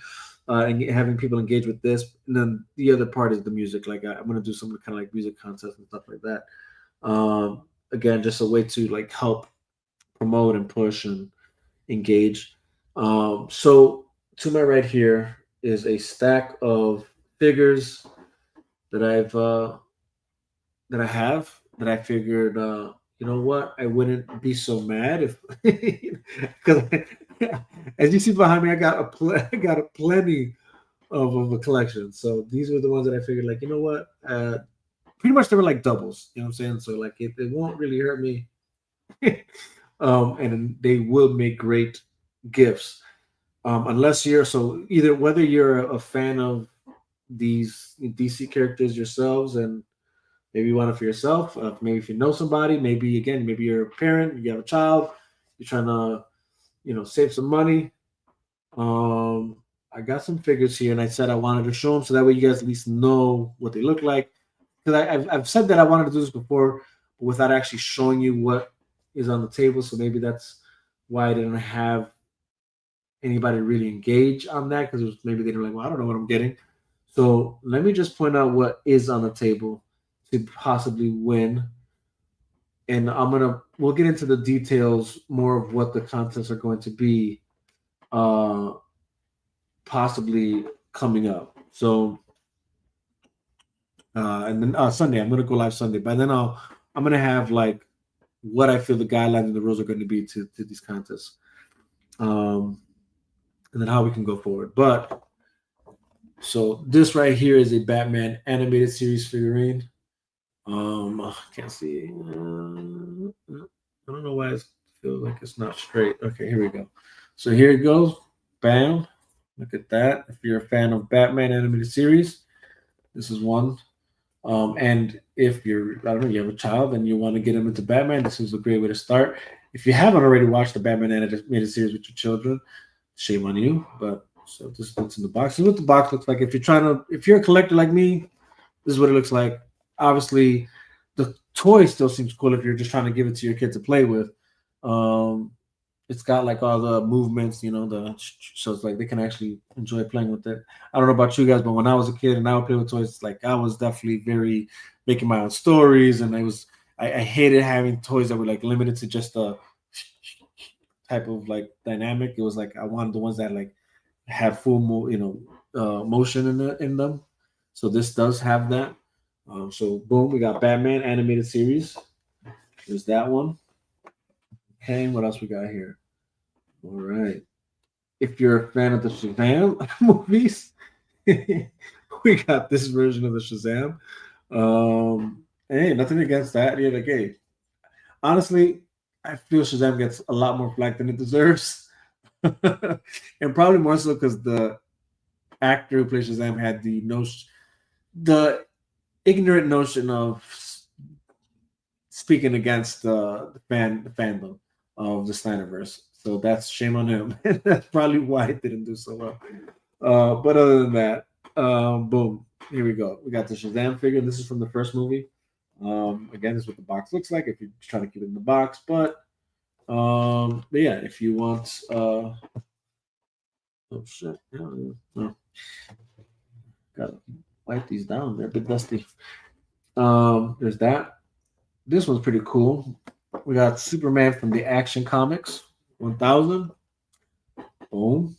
and having people engage with this. And then the other part is the music. Like I'm gonna do some kind of like music contests and stuff like that. Again, just a way to like help promote and push and engage. So to my right here is a stack of figures that I figured, you know what, I wouldn't be so mad if, because as you see behind me, I got a plenty of a collection. So these are the ones that I figured, like, you know what, pretty much they were like doubles. You know what I'm saying? So like it won't really hurt me, and they will make great gifts. Unless you're either whether you're a fan of these DC characters yourselves and maybe you want it for yourself. Maybe if you know somebody, maybe you're a parent, you have a child, you're trying to, save some money. I got some figures here, and I said I wanted to show them so that way you guys at least know what they look like. Because I've said that I wanted to do this before, but without actually showing you what is on the table. So maybe that's why I didn't have anybody really engage on that, because maybe they were like, well, I don't know what I'm getting. So let me just point out what is on the table to possibly win. And we'll get into the details more of what the contests are going to be possibly coming up. So and then Sunday, I'm gonna go live Sunday. By then I'm gonna have like what I feel the guidelines and the rules are going to be to these contests. And then how we can go forward. But so this right here is a Batman animated series figurine. I can't see. I don't know why it feels like it's not straight. Okay, here we go. So here it goes. Bam. Look at that. If you're a fan of Batman animated series, this is one. And if you have a child and you want to get them into Batman, this is a great way to start. If you haven't already watched the Batman animated series with your children, shame on you. But so this is what's in the box. This is what the box looks like. If you're a collector like me, this is what it looks like. Obviously, the toy still seems cool if you're just trying to give it to your kid to play with. It's got like all the movements, so it's like they can actually enjoy playing with it. I don't know about you guys, but when I was a kid and I would play with toys, like I was definitely very making my own stories, and I hated having toys that were like limited to just a type of like dynamic. It was like I wanted the ones that like have full motion in them. So this does have that. So boom, we got Batman animated series. There's that one. Okay, what else we got here? All right. If you're a fan of the Shazam movies, we got this version of the Shazam. Hey, nothing against that. Yeah, like, hey, honestly, I feel Shazam gets a lot more flack than it deserves. And probably more so because the actor who plays Shazam had the ignorant notion of speaking against the fandom of the Snyderverse. So that's shame on him. That's probably why it didn't do so well. But other than that, boom, here we go. We got the Shazam figure. This is from the first movie. Again, this is what the box looks like if you're trying to keep it in the box. But yeah, if you want, oh shit, no. Gotta wipe these down. They're a bit dusty. There's that. This one's pretty cool. We got Superman from the Action Comics 1000. Boom.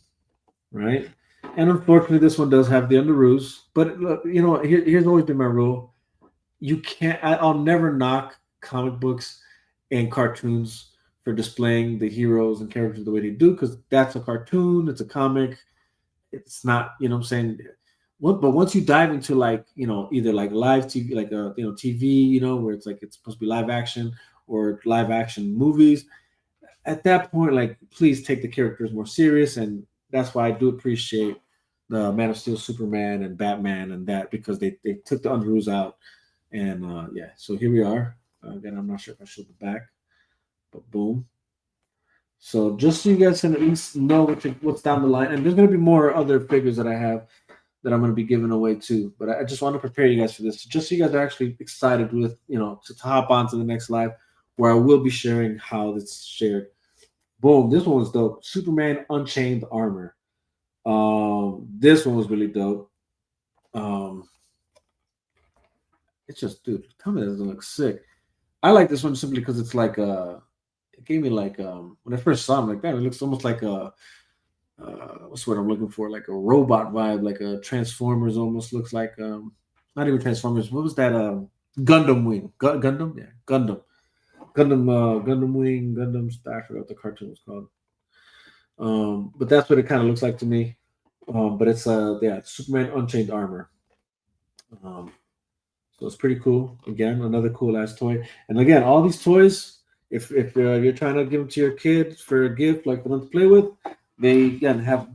Right. And unfortunately, this one does have the underoos. But look, here's always been my rule. I'll never knock comic books and cartoons for displaying the heroes and characters the way they do, because that's a cartoon, it's a comic. It's not, what I'm saying. But once you dive into like, either like live TV, like TV, where it's like it's supposed to be live action or live action movies, at that point, like, please take the characters more serious. And that's why I do appreciate the Man of Steel, Superman, and Batman and that, because they took the underoos out. And yeah, so here we are. Again, I'm not sure if I showed the back, but boom. So just so you guys can at least know what's down the line. And there's going to be more other figures that I have that I'm going to be giving away too. But I just want to prepare you guys for this, just so you guys are actually excited with, to hop on to the next live, where I will be sharing how it's shared. Boom. This one was dope. Superman Unchained Armor. This one was really dope. It's just, dude, tell me that doesn't look sick. I like this one simply because it's like it gave me like when I first saw him, like, man, it looks almost like a what's what I'm looking for, like a robot vibe, like a Transformers almost looks like not even Transformers. What was that? Gundam Wing. Gundam? Yeah, Gundam. Gundam Wing, Gundam I forgot what the cartoon was called. But that's what it kind of looks like to me. But it's yeah, Superman Unchained Armor. So it's pretty cool. Again, another cool ass toy. And again, all these toys, if you're trying to give them to your kid for a gift, like for them to play with, they again have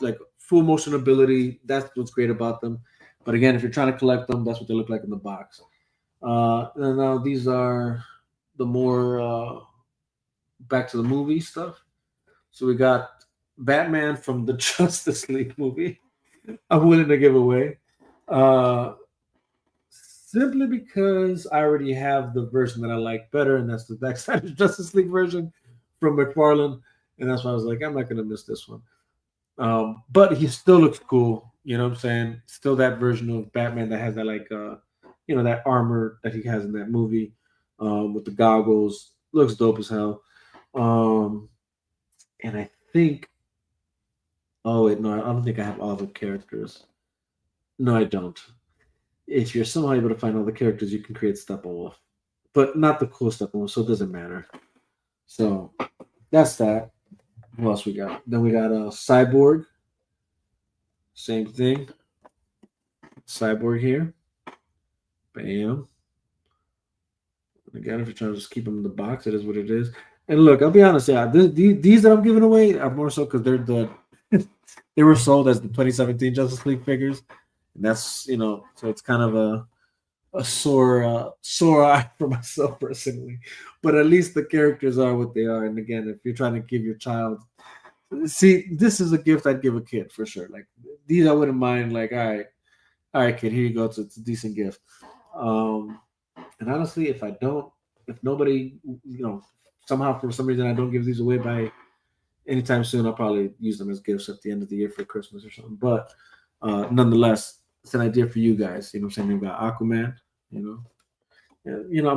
like full motion ability. That's what's great about them. But again, if you're trying to collect them, that's what they look like in the box. And now these are the more back to the movie stuff. So we got Batman from the Justice League movie. I'm willing to give away. Simply because I already have the version that I like better, and that's the Zack Snyder Justice League version from McFarlane. And that's why I was like, I'm not going to miss this one. But he still looks cool. You know what I'm saying? Still that version of Batman that has that, like, that armor that he has in that movie with the goggles. Looks dope as hell. And I think, oh, wait, no, I don't think I have all the characters. No, I don't. If you're somehow able to find all the characters, you can create Steppenwolf, but not the cool Steppenwolf, so it doesn't matter. So that's that. What else we got? Then we got a Cyborg. Same thing. Cyborg here. Bam. And again, if you're trying to just keep them in the box, it is what it is. And look, I'll be honest, yeah, these that I'm giving away are more so because they're they were sold as the 2017 Justice League figures. And that's, so it's kind of a sore eye for myself personally. But at least the characters are what they are. And again, if you're trying to give your child, see, this is a gift I'd give a kid for sure. Like these, I wouldn't mind. Like, all right, kid, here you go. It's a decent gift. And honestly, if nobody, somehow for some reason I don't give these away by anytime soon, I'll probably use them as gifts at the end of the year for Christmas or something. But nonetheless, it's an idea for you guys. You know what I'm saying? We've got Aquaman, I'm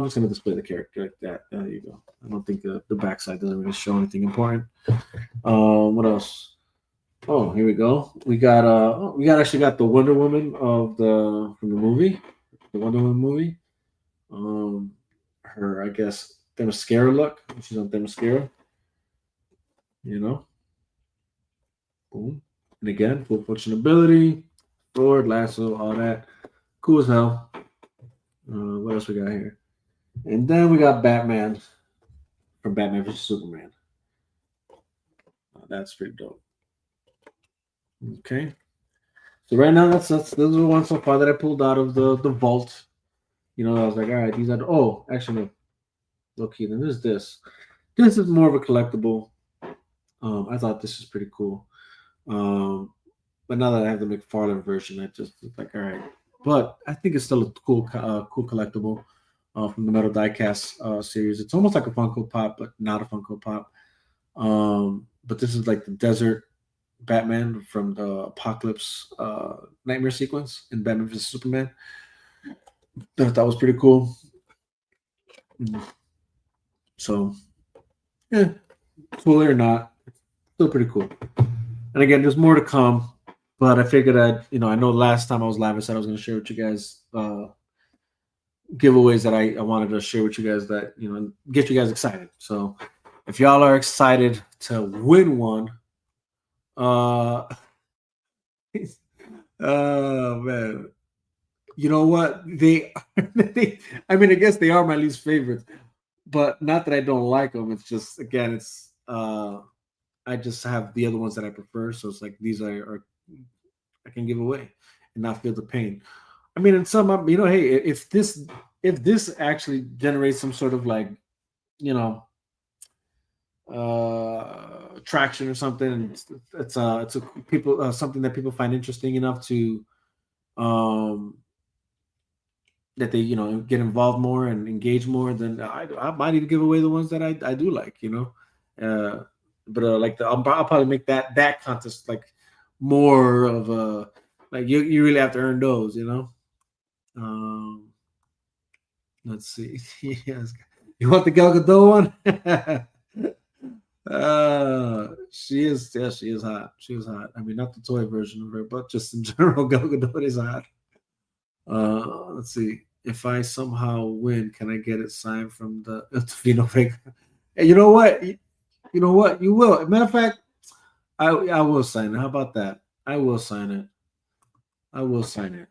just going to display the character like that. There you go. I don't think the backside doesn't really show anything important. What else? Oh, here we go. We got actually got the Wonder Woman from the movie, the Wonder Woman movie. Her, I guess, Themyscira look. She's on Themyscira. Boom. And again, full functionality. Sword, lasso, all that. Cool as hell. What else we got here? And then we got Batman from Batman vs. Superman. That's pretty dope. Okay. So right now, those are the ones so far that I pulled out of the vault. I was like, all right, these are. Oh, actually, no. Okay, then there's this. This is more of a collectible. I thought this was pretty cool. But now that I have the McFarlane version, I just like, all right. But I think it's still a cool collectible from the Metal Diecast series. It's almost like a Funko Pop, but not a Funko Pop. But this is like the desert Batman from the Apocalypse Nightmare sequence in Batman vs. Superman. That was pretty cool. So, yeah, cool or not, still pretty cool. And again, there's more to come. But I figured I know last time I was live, I said I was going to share with you guys giveaways that I wanted to share with you guys that, get you guys excited. So if y'all are excited to win one, oh, man. You know what? I guess they are my least favorites, but not that I don't like them. It's just, again, I just have the other ones that I prefer. So it's like these are I can give away and not feel the pain. In some, hey, if this actually generates some sort of like, traction or something, it's a people something that people find interesting enough to that they get involved more and engage more, then I might even give away the ones that I do like. But like I'll probably make that contest like more of a like you really have to earn those, you know. Let's see. Yes, you want the Gal Gadot one? She is hot. She is hot. I mean, not the toy version of her, but just in general, Gal Gadot is hot. Let's see. If I somehow win, can I get it signed from the Tofino Vega? Hey, you know what? You know what? You will. Matter of fact, I will sign it. How about that? I will sign it. I will sign it.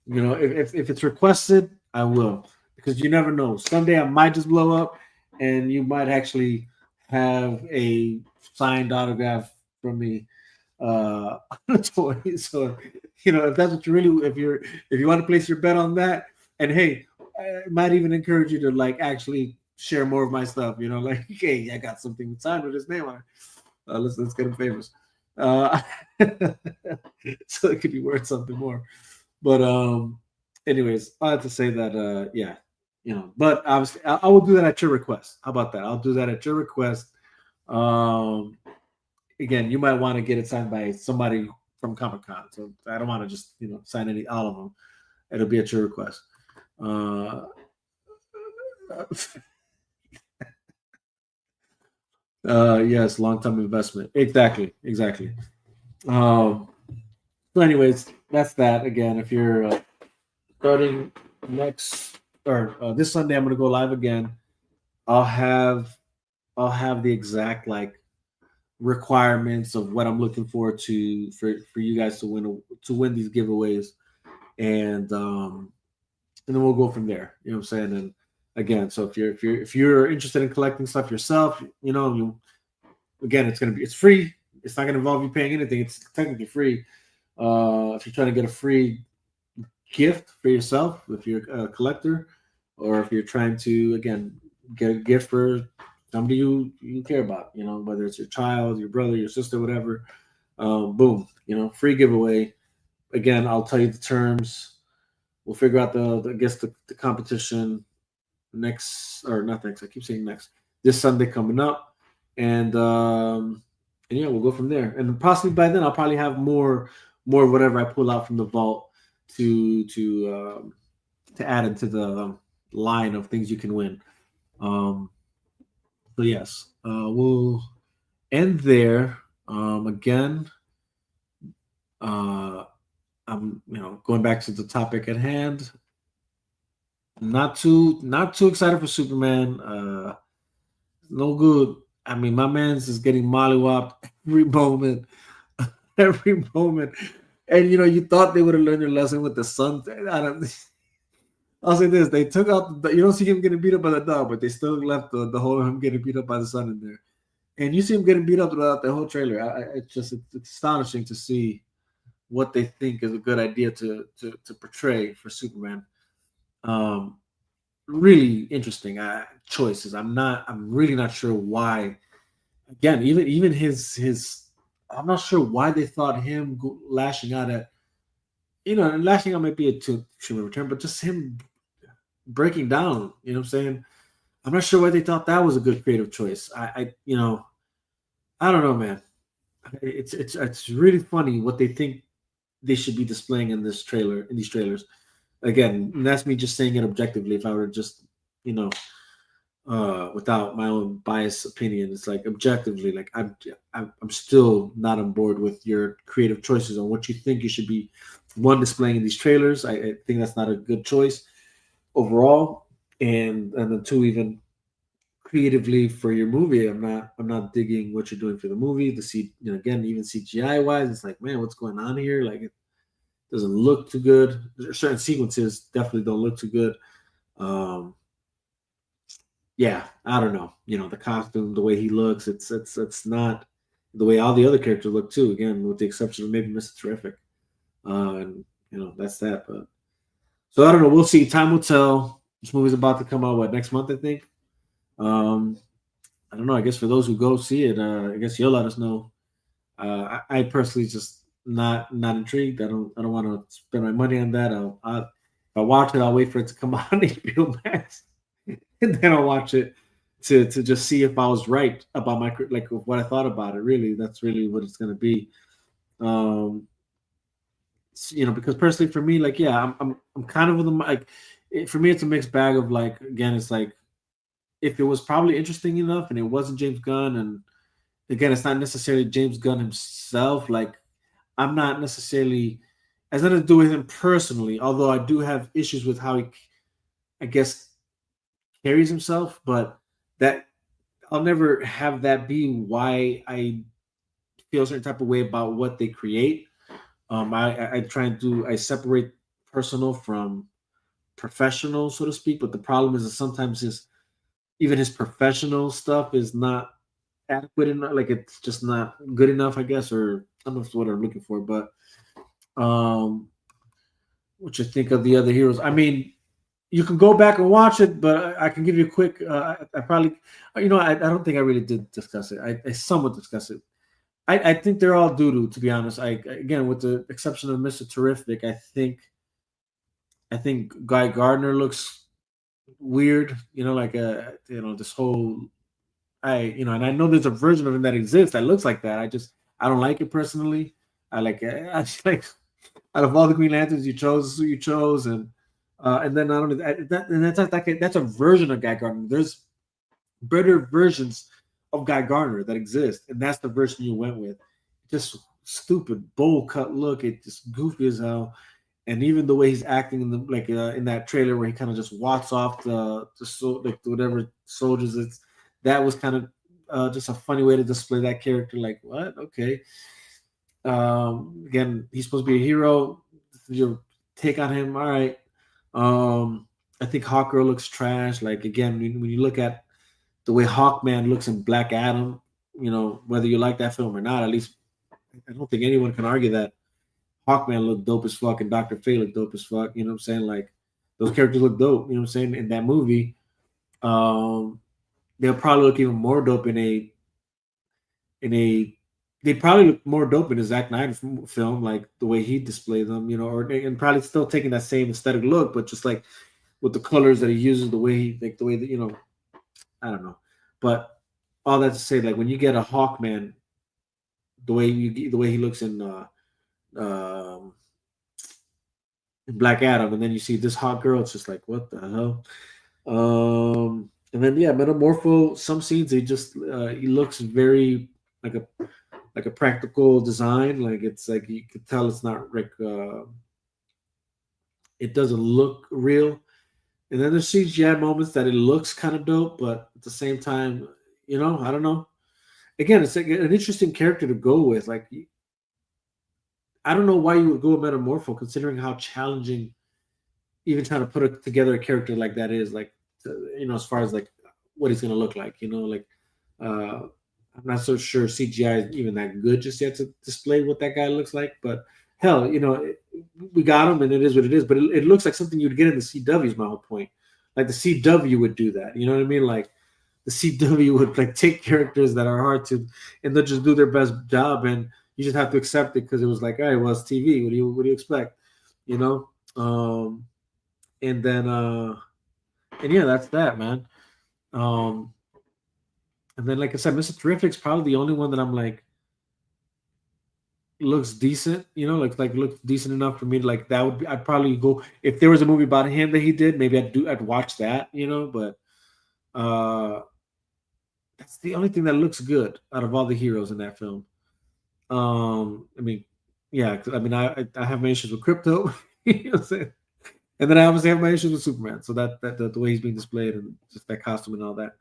You know, if it's requested, I will, because you never know. Someday I might just blow up, and you might actually have a signed autograph from me on a toy. So, you know, if that's what you really, if you want to place your bet on that, and hey, I might even encourage you to like actually share more of my stuff. You know, like, hey, I got something signed with his name on it. Let's get him famous. So it could be worth something more. But anyways, I have to say that yeah, you know, but obviously I will do that at your request. How about that? I'll do that at your request. Again, you might want to get it signed by somebody from Comic-Con. So I don't want to just, you know, sign all of them. It'll be at your request. Yes, long-term investment. Exactly. So anyways, that's that. Again, if you're starting next or this Sunday, I'm gonna go live again. I'll have the exact like requirements of what I'm looking forward to for you guys to win these giveaways, and then we'll go from there. You know what I'm saying? And again, so if you're interested in collecting stuff yourself, you know, again, it's free. It's not gonna involve you paying anything. It's technically free. If you're trying to get a free gift for yourself, if you're a collector, or if you're trying to again get a gift for somebody you care about, you know, whether it's your child, your brother, your sister, whatever, boom, you know, free giveaway. Again, I'll tell you the terms. We'll figure out the competition next, or not next, I keep saying next, this Sunday coming up, and yeah, we'll go from there. And possibly by then I'll probably have more of whatever I pull out from the vault to add into the line of things you can win. So yes, we'll end there. Again, I'm going back to the topic at hand. Not too excited for Superman. No good. I mean, my man's is getting mollywopped every moment, every moment. And you thought they would have learned their lesson with the sun. I'll say this: they took out you don't see him getting beat up by the dog, but they still left the whole of him getting beat up by the sun in there. And you see him getting beat up throughout the whole trailer. It's astonishing to see what they think is a good idea to portray for Superman. Really interesting choices. I'm really not sure why. Again, even his I'm not sure why they thought him lashing out at, and lashing out might be a too extreme return, but just him breaking down, you know what I'm saying? I'm not sure why they thought that was a good creative choice. I don't know, man. It's really funny what they think they should be displaying in these trailers. Again, and that's me just saying it objectively. If I were just, without my own biased opinion, it's like objectively, like I'm still not on board with your creative choices on what you think you should be displaying in these trailers. I think that's not a good choice overall, and then two, even creatively for your movie, I'm not digging what you're doing for the movie. Again, even CGI wise, it's like, man, what's going on here? Like, it doesn't look too good. Certain sequences definitely don't look too good. Yeah, I don't know. The costume, the way he looks, it's not the way all the other characters look too. Again, with the exception of maybe Mr. Terrific, and that's that. But so I don't know. We'll see. Time will tell. This movie's about to come out next month, I think. I don't know. I guess for those who go see it, I guess you'll let us know. I personally just not intrigued. I don't want to spend my money on that. If I watch it, I'll wait for it to come out on HBO Max, and then I'll watch it. to just see if I was right about my like what I thought about it. Really, that's really what it's gonna be. Um, because personally for me, like, yeah, I'm kind of with them. Like, for me, it's a mixed bag of like, again, it's like if it was probably interesting enough and it wasn't James Gunn, and again, it's not necessarily James Gunn himself. Like, I'm not necessarily has nothing to do with him personally, although I do have issues with how he, I guess, carries himself. But that I'll never have that be why I feel a certain type of way about what they create. I try and I separate personal from professional, so to speak. But the problem is that sometimes even his professional stuff is not adequate enough. Like, it's just not good enough, I guess, or I don't know if it's what I'm looking for. But what you think of the other heroes? I mean, you can go back and watch it, but I can give you a quick. I probably, I don't think I really did discuss it. I somewhat discussed it. I think they're all doo-doo, to be honest. Again, with the exception of Mr. Terrific, I think Guy Gardner looks weird. Like this whole and I know there's a version of him that exists that looks like that. I don't like it personally. I just like out of all the Green Lanterns you chose, who you chose, and then not only that's a version of Guy Gardner. There's better versions of Guy Gardner that exist, and that's the version you went with. Just stupid, bowl cut look. It just goofy as hell, and even the way he's acting in the in that trailer where he kind of just walks off whatever soldiers. That was kind of just a funny way to display that character. Like, what? Okay. Again, he's supposed to be a hero. Your take on him, all right. I think Hawkgirl looks trash. Like, again, when you look at the way Hawkman looks in Black Adam, whether you like that film or not, at least I don't think anyone can argue that Hawkman looked dope as fuck and Dr. Fate looked dope as fuck. You know what I'm saying? Like, those characters look dope. You know what I'm saying? In that movie, they'll probably look even more dope in a. They'd probably look more dope in a Zack Snyder film, like the way he displayed them, and probably still taking that same aesthetic look, but just like with the colors that he uses, the way that I don't know. But all that to say, like, when you get a Hawkman, the way he looks in Black Adam, and then you see this Hawkgirl, it's just like, what the hell? And then Metamorpho. Some scenes he looks very like a practical design. Like, it's like you could tell it's not like it doesn't look real. And then there's CGI moments that it looks kind of dope, but at the same time, I don't know. Again, it's like an interesting character to go with. Like, I don't know why you would go with Metamorpho, considering how challenging even trying to put together a character like that is. Like, as far as like what he's gonna look like. I'm not so sure CGI is even that good just yet to display what that guy looks like. But hell, we got him, and it is what it is. But it looks like something you'd get in the CW is my whole point. Like, the CW would do that. You know what I mean? Like, the CW would like take characters that are hard to, and they'll just do their best job, and you just have to accept it because it was like, all right, well, it's TV. What do you expect? And then and yeah, that's that, man. And then, like I said, Mr. Terrific's probably the only one that I'm like looks decent, like looks decent enough for me to like. That would be, I'd probably go if there was a movie about him that he did. Maybe I'd watch that, But that's the only thing that looks good out of all the heroes in that film. I mean, yeah, I have my issues with Crypto, you know what I'm saying? And then I obviously have my issues with Superman. So that the way he's being displayed and just that costume and all that.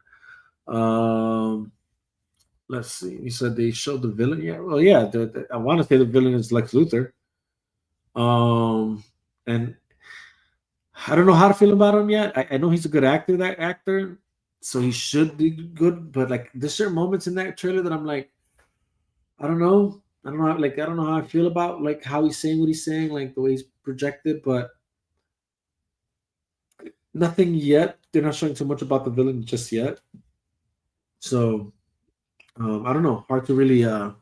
Let's see. You said they showed the villain. Yeah. Well, yeah. I want to say the villain is Lex Luthor. And I don't know how to feel about him yet. I know he's a good actor. That actor, so he should be good. But like, there's certain moments in that trailer that I'm like, I don't know. I don't know. Like, I don't know how I feel about like how he's saying what he's saying, like the way he's projected, but nothing yet. They're not showing too much about the villain just yet. So I don't know. Hard to really have,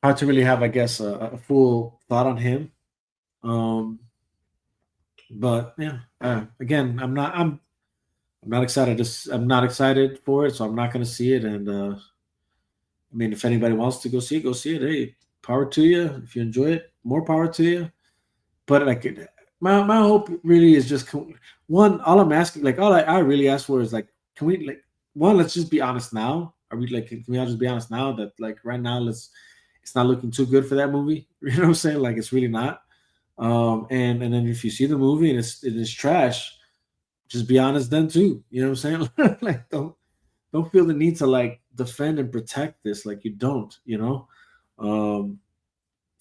I guess, a full thought on him. But yeah, again, I'm I'm not excited. I'm not excited for it, so I'm not going to see it. And I mean, if anybody wants to go see it, go see it. Hey, power to you. If you enjoy it, more power to you. But like, my hope really is just one. All I'm asking, like, all I really ask for is like, can we like one? Let's just be honest now. Are we like? Can we all just be honest now that like right now, it's not looking too good for that movie. You know what I'm saying? Like, it's really not. And then if you see the movie and it's trash, just be honest then too. You know what I'm saying? Like, don't feel the need to like defend and protect this. Like, you don't. You know,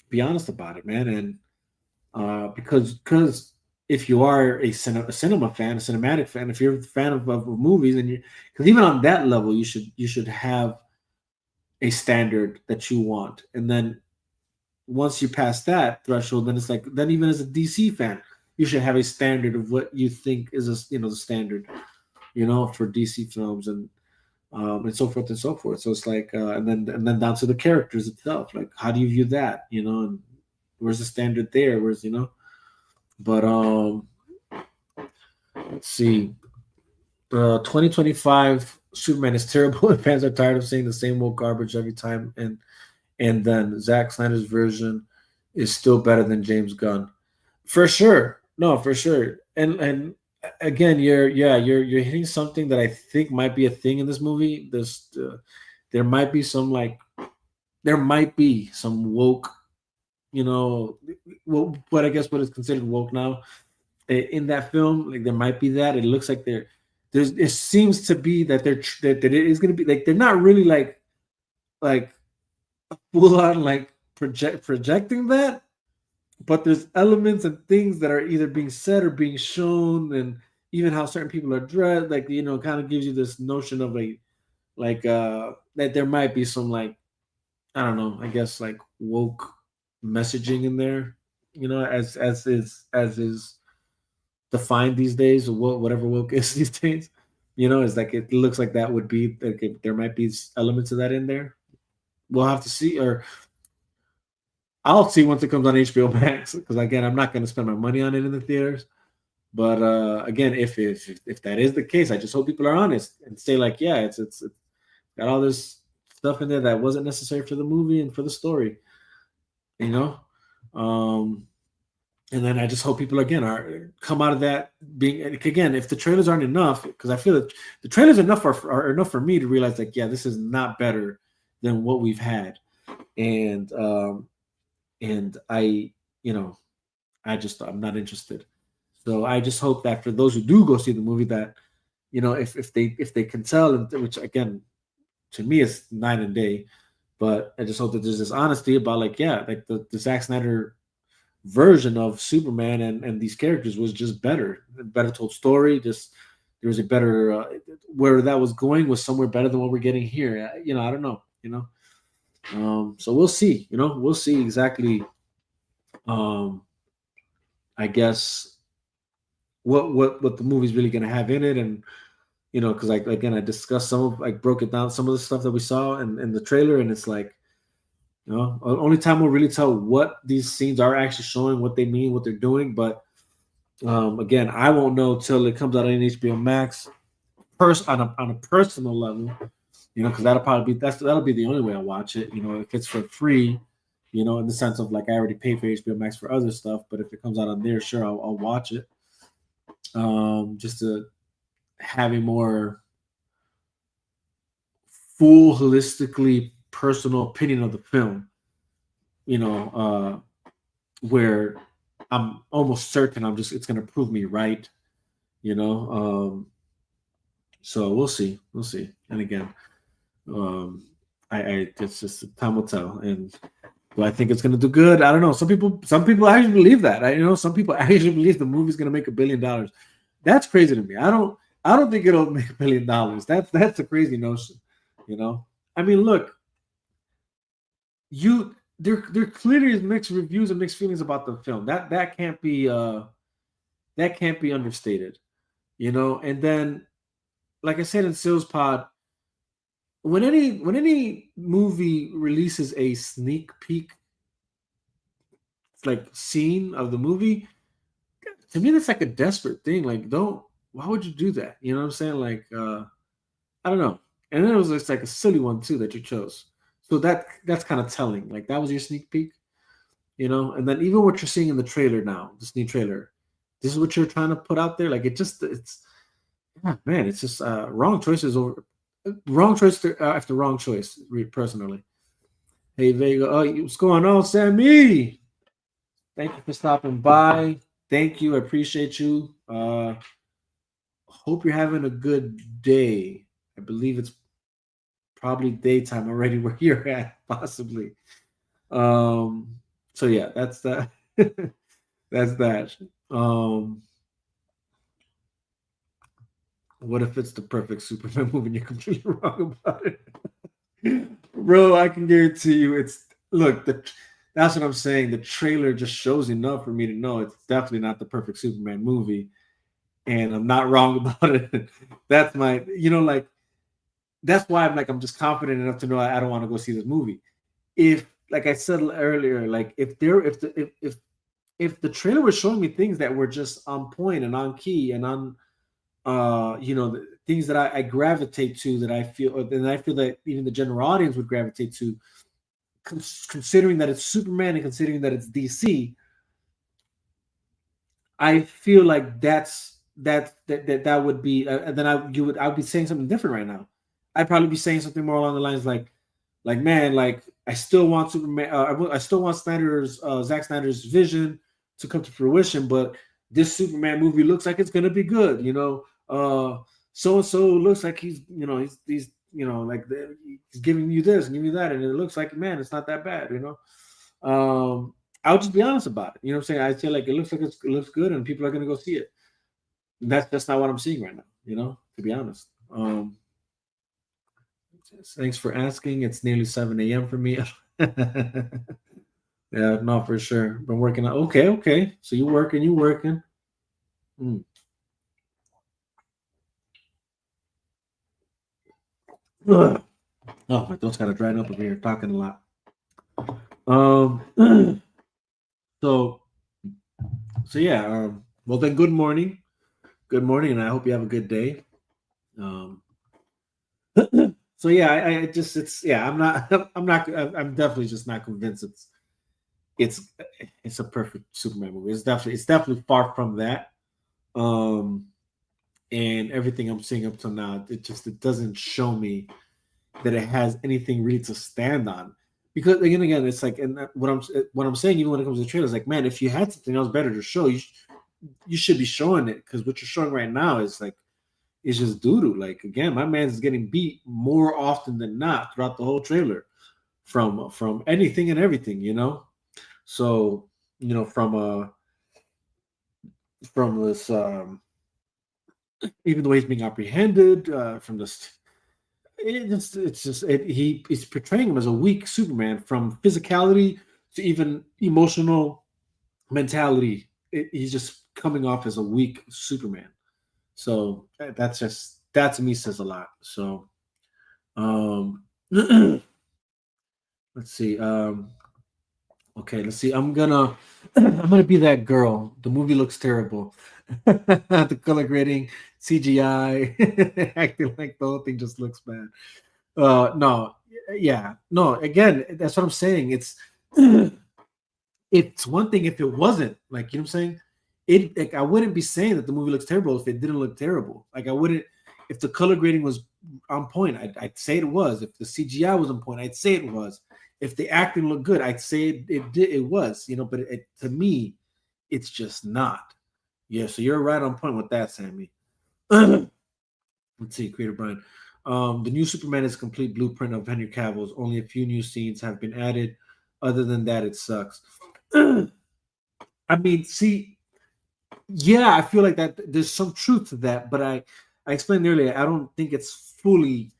be honest about it, man. And because if you are a cinema fan, a cinematic fan, if you're a fan of movies, and you, because even on that level, you should have a standard that you want, and then once you pass that threshold, then it's like then even as a DC fan, you should have a standard of what you think is the standard, for DC films and so forth and so forth. So it's like and then down to the characters itself, like how do you view that, and where's the standard there? But let's see. 2025 Superman is terrible and fans are tired of seeing the same old garbage every time, and then Zack Snyder's version is still better than James Gunn. For sure. No, for sure. And again, you're hitting something that I think might be a thing in this movie. There might be some woke, what I guess what is considered woke now in that film. Like there might be that. It looks like it seems to be that that it is going to be like they're not really like full on like projecting that, but there's elements and things that are either being said or being shown, and even how certain people are dressed, like kind of gives you this notion of that there might be some like, I don't know, I guess like woke messaging in there, as is defined these days, or whatever woke is these days. It's like it looks like that would be like there might be elements of that in there. We'll have to see, or I'll see once it comes on HBO Max. Because again, I'm not going to spend my money on it in the theaters. But again, if that is the case, I just hope people are honest and say like, yeah, it's got all this stuff in there that wasn't necessary for the movie and for the story. And then I just hope people again come out of that being, again, if the trailers aren't enough, because I feel that the trailers are enough for me to realize like, yeah, this is not better than what we've had, and I'm not interested. So I just hope that for those who do go see the movie, that if they can tell, which again to me is night and day, but I just hope that there's this honesty about like, yeah, like the Zack Snyder version of Superman and these characters was just better told story. Just there was a better where that was going was somewhere better than what we're getting here. I don't know. So we'll see. We'll see exactly. I guess what the movie's really gonna have in it, and because like again, I discussed broke it down some of the stuff that we saw in the trailer, and it's like, only time we'll really tell what these scenes are actually showing, what they mean, what they're doing. But again, I won't know till it comes out on HBO Max, on a personal level, because that'll be the only way I watch it. If it's for free, in the sense of like I already pay for HBO Max for other stuff, but if it comes out on there, sure, I'll watch it. Just to have a more full, holistically personal opinion of the film, where I'm almost certain it's going to prove me right, so we'll see. And again, it's just time will tell. And do I think it's going to do good? I don't know. Some people actually believe that. Some people actually believe the movie's going to make $1 billion. That's crazy to me. I don't think it'll make $1 billion. That's a crazy notion. I mean, look, there clearly is mixed reviews and mixed feelings about the film. That can't be understated. And then, like I said in Sales Pod, when any movie releases a sneak peek like scene of the movie, to me that's like a desperate thing. Like don't why would you do that? You know what I'm saying? Like, I don't know. And then it was just like a silly one too that you chose. So that's kind of telling. Like that was your sneak peek, you know. And then even what you're seeing in the trailer now, this new trailer, this is what you're trying to put out there. Like it's man, it's just wrong choices over wrong choice after wrong choice. Personally, hey Vega, what's going on, Sammy? Thank you for stopping by. Thank you, I appreciate you. Hope you're having a good day. I believe it's probably daytime already where you're at, possibly. So yeah, that's that. That's that. What if it's the perfect Superman movie and you're completely wrong about it? Bro, I can guarantee you it's look, that's what I'm saying. The trailer just shows enough for me to know it's definitely not the perfect Superman movie. And I'm not wrong about it. That's my, like that's why I'm just confident enough to know I don't want to go see this movie. If, like I said earlier, like if the trailer was showing me things that were just on point and on key and on the things that I gravitate to, that I feel, and I feel that even the general audience would gravitate to, considering that it's Superman and considering that it's DC, I feel like that would be, then I'd be saying something different right now. I'd probably be saying something more along the lines like man, like I still want Superman, I still want Zack Snyder's vision to come to fruition, but this Superman movie looks like it's gonna be good, so and so looks like he's like he's giving you this and giving you that, and it looks like, man, it's not that bad, I'll just be honest about it. You know what I'm saying? I feel like it looks good and people are gonna go see it. And that's not what I'm seeing right now, to be honest. Thanks for asking. It's nearly 7 a.m. for me. Yeah, no, for sure. Been working on okay. So you working. Ugh. Oh, my throat's kind of dried up over here talking a lot. So yeah, well then good morning, and I hope you have a good day. So yeah, I'm definitely just not convinced it's a perfect Superman movie. It's definitely far from that. And everything I'm seeing up till now, it doesn't show me that it has anything really to stand on. Because again, it's like, and what I'm saying, even when it comes to trailers, like, man, if you had something else better to show, you should be showing it, because what you're showing right now is like, it's just doo-doo. Like, again, my man's getting beat more often than not throughout the whole trailer from anything and everything, So, from this, even the way he's being apprehended, from this, he's portraying him as a weak Superman, from physicality to even emotional mentality. He's just coming off as a weak Superman. So that to me says a lot. So, let's see. Okay, let's see. I'm gonna be that girl. The movie looks terrible. The color grading, CGI, acting like the whole thing just looks bad. No, yeah, no. Again, that's what I'm saying. It's one thing if it wasn't, like, you know what I'm saying. Like, I wouldn't be saying that the movie looks terrible if it didn't look terrible. Like, I wouldn't, if the color grading was on point, I'd say it was. If the CGI was on point, I'd say it was. If the acting looked good, I'd say it was, But to me, it's just not. Yeah, so you're right on point with that, Sammy. Let's see, Creator Brian. The new Superman is a complete blueprint of Henry Cavill's. Only a few new scenes have been added. Other than that, it sucks. I mean, see, yeah, I feel like that there's some truth to that, but I explained earlier, I don't think it's fully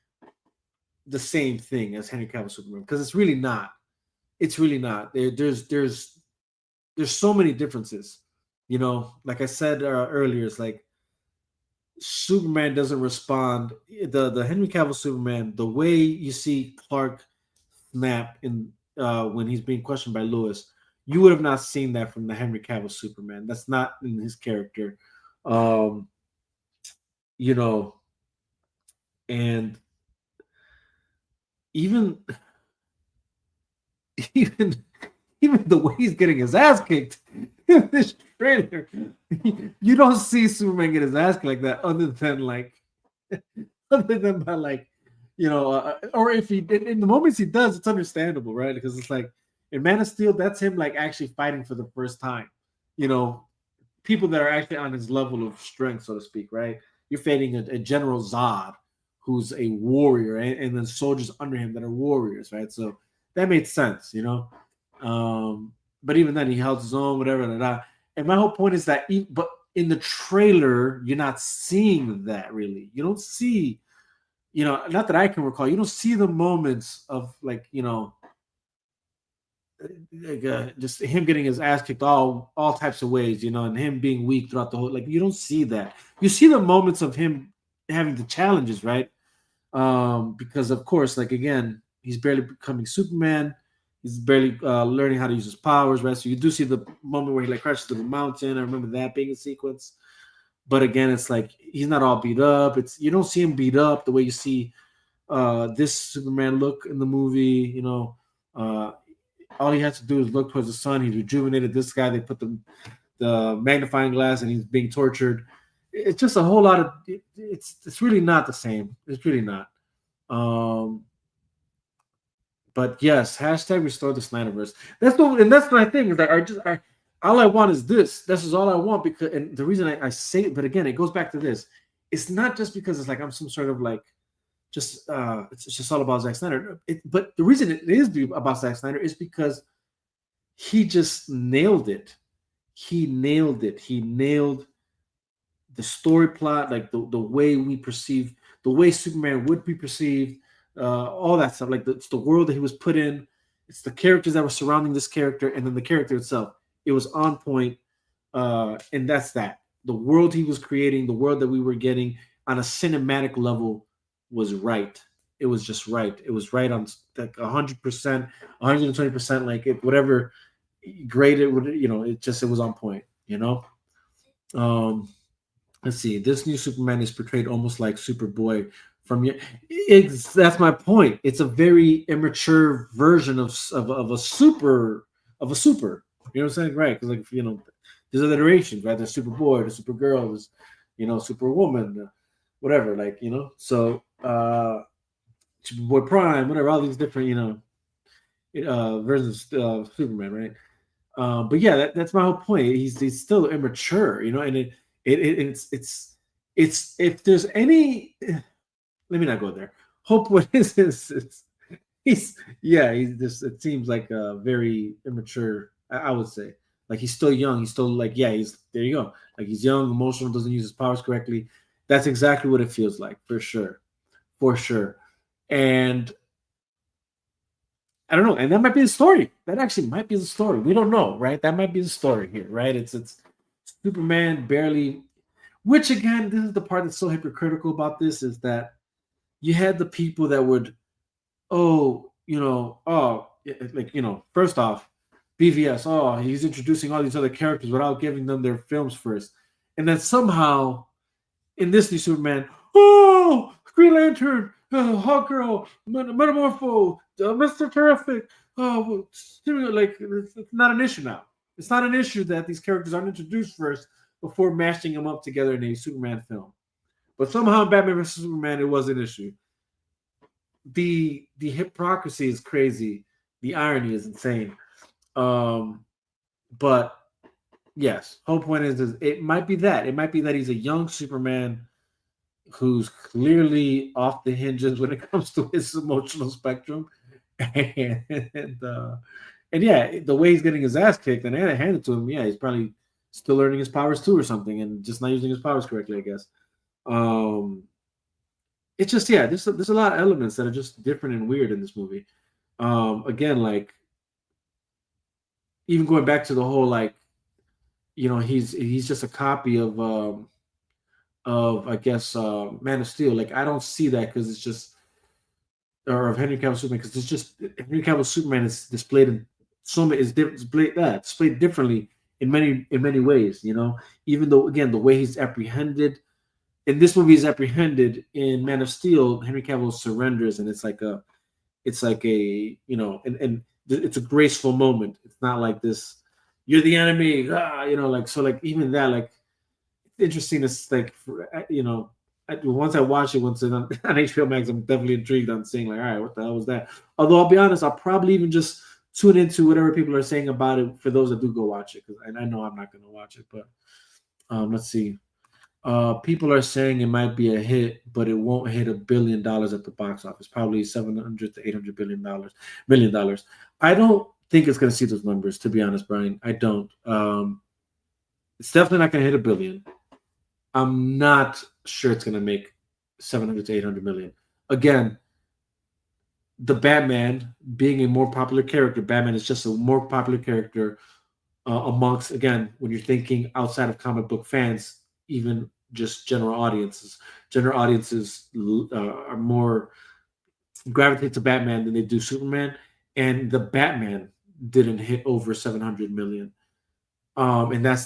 the same thing as Henry Cavill Superman, because it's really not. It's really not. There's so many differences. Like I said earlier, it's like Superman doesn't respond. The Henry Cavill Superman, the way you see Clark snap in when he's being questioned by Lewis, you would have not seen that from the Henry Cavill Superman. That's not in his character. you know, and even even even the way he's getting his ass kicked in this trailer, you don't see Superman get his ass kicked like that, other than by like, or if he in the moments he does, it's understandable, right? Because it's like in Man of Steel, that's him like actually fighting for the first time. You know, people that are actually on his level of strength, so to speak, right? You're fighting a General Zod, who's a warrior, and then soldiers under him that are warriors, right? So that made sense, you know. But even then, he held his own, whatever. And my whole point is that, but in the trailer, you're not seeing that really. You don't see, not that I can recall. You don't see the moments of like, just him getting his ass kicked all types of ways, and him being weak throughout the whole. Like you don't see that. You see the moments of him having the challenges, right? Because of course, like again, he's barely becoming Superman. He's barely learning how to use his powers, right? So you do see the moment where he like crashes through the mountain. I remember that being a sequence. But again, it's like he's not all beat up. You don't see him beat up the way you see this Superman look in the movie. All he has to do is look towards the sun. He's rejuvenated. This guy, they put the magnifying glass, and he's being tortured. It's just a whole lot of. It's really not the same. It's really not. But yes, hashtag restore the Snyderverse. That's my thing. Is that all I want is this. This is all I want, because, and the reason I say it, but again, it goes back to this. It's not just because it's like I'm some sort of like it's just all about Zack Snyder. But the reason it is about Zack Snyder is because he just nailed it. He nailed it. He nailed the story plot, like the way we perceive, the way Superman would be perceived. All that stuff, like it's the world that he was put in, it's the characters that were surrounding this character, and then the character itself. It was on point, and that's that. The world he was creating, the world that we were getting on a cinematic level was right. It was just right. It was right on like 100%, 120%, like whatever grade it would, it was on point, Let's see. This new Superman is portrayed almost like Superboy from that's my point. It's a very immature version of a super. You know what I'm saying? Right. Because like, there's other iterations, right? There's Superboy, there's Supergirl, there's, Superwoman, whatever, like, so Superboy Prime, whatever, all these different, versions of Superman, right? But yeah, that's my whole point. He's still immature, and it's if there's any, let me not go there. Hope what is he's just, it seems like very immature. I would say, like he's still young. He's still like, he's there. You go. Like he's young, emotional, doesn't use his powers correctly. That's exactly what it feels like, for sure. And I don't know. And that might be the story. That actually might be the story. We don't know, right? That might be the story here, right? It's Superman barely. Which again, this is the part that's so hypocritical about this, is that you had the people that would, first off, BvS, he's introducing all these other characters without giving them their films first. And then somehow, in this new Superman, Green Lantern, Hawkgirl, Metamorpho, Mr. Terrific, like, it's not an issue now. It's not an issue that these characters aren't introduced first before mashing them up together in a Superman film. But somehow in Batman vs. Superman, it was an issue. The hypocrisy is crazy. The irony is insane. But yes, whole point is it might be that. It might be that he's a young Superman who's clearly off the hinges when it comes to his emotional spectrum. And yeah, the way he's getting his ass kicked and handed to him, he's probably still learning his powers too or something, and just not using his powers correctly, I guess. It's just, there's a lot of elements that are just different and weird in this movie. Again, like, even going back to the whole, like, he's just a copy of I guess Man of Steel. Like, I don't see that, because it's just, or of Henry Cavill Superman, because it's just Henry Cavill Superman is displayed in so many, displayed differently in many ways. Even though, again, the way he's apprehended, and this movie is apprehended in Man of Steel. Henry Cavill surrenders, and it's like a and it's a graceful moment. It's not like this. You're the enemy, like so. Like even that, like it's interesting. It's like once I watch it, once it's on HBO Max, I'm definitely intrigued on seeing like, all right, what the hell was that? Although I'll be honest, I'll probably even just tune into whatever people are saying about it for those that do go watch it, because I know I'm not going to watch it. But let's see. People are saying it might be a hit, but it won't hit $1 billion at the box office. Probably 700 to 800 million dollars. I don't think it's going to see those numbers, to be honest, Brian. I don't. It's definitely not going to hit $1 billion. I'm not sure it's going to make 700 to 800 million. Again, the Batman being a more popular character, Batman is just a more popular character amongst, again, when you're thinking outside of comic book fans, even just general audiences. General audiences are more gravitate to Batman than they do Superman, and the Batman didn't hit over 700 million. And that's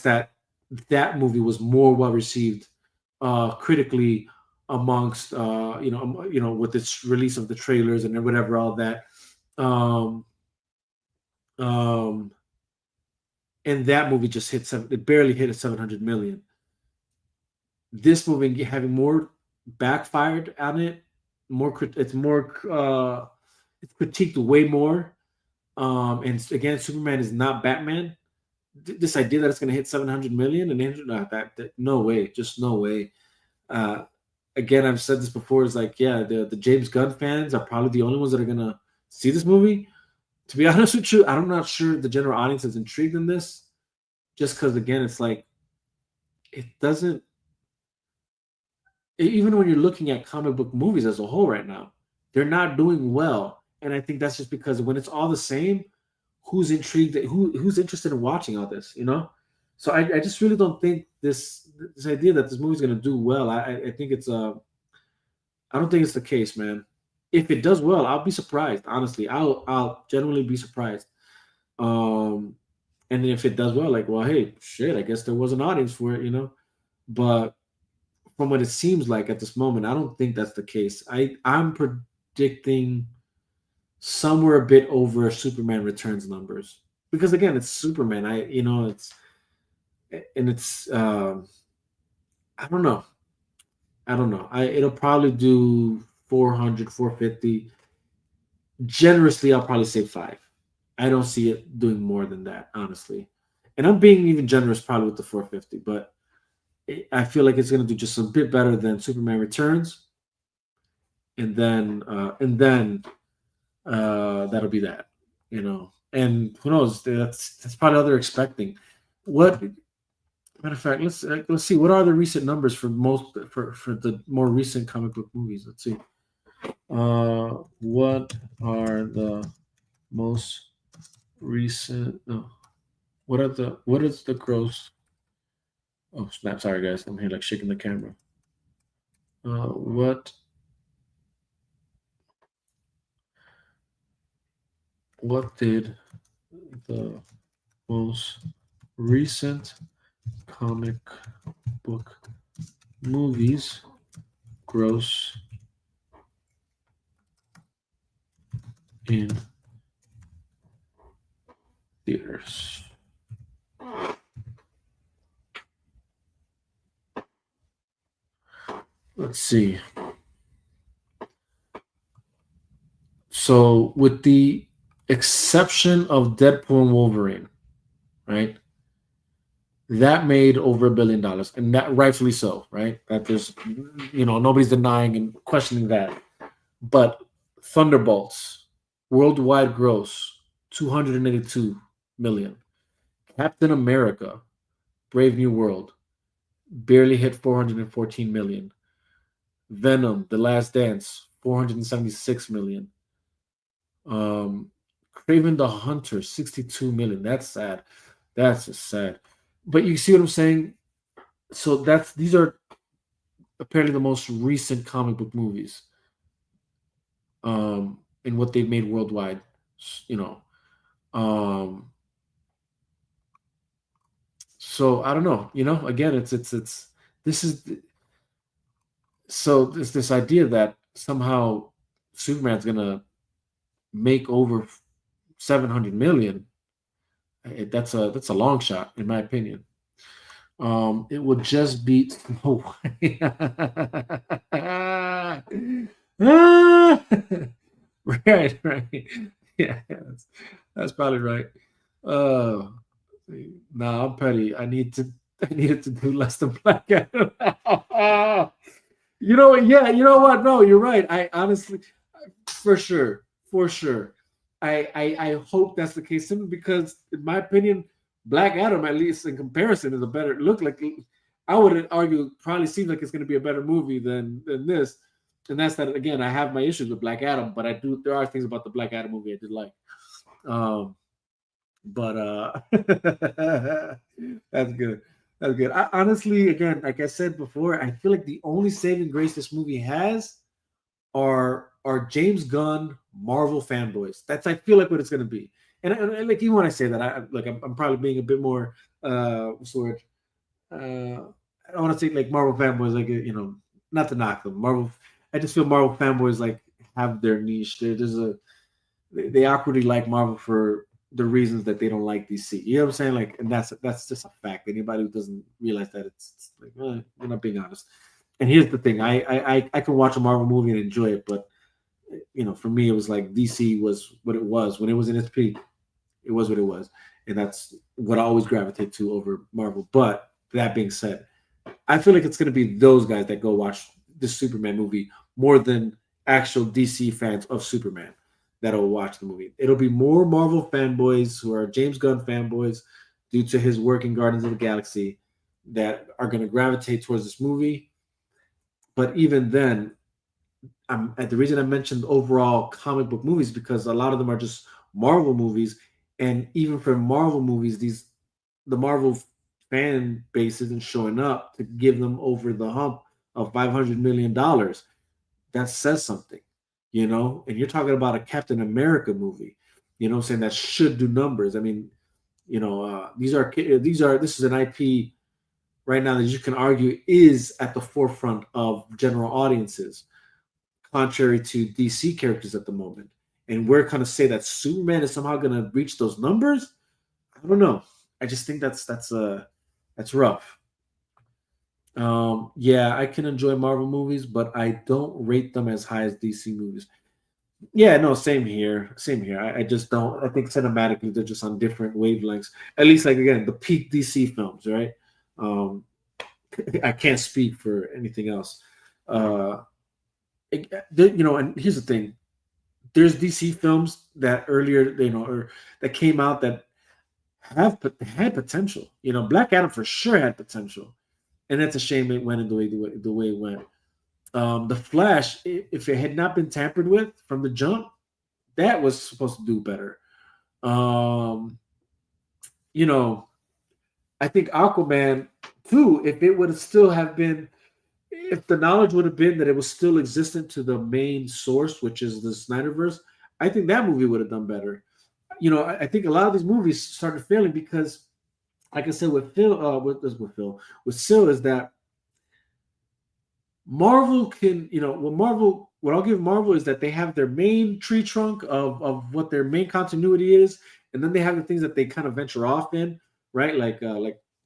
that movie was more well received critically amongst with its release of the trailers and whatever, all that. Um, um, and that movie just it barely hit a 700 million. This movie having more backfired on it, it's critiqued way more. And again, Superman is not Batman. This idea that it's going to hit 700 million and no way, just no way. Again, I've said this before. It's like, yeah, the James Gunn fans are probably the only ones that are going to see this movie. To be honest with you, I'm not sure the general audience is intrigued in this, just because, again, it's like, it doesn't, even when you're looking at comic book movies as a whole right now, they're not doing well. And I think that's just because when it's all the same, who's intrigued, who's interested in watching all this, So I just really don't think this idea that this movie's going to do well. I think it's I don't think it's the case, man. If it does well, I'll be surprised. Honestly, I'll genuinely be surprised. And then if it does well, like, well, hey, shit, I guess there was an audience for it, But from what it seems like at this moment, I don't think that's the case. I'm predicting somewhere a bit over Superman Returns numbers, because again, it's Superman. I don't know. It'll probably do 400, 450. Generously, I'll probably say 5. I don't see it doing more than that, honestly. And I'm being even generous probably with the 450, but I feel like it's going to do just a bit better than Superman Returns. And then that'll be that, And who knows? That's probably what they're expecting. Matter of fact, let's see. What are the recent numbers for the more recent comic book movies? Let's see. What are the most recent? No. What is the gross? Oh snap! Sorry guys, I'm here like shaking the camera. What did the most recent comic book movies gross in theaters? Let's see. So, with the exception of Deadpool and Wolverine, right? That made over $1 billion, and that rightfully so, right? That there's, nobody's denying and questioning that. But Thunderbolts, worldwide gross, 282 million. Captain America, Brave New World, barely hit 414 million. Venom, The Last Dance, 476 million. Kraven the Hunter, 62 million. That's sad. That's just sad. But you see what I'm saying? So these are apparently the most recent comic book movies. And what they've made worldwide, So I don't know. Again, it's this is So there's this idea that somehow Superman's gonna make over 700 million. That's a long shot, in my opinion. It would just beat Snow White. Right, right. Yeah, that's probably right. Uh, no, I'm petty. I needed to do less than Black Adam. You know what? Yeah, you know what? No, you're right. I honestly, for sure, for sure. I hope that's the case simply because, in my opinion, Black Adam, at least in comparison, is a better look. Like I would argue, probably seems like it's going to be a better movie than this. And that's that. Again, I have my issues with Black Adam, but I do. There are things about the Black Adam movie I did like. But that's good. That's good. I honestly, again, like I said before, I feel like the only saving grace this movie has are James Gunn Marvel fanboys. That's I feel like what it's gonna be. And like even when I say that, I'm probably being a bit more what's the word? I want to say like Marvel fanboys, like not to knock them. Marvel, I just feel Marvel fanboys like have their niche. They awkwardly like Marvel for the reasons that they don't like DC. You know what I'm saying? Like, and that's just a fact. Anybody who doesn't realize that, it's like, you're not being honest. And here's the thing: I can watch a Marvel movie and enjoy it, but for me, it was like DC was what it was when it was in its peak. It was what it was, and that's what I always gravitate to over Marvel. But that being said, I feel like it's going to be those guys that go watch the Superman movie more than actual DC fans of Superman that'll watch the movie. It'll be more Marvel fanboys who are James Gunn fanboys due to his work in Guardians of the Galaxy that are going to gravitate towards this movie. But even then, the reason I mentioned overall comic book movies because a lot of them are just Marvel movies, and even for Marvel movies, the Marvel fan base isn't showing up to give them over the hump of $500 million. That says something, and you're talking about a Captain America movie, saying that should do numbers. I mean, this is an IP right now that you can argue is at the forefront of general audiences, contrary to DC characters at the moment. And we're going to say that Superman is somehow going to reach those numbers. I don't know. I just think that's rough. Yeah, I can enjoy Marvel movies, but I don't rate them as high as DC movies. Yeah, no, same here. Same here. I just don't. I think cinematically they're just on different wavelengths. At least, like again, the peak DC films, right? I can't speak for anything else. And here's the thing: there's DC films that earlier, or that came out that had potential. Black Adam for sure had potential, and that's a shame it went in the way it went. The Flash, if it had not been tampered with from the jump, that was supposed to do better. I think Aquaman 2, if it would have still have been, if the knowledge would have been that it was still existent to the main source, which is the Snyderverse, I think that movie would have done better. I think a lot of these movies started failing because, like I said, with Sil is that Marvel can, what I'll give Marvel is that they have their main tree trunk of what their main continuity is, and then they have the things that they kind of venture off in, right? Like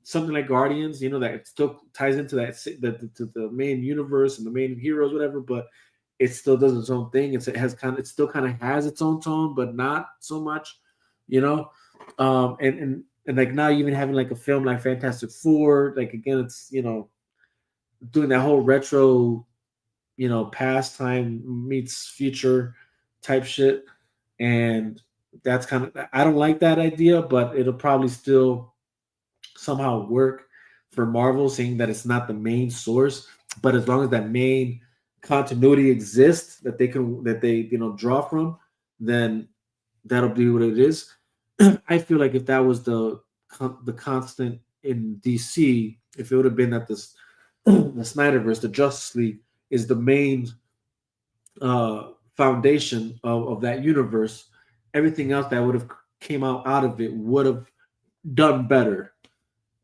something like Guardians, that it still ties into to the main universe and the main heroes, whatever, but it still does its own thing. It still kind of has its own tone, but not so much, and like now even having like a film like Fantastic Four, like again, it's doing that whole retro, past time meets future type shit. And that's I don't like that idea, but it'll probably still somehow work for Marvel, saying that it's not the main source. But as long as that main continuity exists that they draw from, then that'll be what it is. I feel like if that was the constant in DC, if it would have been that the Snyderverse, the Justice League, is the main foundation of that universe, everything else that would have came out of it would have done better,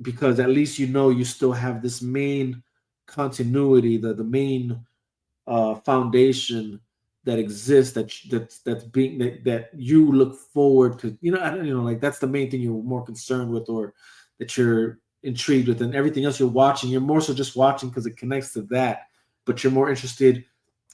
because at least you still have this main continuity, the main foundation that exists that's being that you look forward to. Like that's the main thing you're more concerned with, or that you're intrigued with, and everything else you're watching, you're more so just watching because it connects to that. But you're more interested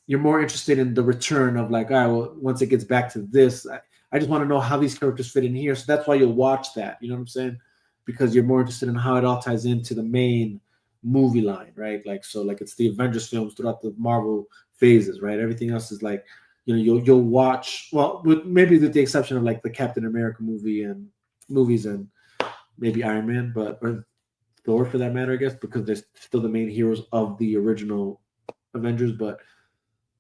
in the return of like, all right, well, once it gets back to this, I just want to know how these characters fit in here. So that's why you'll watch that. You know what I'm saying? Because you're more interested in how it all ties into the main movie line, right? Like, so like it's the Avengers films throughout the Marvel phases, right? Everything else is like, you'll watch, well, maybe with the exception of like the Captain America movies and maybe Iron Man, or Thor for that matter, I guess, because they're still the main heroes of the original Avengers. But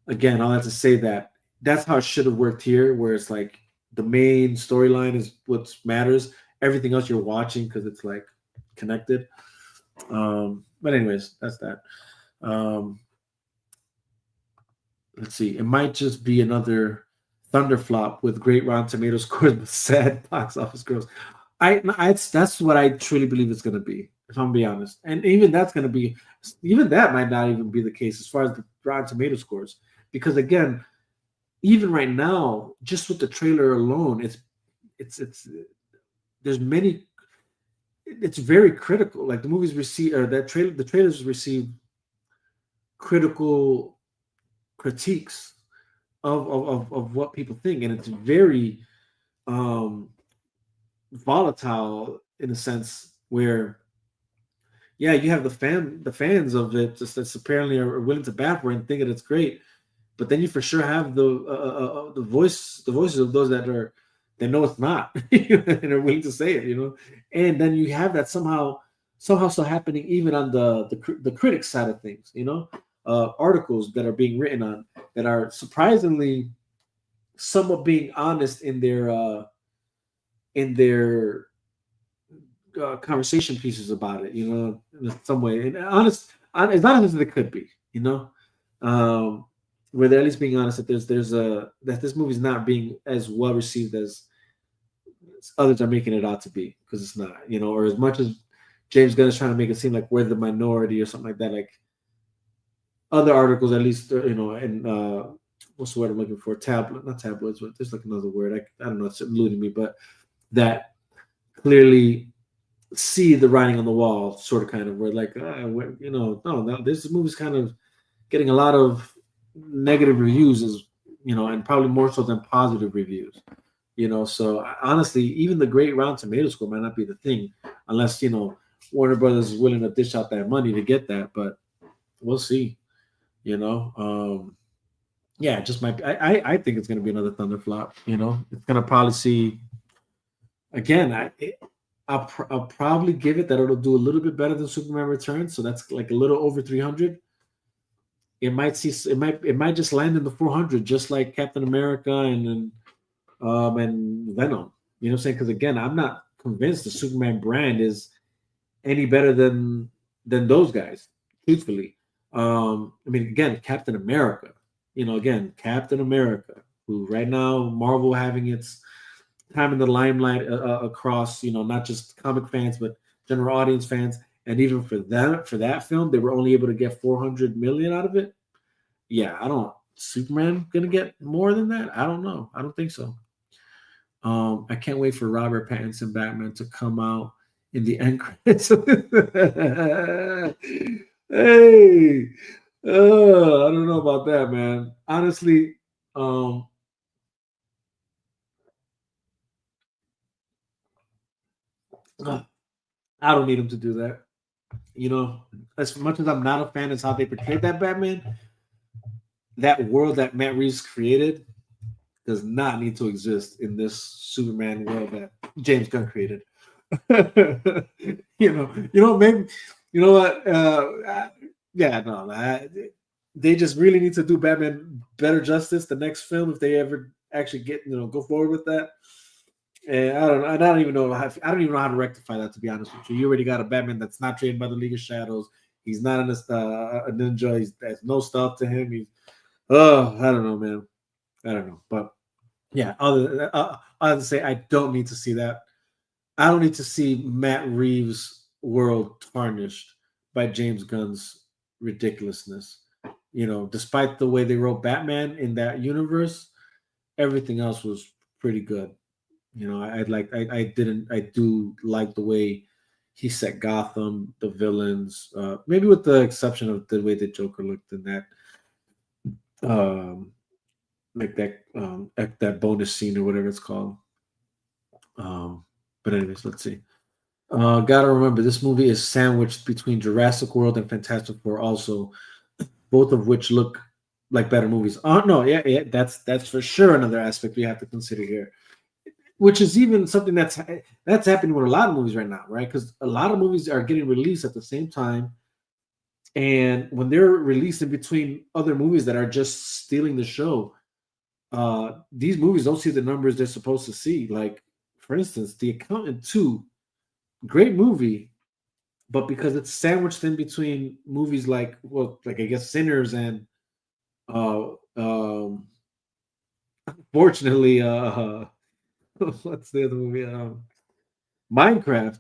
again, all that to say that that's how it should have worked here, where it's like the main storyline is what matters. Everything else you're watching because it's like connected. But anyways, that's that. Let's see. It might just be another thunderflop with great Rotten Tomatoes scores but sad box office growth. That's what I truly believe it's going to be, if I'm being honest. And even that might not even be the case as far as the Rotten Tomatoes scores, because again, even right now, just with the trailer alone, it's very critical. Like the movies receive, or the trailers receive critical critiques of what people think, and it's very volatile in a sense where, yeah, you have the fans of it that's apparently are willing to bat for it and think that it's great, but then you for sure have the voices of those that know it's not and are willing to say it, and then you have that somehow still happening even on the critics side of things, articles that are being written on that are surprisingly somewhat being honest in their conversation pieces about it, in some way, and honest, as honest as it could be, where they're at least being honest that that this movie's not being as well received as others are making it out to be, because it's not, or as much as James Gunn is trying to make it seem like we're the minority or something like that, like other articles at least, and what's the word I'm looking for? Not tabloids, but there's like another word. I don't know, it's eluding me, but that clearly see the writing on the wall, sort of, kind of, where like, no, this movie's kind of getting a lot of negative reviews, and probably more so than positive reviews, So honestly, even the great Rotten Tomatoes score might not be the thing, unless Warner Brothers is willing to dish out that money to get that. But we'll see, Yeah, it just might be. I think it's going to be another thunderflop. It's going to probably see. Again, I'll probably give it that it'll do a little bit better than Superman Returns, so that's like a little over 300. It might just land in the 400, just like Captain America and Venom. You know what I'm saying? Because again, I'm not convinced the Superman brand is any better than those guys. Truthfully, again, Captain America. Captain America, who right now Marvel having its time in the limelight across, not just comic fans but general audience fans, and even for that film, they were only able to get 400 million out of it. Yeah, Superman gonna get more than that? I don't know. I don't think so. I can't wait for Robert Pattinson Batman to come out in the end credits. Hey, I don't know about that, man. Honestly, I don't need him to do that. As much as I'm not a fan of how they portrayed that Batman, that world that Matt Reeves created does not need to exist in this Superman world that James Gunn created. Maybe, you know what? They just really need to do Batman better justice the next film if they ever actually go forward with that. And I don't even know how to rectify that, to be honest with you. You already got a Batman that's not trained by the League of Shadows. He's not a ninja. There's no stuff to him. I don't know, man. I don't know, but yeah. I have to say, I don't need to see that. I don't need to see Matt Reeves' world tarnished by James Gunn's ridiculousness. You know, despite the way they wrote Batman in that universe, everything else was pretty good. You know, I do like the way he set Gotham, the villains, maybe with the exception of the way the Joker looked in that, um, that bonus scene or whatever it's called. But anyways, let's see. Gotta remember, this movie is sandwiched between Jurassic World and Fantastic Four, also, both of which look like better movies. Oh no, yeah, that's for sure another aspect we have to consider here, which is even something that's happening with a lot of movies right now, right? Because a lot of movies are getting released at the same time, and when they're released in between other movies that are just stealing the show, these movies don't see the numbers they're supposed to see. Like, for instance, The Accountant 2, great movie, but because it's sandwiched in between movies like, well, like I guess Sinners and fortunately, what's the other movie? Minecraft.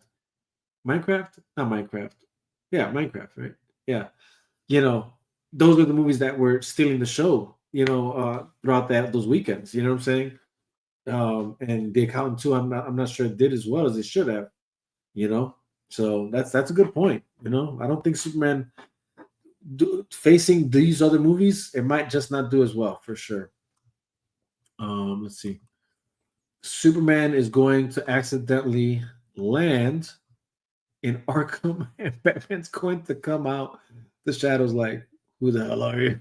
Minecraft? Not Minecraft. Yeah, Minecraft, right? Yeah. You know, those are the movies that were stealing the show, throughout those weekends. You know what I'm saying? And The Accountant 2, I'm not sure it did as well as it should have, you know. So that's a good point. You know, I don't think Superman facing these other movies, it might just not do as well for sure. Let's see. Superman is going to accidentally land in Arkham, and Batman's going to come out the shadows like, who the hell are you?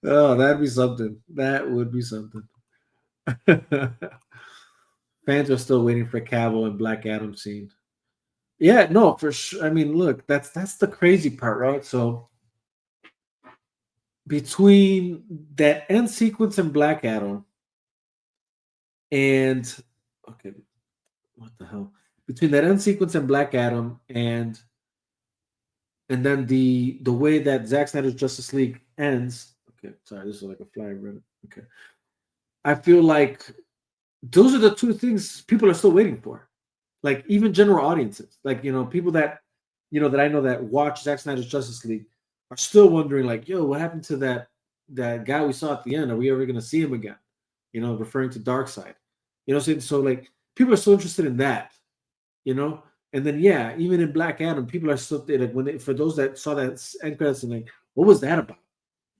Oh, that'd be something. That would be something. Fans are still waiting for Cavill and Black Adam scene. Yeah, no, for sure. I mean, look, that's the crazy part, right? So between that end sequence in Black Adam and okay, what the hell? Between that end sequence in Black Adam and then the way that Zack Snyder's Justice League ends. Okay, sorry, this is like a flag running. Okay, I feel like those are the two things people are still waiting for. Like even general audiences, like people that that I know that watch Zack Snyder's Justice League are still wondering, like, yo, what happened to that guy we saw at the end? Are we ever going to see him again? Referring to Darkseid. You know what I'm saying? So like people are still interested in that, And then yeah, even in Black Adam, people are still like for those that saw that end credits and like, what was that about?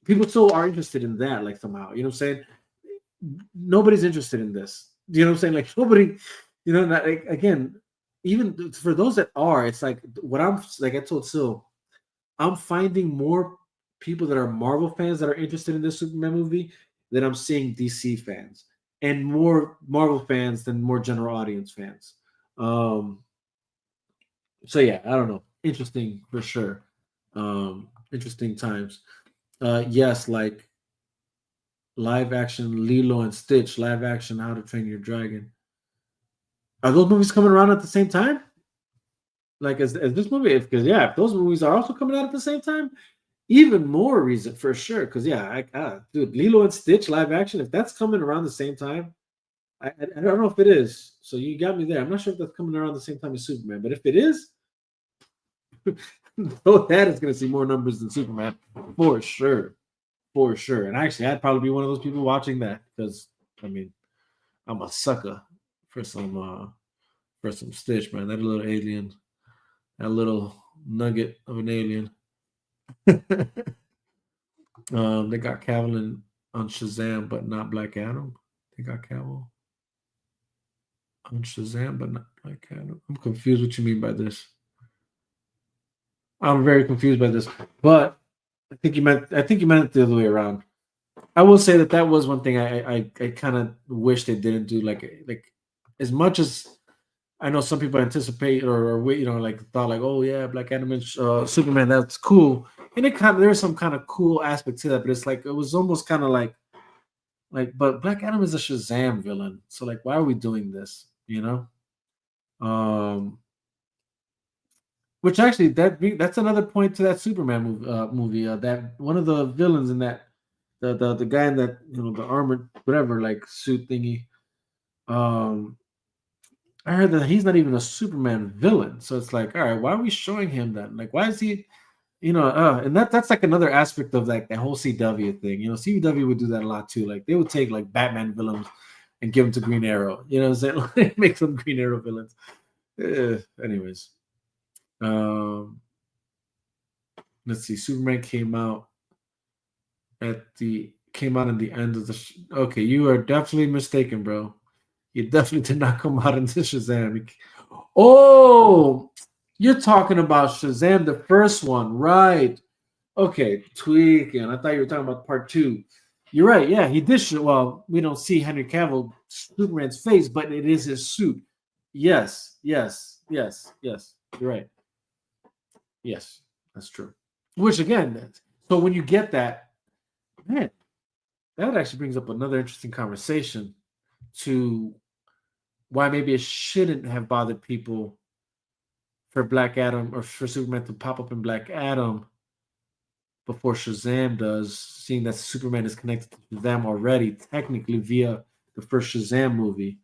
People still are interested in that, like somehow. You know what I'm saying? Nobody's interested in this. You know what I'm saying? Like nobody, not, like, again, even for those that are, it's like what I'm like I told Sil, I'm finding more people that are Marvel fans that are interested in this Superman movie than I'm seeing DC fans, and more Marvel fans than more general audience fans. So yeah, I don't know. Interesting for sure. Interesting times. Yes, like live action Lilo and Stitch, live action How to Train Your Dragon. Are those movies coming around at the same time? Like as this movie? If those movies are also coming out at the same time, even more reason for sure. Because dude, Lilo and Stitch live action. If that's coming around the same time, I don't know if it is. So you got me there. I'm not sure if that's coming around the same time as Superman, but if it is, that is going to see more numbers than Superman for sure. For sure. And actually, I'd probably be one of those people watching that because, I mean, I'm a sucker for some Stitch, man. That little alien, that little nugget of an alien. They got Cavill on Shazam, but not Black Adam. They got Cavill on Shazam, but not Black Adam. I'm confused what you mean by this. I'm very confused by this, but I think you meant it the other way around. I will say that was one thing I kind of wish they didn't do. Like as much as I know some people anticipate or like thought like, oh yeah, Black Adam and Superman, that's cool, and there's some kind of cool aspect to that, but it's like it was almost kind of like but Black Adam is a Shazam villain, so like why are we doing this? Which actually that's another point to that Superman movie. That one of the villains in that the guy in that the armored whatever like suit thingy. I heard that he's not even a Superman villain. So it's like, all right, why are we showing him that? Like, why is he, and that's like another aspect of like that whole CW thing. CW would do that a lot too. Like they would take like Batman villains and give them to Green Arrow. Like, make them Green Arrow villains. Anyways, let's see. Superman came out in the end of the. Okay, you are definitely mistaken, bro. You definitely did not come out into Shazam. Oh, you're talking about Shazam, the first one, right? Okay, tweaking. I thought you were talking about part 2. You're right. Yeah, he did. Well, we don't see Henry Cavill, Superman's face, but it is his suit. Yes. You're right. Yes, that's true. Which again, so when you get that, man, that actually brings up another interesting conversation to why maybe it shouldn't have bothered people for Black Adam or for Superman to pop up in Black Adam before Shazam does, seeing that Superman is connected to Shazam already, technically via the first Shazam movie.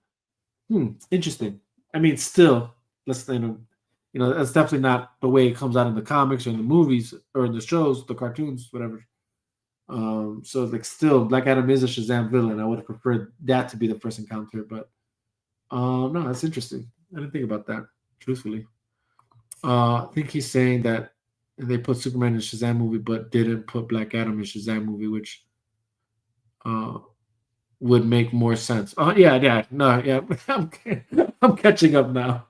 Interesting. I mean, still, that's definitely not the way it comes out in the comics or in the movies or in the shows, the cartoons, whatever. So like, still, Black Adam is a Shazam villain. I would have preferred that to be the first encounter, but no, that's interesting. I didn't think about that, truthfully. I think he's saying that they put Superman in Shazam movie, but didn't put Black Adam in Shazam movie, which would make more sense. Oh yeah. I'm catching up now.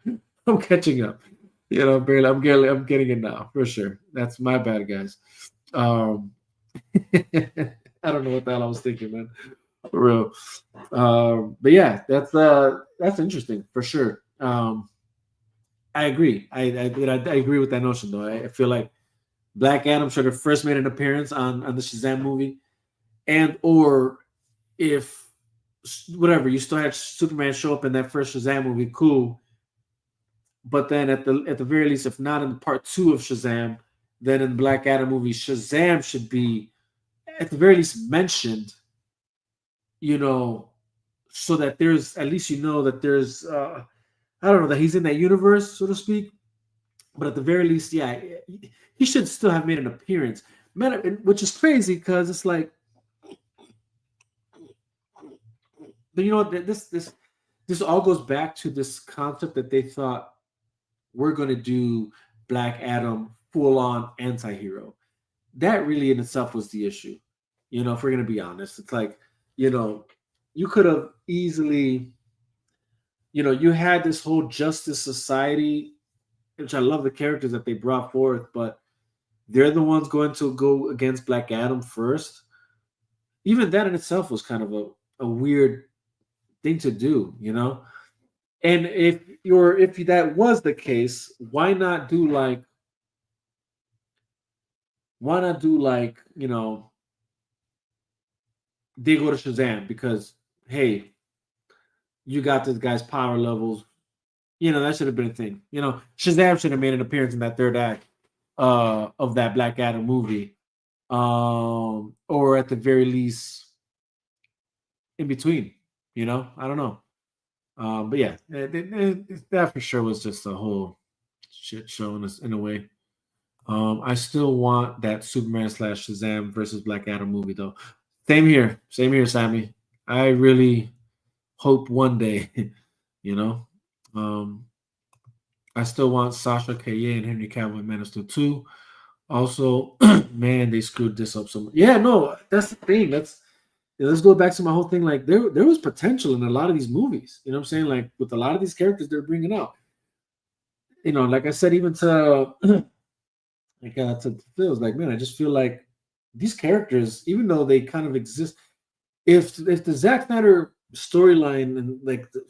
I'm catching up. Barely. I'm getting it now for sure. That's my bad, guys. I don't know what the hell I was thinking, man. For real. But yeah, that's interesting for sure. I agree. I agree with that notion, though. I feel like Black Adam should have first made an appearance on the Shazam movie, or if whatever, you still had Superman show up in that first Shazam movie, cool. But then at the very least, if not in part 2 of Shazam, then in the Black Adam movie, Shazam should be at the very least mentioned. So that there's at least that there's I don't know, that he's in that universe, so to speak. But at the very least, yeah, he should still have made an appearance. Which is crazy because it's like, but this all goes back to this concept that they thought we're going to do Black Adam full-on anti-hero. That really in itself was the issue. If we're going to be honest, it's like, you could have easily, you had this whole Justice Society, which I love the characters that they brought forth, but they're the ones going to go against Black Adam first. Even that in itself was kind of a weird thing to do, And if that was the case, why not do like, they go to Shazam because, hey, you got this guy's power levels. That should have been a thing. Shazam should have made an appearance in that third act of that Black Adam movie. Or at the very least, in between. I don't know. But yeah, that for sure was just a whole shit show in a way. I still want that Superman / Shazam versus Black Adam movie though. Same here, Sammy. I really hope one day, I still want Sasha Kaye and Henry Cavill in Man of Steel 2. Also, man, they screwed this up so much. Yeah, no, that's the thing. Let's go back to my whole thing. Like there was potential in a lot of these movies. You know what I'm saying? Like with a lot of these characters they're bringing out. Like I said, even to Phil's, like, man, I just feel like these characters, even though they kind of exist, if the Zack Snyder storyline and like the,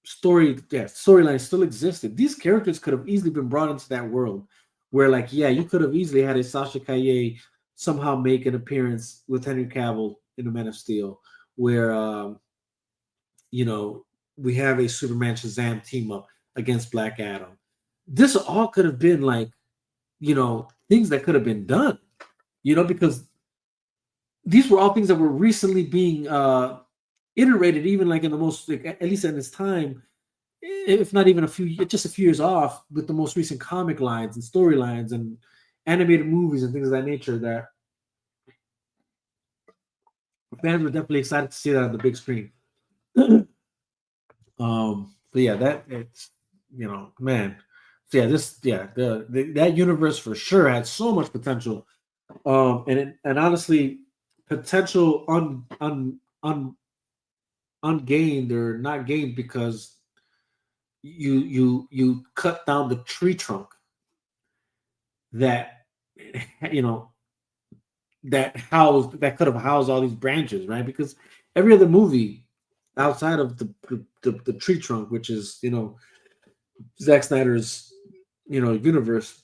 storyline still existed, these characters could have easily been brought into that world where, like, yeah, you could have easily had a Sasha Kaye somehow make an appearance with Henry Cavill in the Man of Steel, where we have a Superman Shazam team up against Black Adam. This all could have been like, things that could have been done, because these were all things that were recently being iterated, even like in the most, like, at least in its time, if not even just a few years off, with the most recent comic lines and storylines and animated movies and things of that nature, that fans were definitely excited to see that on the big screen. But yeah, that it's man. So yeah, that universe for sure had so much potential. And honestly, potential ungained or not gained because you cut down the tree trunk that you know that could have housed all these branches, right? Because every other movie outside of the tree trunk, which is Zack Snyder's universe,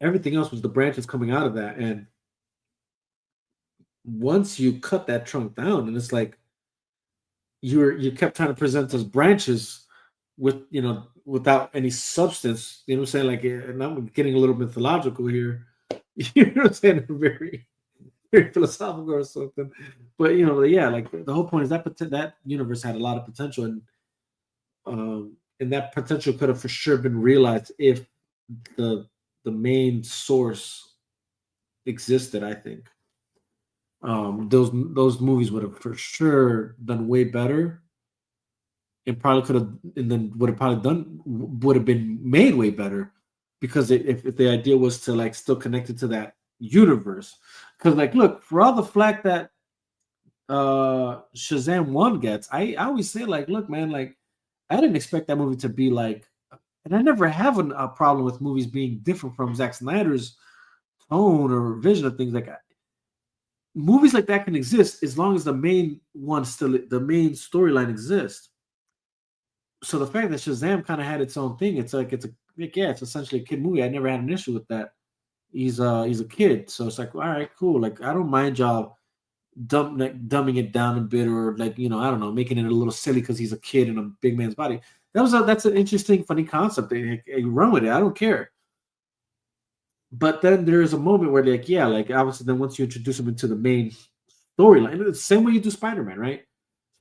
everything else was the branches coming out of that. And once you cut that trunk down, and it's like you kept trying to present those branches with without any substance. You know what I'm saying? Like, and I'm getting a little mythological here. You know what I'm saying? Very very philosophical or something. But yeah, like the whole point is that universe had a lot of potential, and that potential could have for sure been realized if the main source existed. I think those movies would have for sure done way better, and probably could have, and then would have been made way better, because if the idea was to like still connect it to that universe. Because like, look, for all the flack that Shazam 1 gets, I always say, like, look, man, like, I didn't expect that movie to be like, and I never have a problem with movies being different from Zack Snyder's tone or vision of things. Like, movies like that can exist as long as the main storyline exists. So the fact that Shazam kind of had its own thing, it's essentially a kid movie. I never had an issue with that. He's a kid, so it's like, all right, cool. Like, I don't mind y'all dumbing it down a bit, or like, I don't know, making it a little silly because he's a kid in a big man's body. That's an interesting, funny concept. They run with it. I don't care. But then there's a moment where, like, yeah, like, obviously, then once you introduce him into the main storyline, it's the same way you do Spider-Man, right?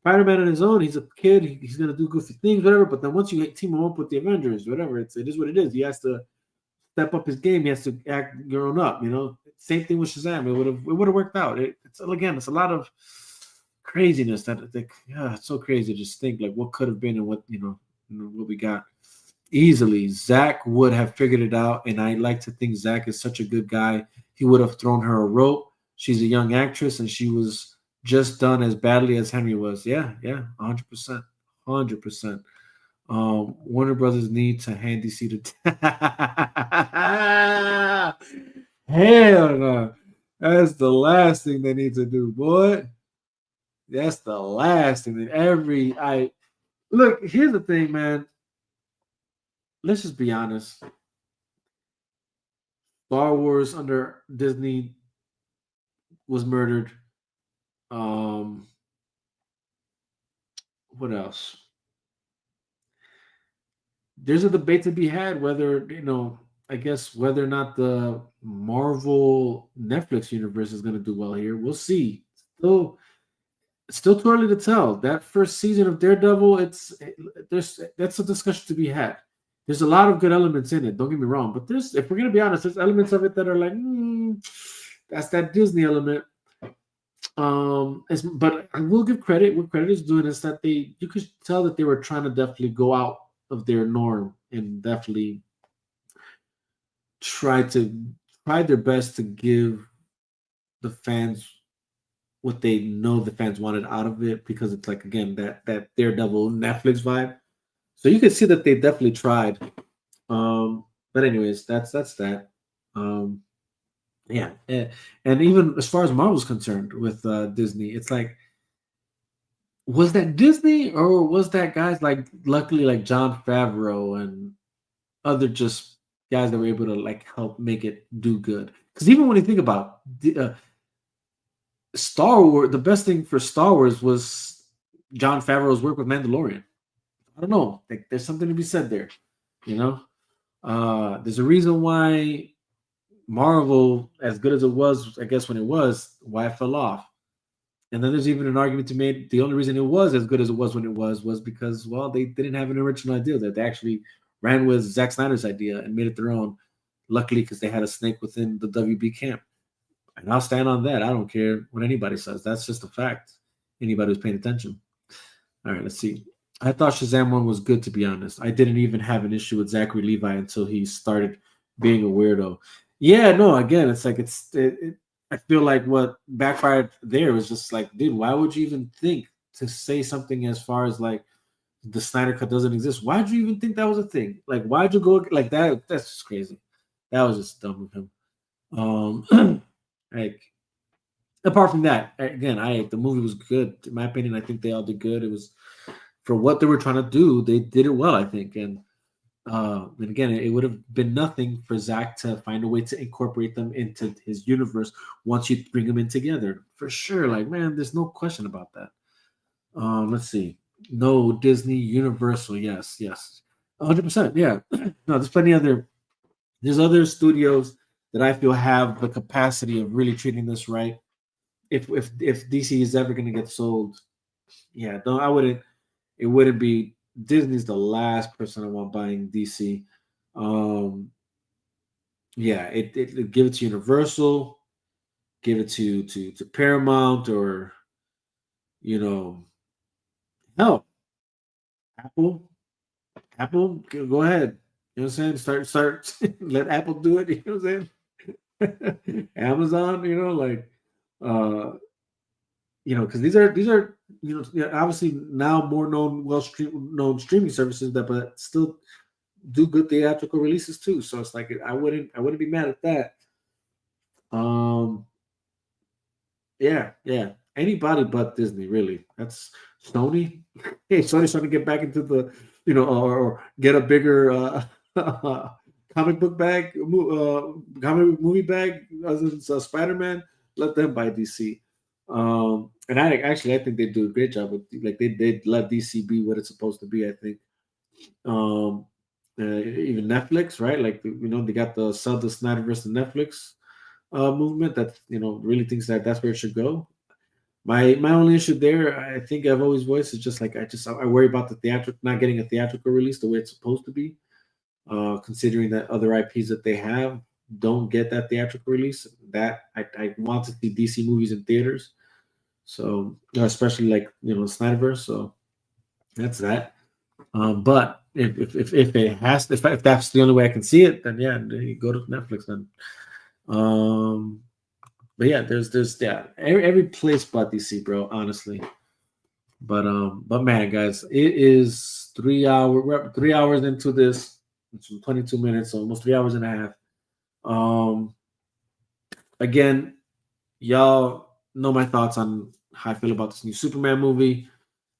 Spider-Man on his own, he's a kid, he's gonna do goofy things, whatever. But then once you team him up with the Avengers, whatever, it is what it is. He has to step up his game. He has to act grown up. Same thing with Shazam. It would have worked out. It's a lot of craziness it's so crazy to just think like what could have been and what we got. Easily, Zach would have figured it out, and I like to think Zach is such a good guy. He would have thrown her a rope. She's a young actress, and she was just done as badly as Henry was. Yeah, 100%, 100%. Warner Brothers need to hand DC to hell no. That's the last thing they need to do, boy. That's the last thing that look. Here's the thing, man. Let's just be honest. Star Wars under Disney was murdered. What else? There's a debate to be had whether, I guess, whether or not the Marvel Netflix universe is going to do well here. We'll see. Still too early to tell. That first season of Daredevil, that's a discussion to be had. There's a lot of good elements in it. Don't get me wrong, but if we're going to be honest, there's elements of it that are like, that's that Disney element. But I will give credit. What credit is doing is that you could tell that they were trying to definitely go out of their norm and definitely try their best to give the fans what they know the fans wanted out of it, because it's like, again, that Daredevil Netflix vibe. So you can see that they definitely tried. But anyways, that's that. Yeah. And even as far as Marvel's concerned with Disney, it's like, was that Disney or was that guys luckily like Jon Favreau and other just guys that were able to like help make it do good? Because even when you think about Star Wars, the best thing for Star Wars was Jon Favreau's work with Mandalorian. I don't know. Like, there's something to be said there. There's a reason why Marvel, as good as it was, I guess when it was, why it fell off. And then there's even an argument to make. The only reason it was as good as it was when it was because, well, they didn't have an original idea. That they actually ran with Zack Snyder's idea and made it their own. Luckily, because they had a snake within the WB camp. And I'll stand on that. I don't care what anybody says. That's just a fact. Anybody who's paying attention. All right, let's see. I thought Shazam 1 was good, to be honest. I didn't even have an issue with Zachary Levi until he started being a weirdo. Yeah, no, again, it's like I feel like what backfired there was just like, dude, why would you even think to say something as far as like the Snyder Cut doesn't exist? Why'd you even think that was a thing? Like, why'd you go like that? That's just crazy. That was just dumb of him. Like, apart from that, again, the movie was good. In my opinion, I think they all did good. It was for what they were trying to do, they did it well, I think. And again, it would have been nothing for Zach to find a way to incorporate them into his universe once you bring them in together. For sure. Like, man, there's no question about that. Let's see. No, Disney, Universal, yes. 100%, yeah. No, there's other studios that I feel have the capacity of really treating this right. If DC is ever going to get sold, yeah, no, I wouldn't. It wouldn't be Disney's the last person I want buying DC. Yeah, it give it to Universal, give it to Paramount, or hell, Apple, go ahead. You know what I'm saying? Start let Apple do it. You know what I'm saying? Amazon, because these are obviously now more known, known streaming services but still do good theatrical releases too. So it's like I wouldn't be mad at that. Yeah. Anybody but Disney, really. That's Sony. Hey, Sony's trying to get back into the, or get a bigger comic book bag, comic movie bag, as in Spider-Man. Let them buy DC. And I think they do a great job with, like, they let DC be what it's supposed to be. I think. Even Netflix, right? Like, they got the sell the Snyderverse to Netflix movement that really thinks that that's where it should go. My only issue there, I think I've always voiced, is just like I worry about the theatrical, not getting a theatrical release the way it's supposed to be. Considering that other IPs that they have don't get that theatrical release, that I want to see DC movies in theaters. So especially like Snyderverse. So that's that. But if it has, if that's the only way I can see it, then yeah, you go to Netflix then. But yeah, there's every place but DC, bro. Honestly, but man, guys, it is 3 hours. We're 3 hours into this. It's 22 minutes, so almost 3 hours and a half. Again, y'all know my thoughts on how I feel about this new Superman movie.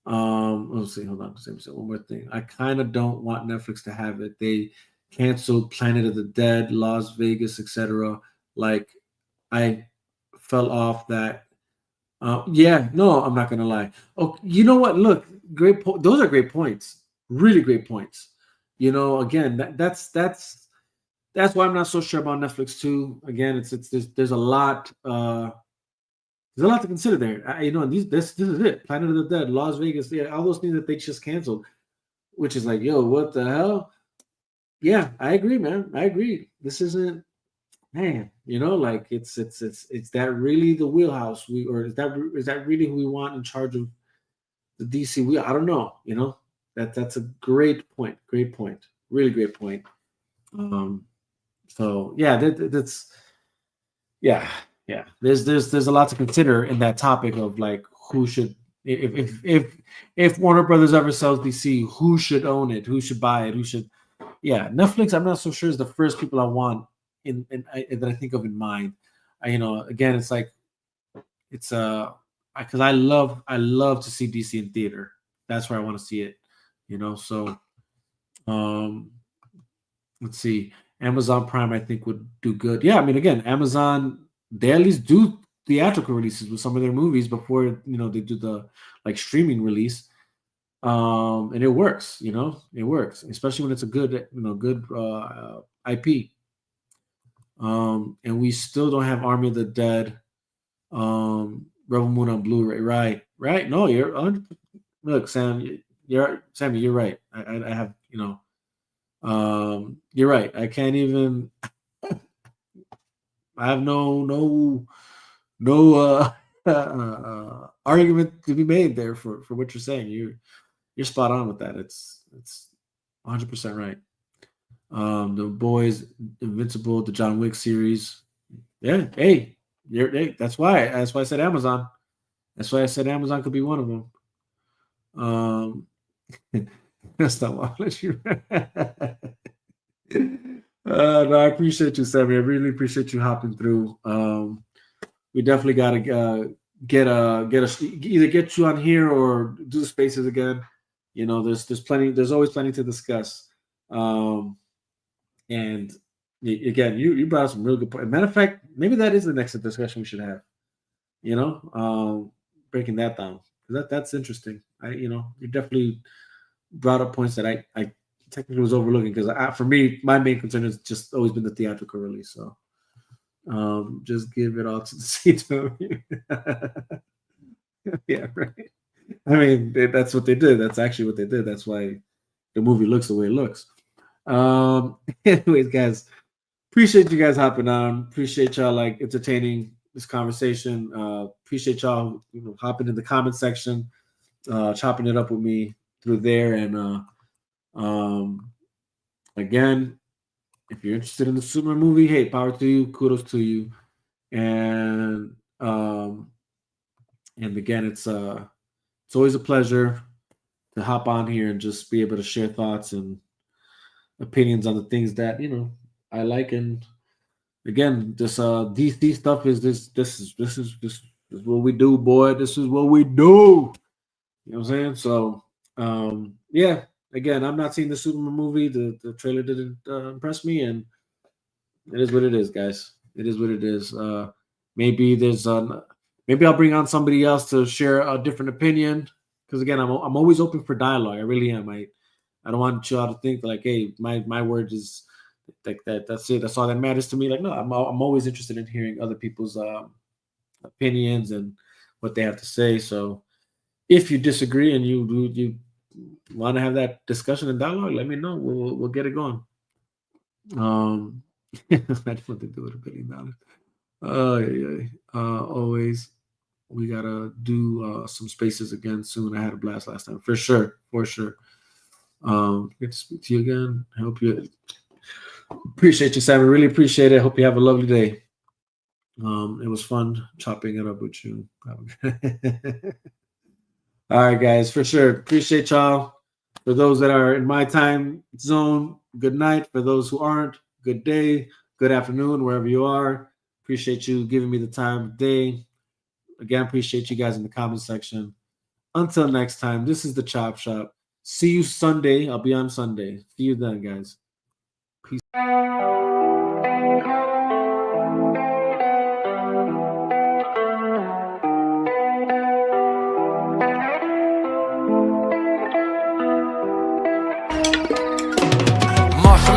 Let's see. Hold on. Let me say one more thing. I kind of don't want Netflix to have it. They canceled Planet of the Dead, Las Vegas, etc. Like, I fell off that. Yeah, no, I'm not gonna lie. Oh, you know what? Look, those are great points. Really great points. Again, that's why I'm not so sure about Netflix too. Again, there's a lot. There's a lot to consider there. This is it. Planet of the Dead, Las Vegas, yeah, all those things that they just canceled, which is like, yo, what the hell? Yeah, I agree, man. I agree. This isn't, man. Like it's that really the wheelhouse is that really who we want in charge of the DC? I don't know. That's a great point. Great point. Really great point. So yeah, that's yeah. Yeah, there's a lot to consider in that topic of like who should, if Warner Brothers ever sells DC, who should own it, who should buy it, who should. Yeah, Netflix, I'm not so sure is the first people I want that I think of in mind. Again, it's like it's because I love to see DC in theater. That's where I want to see it. So let's see. Amazon Prime, I think, would do good. Yeah, I mean, again, Amazon, they at least do theatrical releases with some of their movies before they do the like streaming release, and it works. It works, especially when it's a good IP. And we still don't have Army of the Dead. Rebel Moon on Blu-ray. Right. No, look, Sam. Sammy. You're right. I have you're right. I can't even. I have no argument to be made there for what you're saying. You're spot on with that. It's 100% right. The Boys, Invincible, the John Wick series. Yeah, hey, that's why I said Amazon. That's why I said Amazon could be one of them. That's not what you. No, I appreciate you, Sammy. I really appreciate you hopping through. We definitely gotta either get you on here or do the spaces again. There's plenty. There's always plenty to discuss. And again, you brought up some real good points. Matter of fact, maybe that is the next discussion we should have. Breaking that down, that's interesting. You definitely brought up points that I technically was overlooking, because for me, my main concern has just always been the theatrical release. So just give it all to the CW. Yeah, right. I mean, that's what they did. That's actually what they did. That's why the movie looks the way it looks. Anyways, guys, appreciate you guys hopping on. Appreciate y'all entertaining this conversation. Appreciate y'all hopping in the comment section, chopping it up with me through there. And again, if you're interested in the Superman movie, hey, power to you, kudos to you. And again, it's always a pleasure to hop on here and just be able to share thoughts and opinions on the things that I like. And again, this DC stuff is this is what we do, boy. This is what we do. You know what I'm saying? So yeah. Again, I'm not seeing the Superman movie. The trailer didn't impress me, and it is what it is, guys. It is what it is. Maybe I'll bring on somebody else to share a different opinion. Because again, I'm always open for dialogue. I really am. I don't want y'all to think like, hey, my word is like that. That's it. That's all that matters to me. Like, no, I'm always interested in hearing other people's opinions and what they have to say. So if you disagree and you want to have that discussion and dialogue, let me know. We'll get it going. Imagine what they do with $1 billion. Always, we gotta do some spaces again soon. I had a blast last time, for sure. Good to speak to you again. I hope you appreciate you, Sam. I really appreciate it. Hope you have a lovely day. It was fun chopping it up with you. All right, guys, for sure. Appreciate y'all. For those that are in my time zone, good night. For those who aren't, good day, good afternoon, wherever you are. Appreciate you giving me the time of day. Again, appreciate you guys in the comment section. Until next time, this is the Chop Shop. See you Sunday. I'll be on Sunday. See you then, guys. Peace.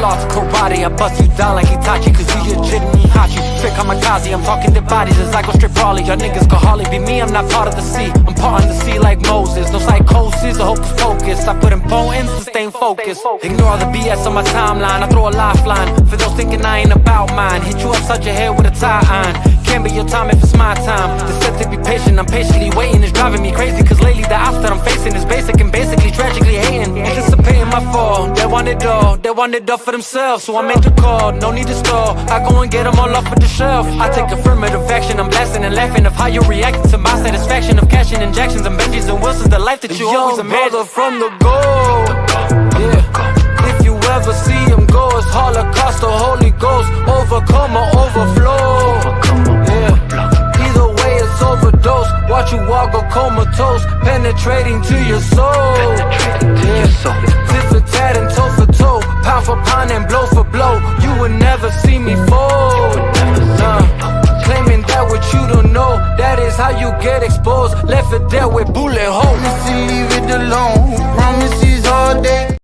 Lost karate, I bust you down like Itachi, cause you legitimately Hachi. Straight kamikaze, I'm talking the bodies as I go straight brawly. Y'all niggas could hardly be me, I'm not part of the sea. I'm part in the sea like Moses. No psychosis or hocus pocus. I put importance to staying focused. Ignore all the BS on my timeline. I throw a lifeline for those thinking I ain't about mine. Hit you upside your head with a tie iron. Can't be your time if it's my time. The set to be patient, I'm patiently waiting. It's driving me crazy, cause lately the ops that I'm facing is basic and basically tragically hating. Anticipating my fall, they want it all for themselves. So I make the call, no need to stall. I go and get them all off of the shelf. I take affirmative action, I'm blasting and laughing of how you reacting to my satisfaction of cashing injections and Benjis and Wilsons, the life that you always imagined. From the goal, yeah. If you ever see him go, it's Holocaust or Holy Ghost. Overcome or overflow, yeah. Either way it's overdose. Watch you walk or comatose, penetrating to your soul, tit for tat and toe for toe, pound for pound and blow for blow. You would never see me fold. Claiming that what you don't know, that is how you get exposed. Left it there with bullet holes. Leave it alone. Promises all day.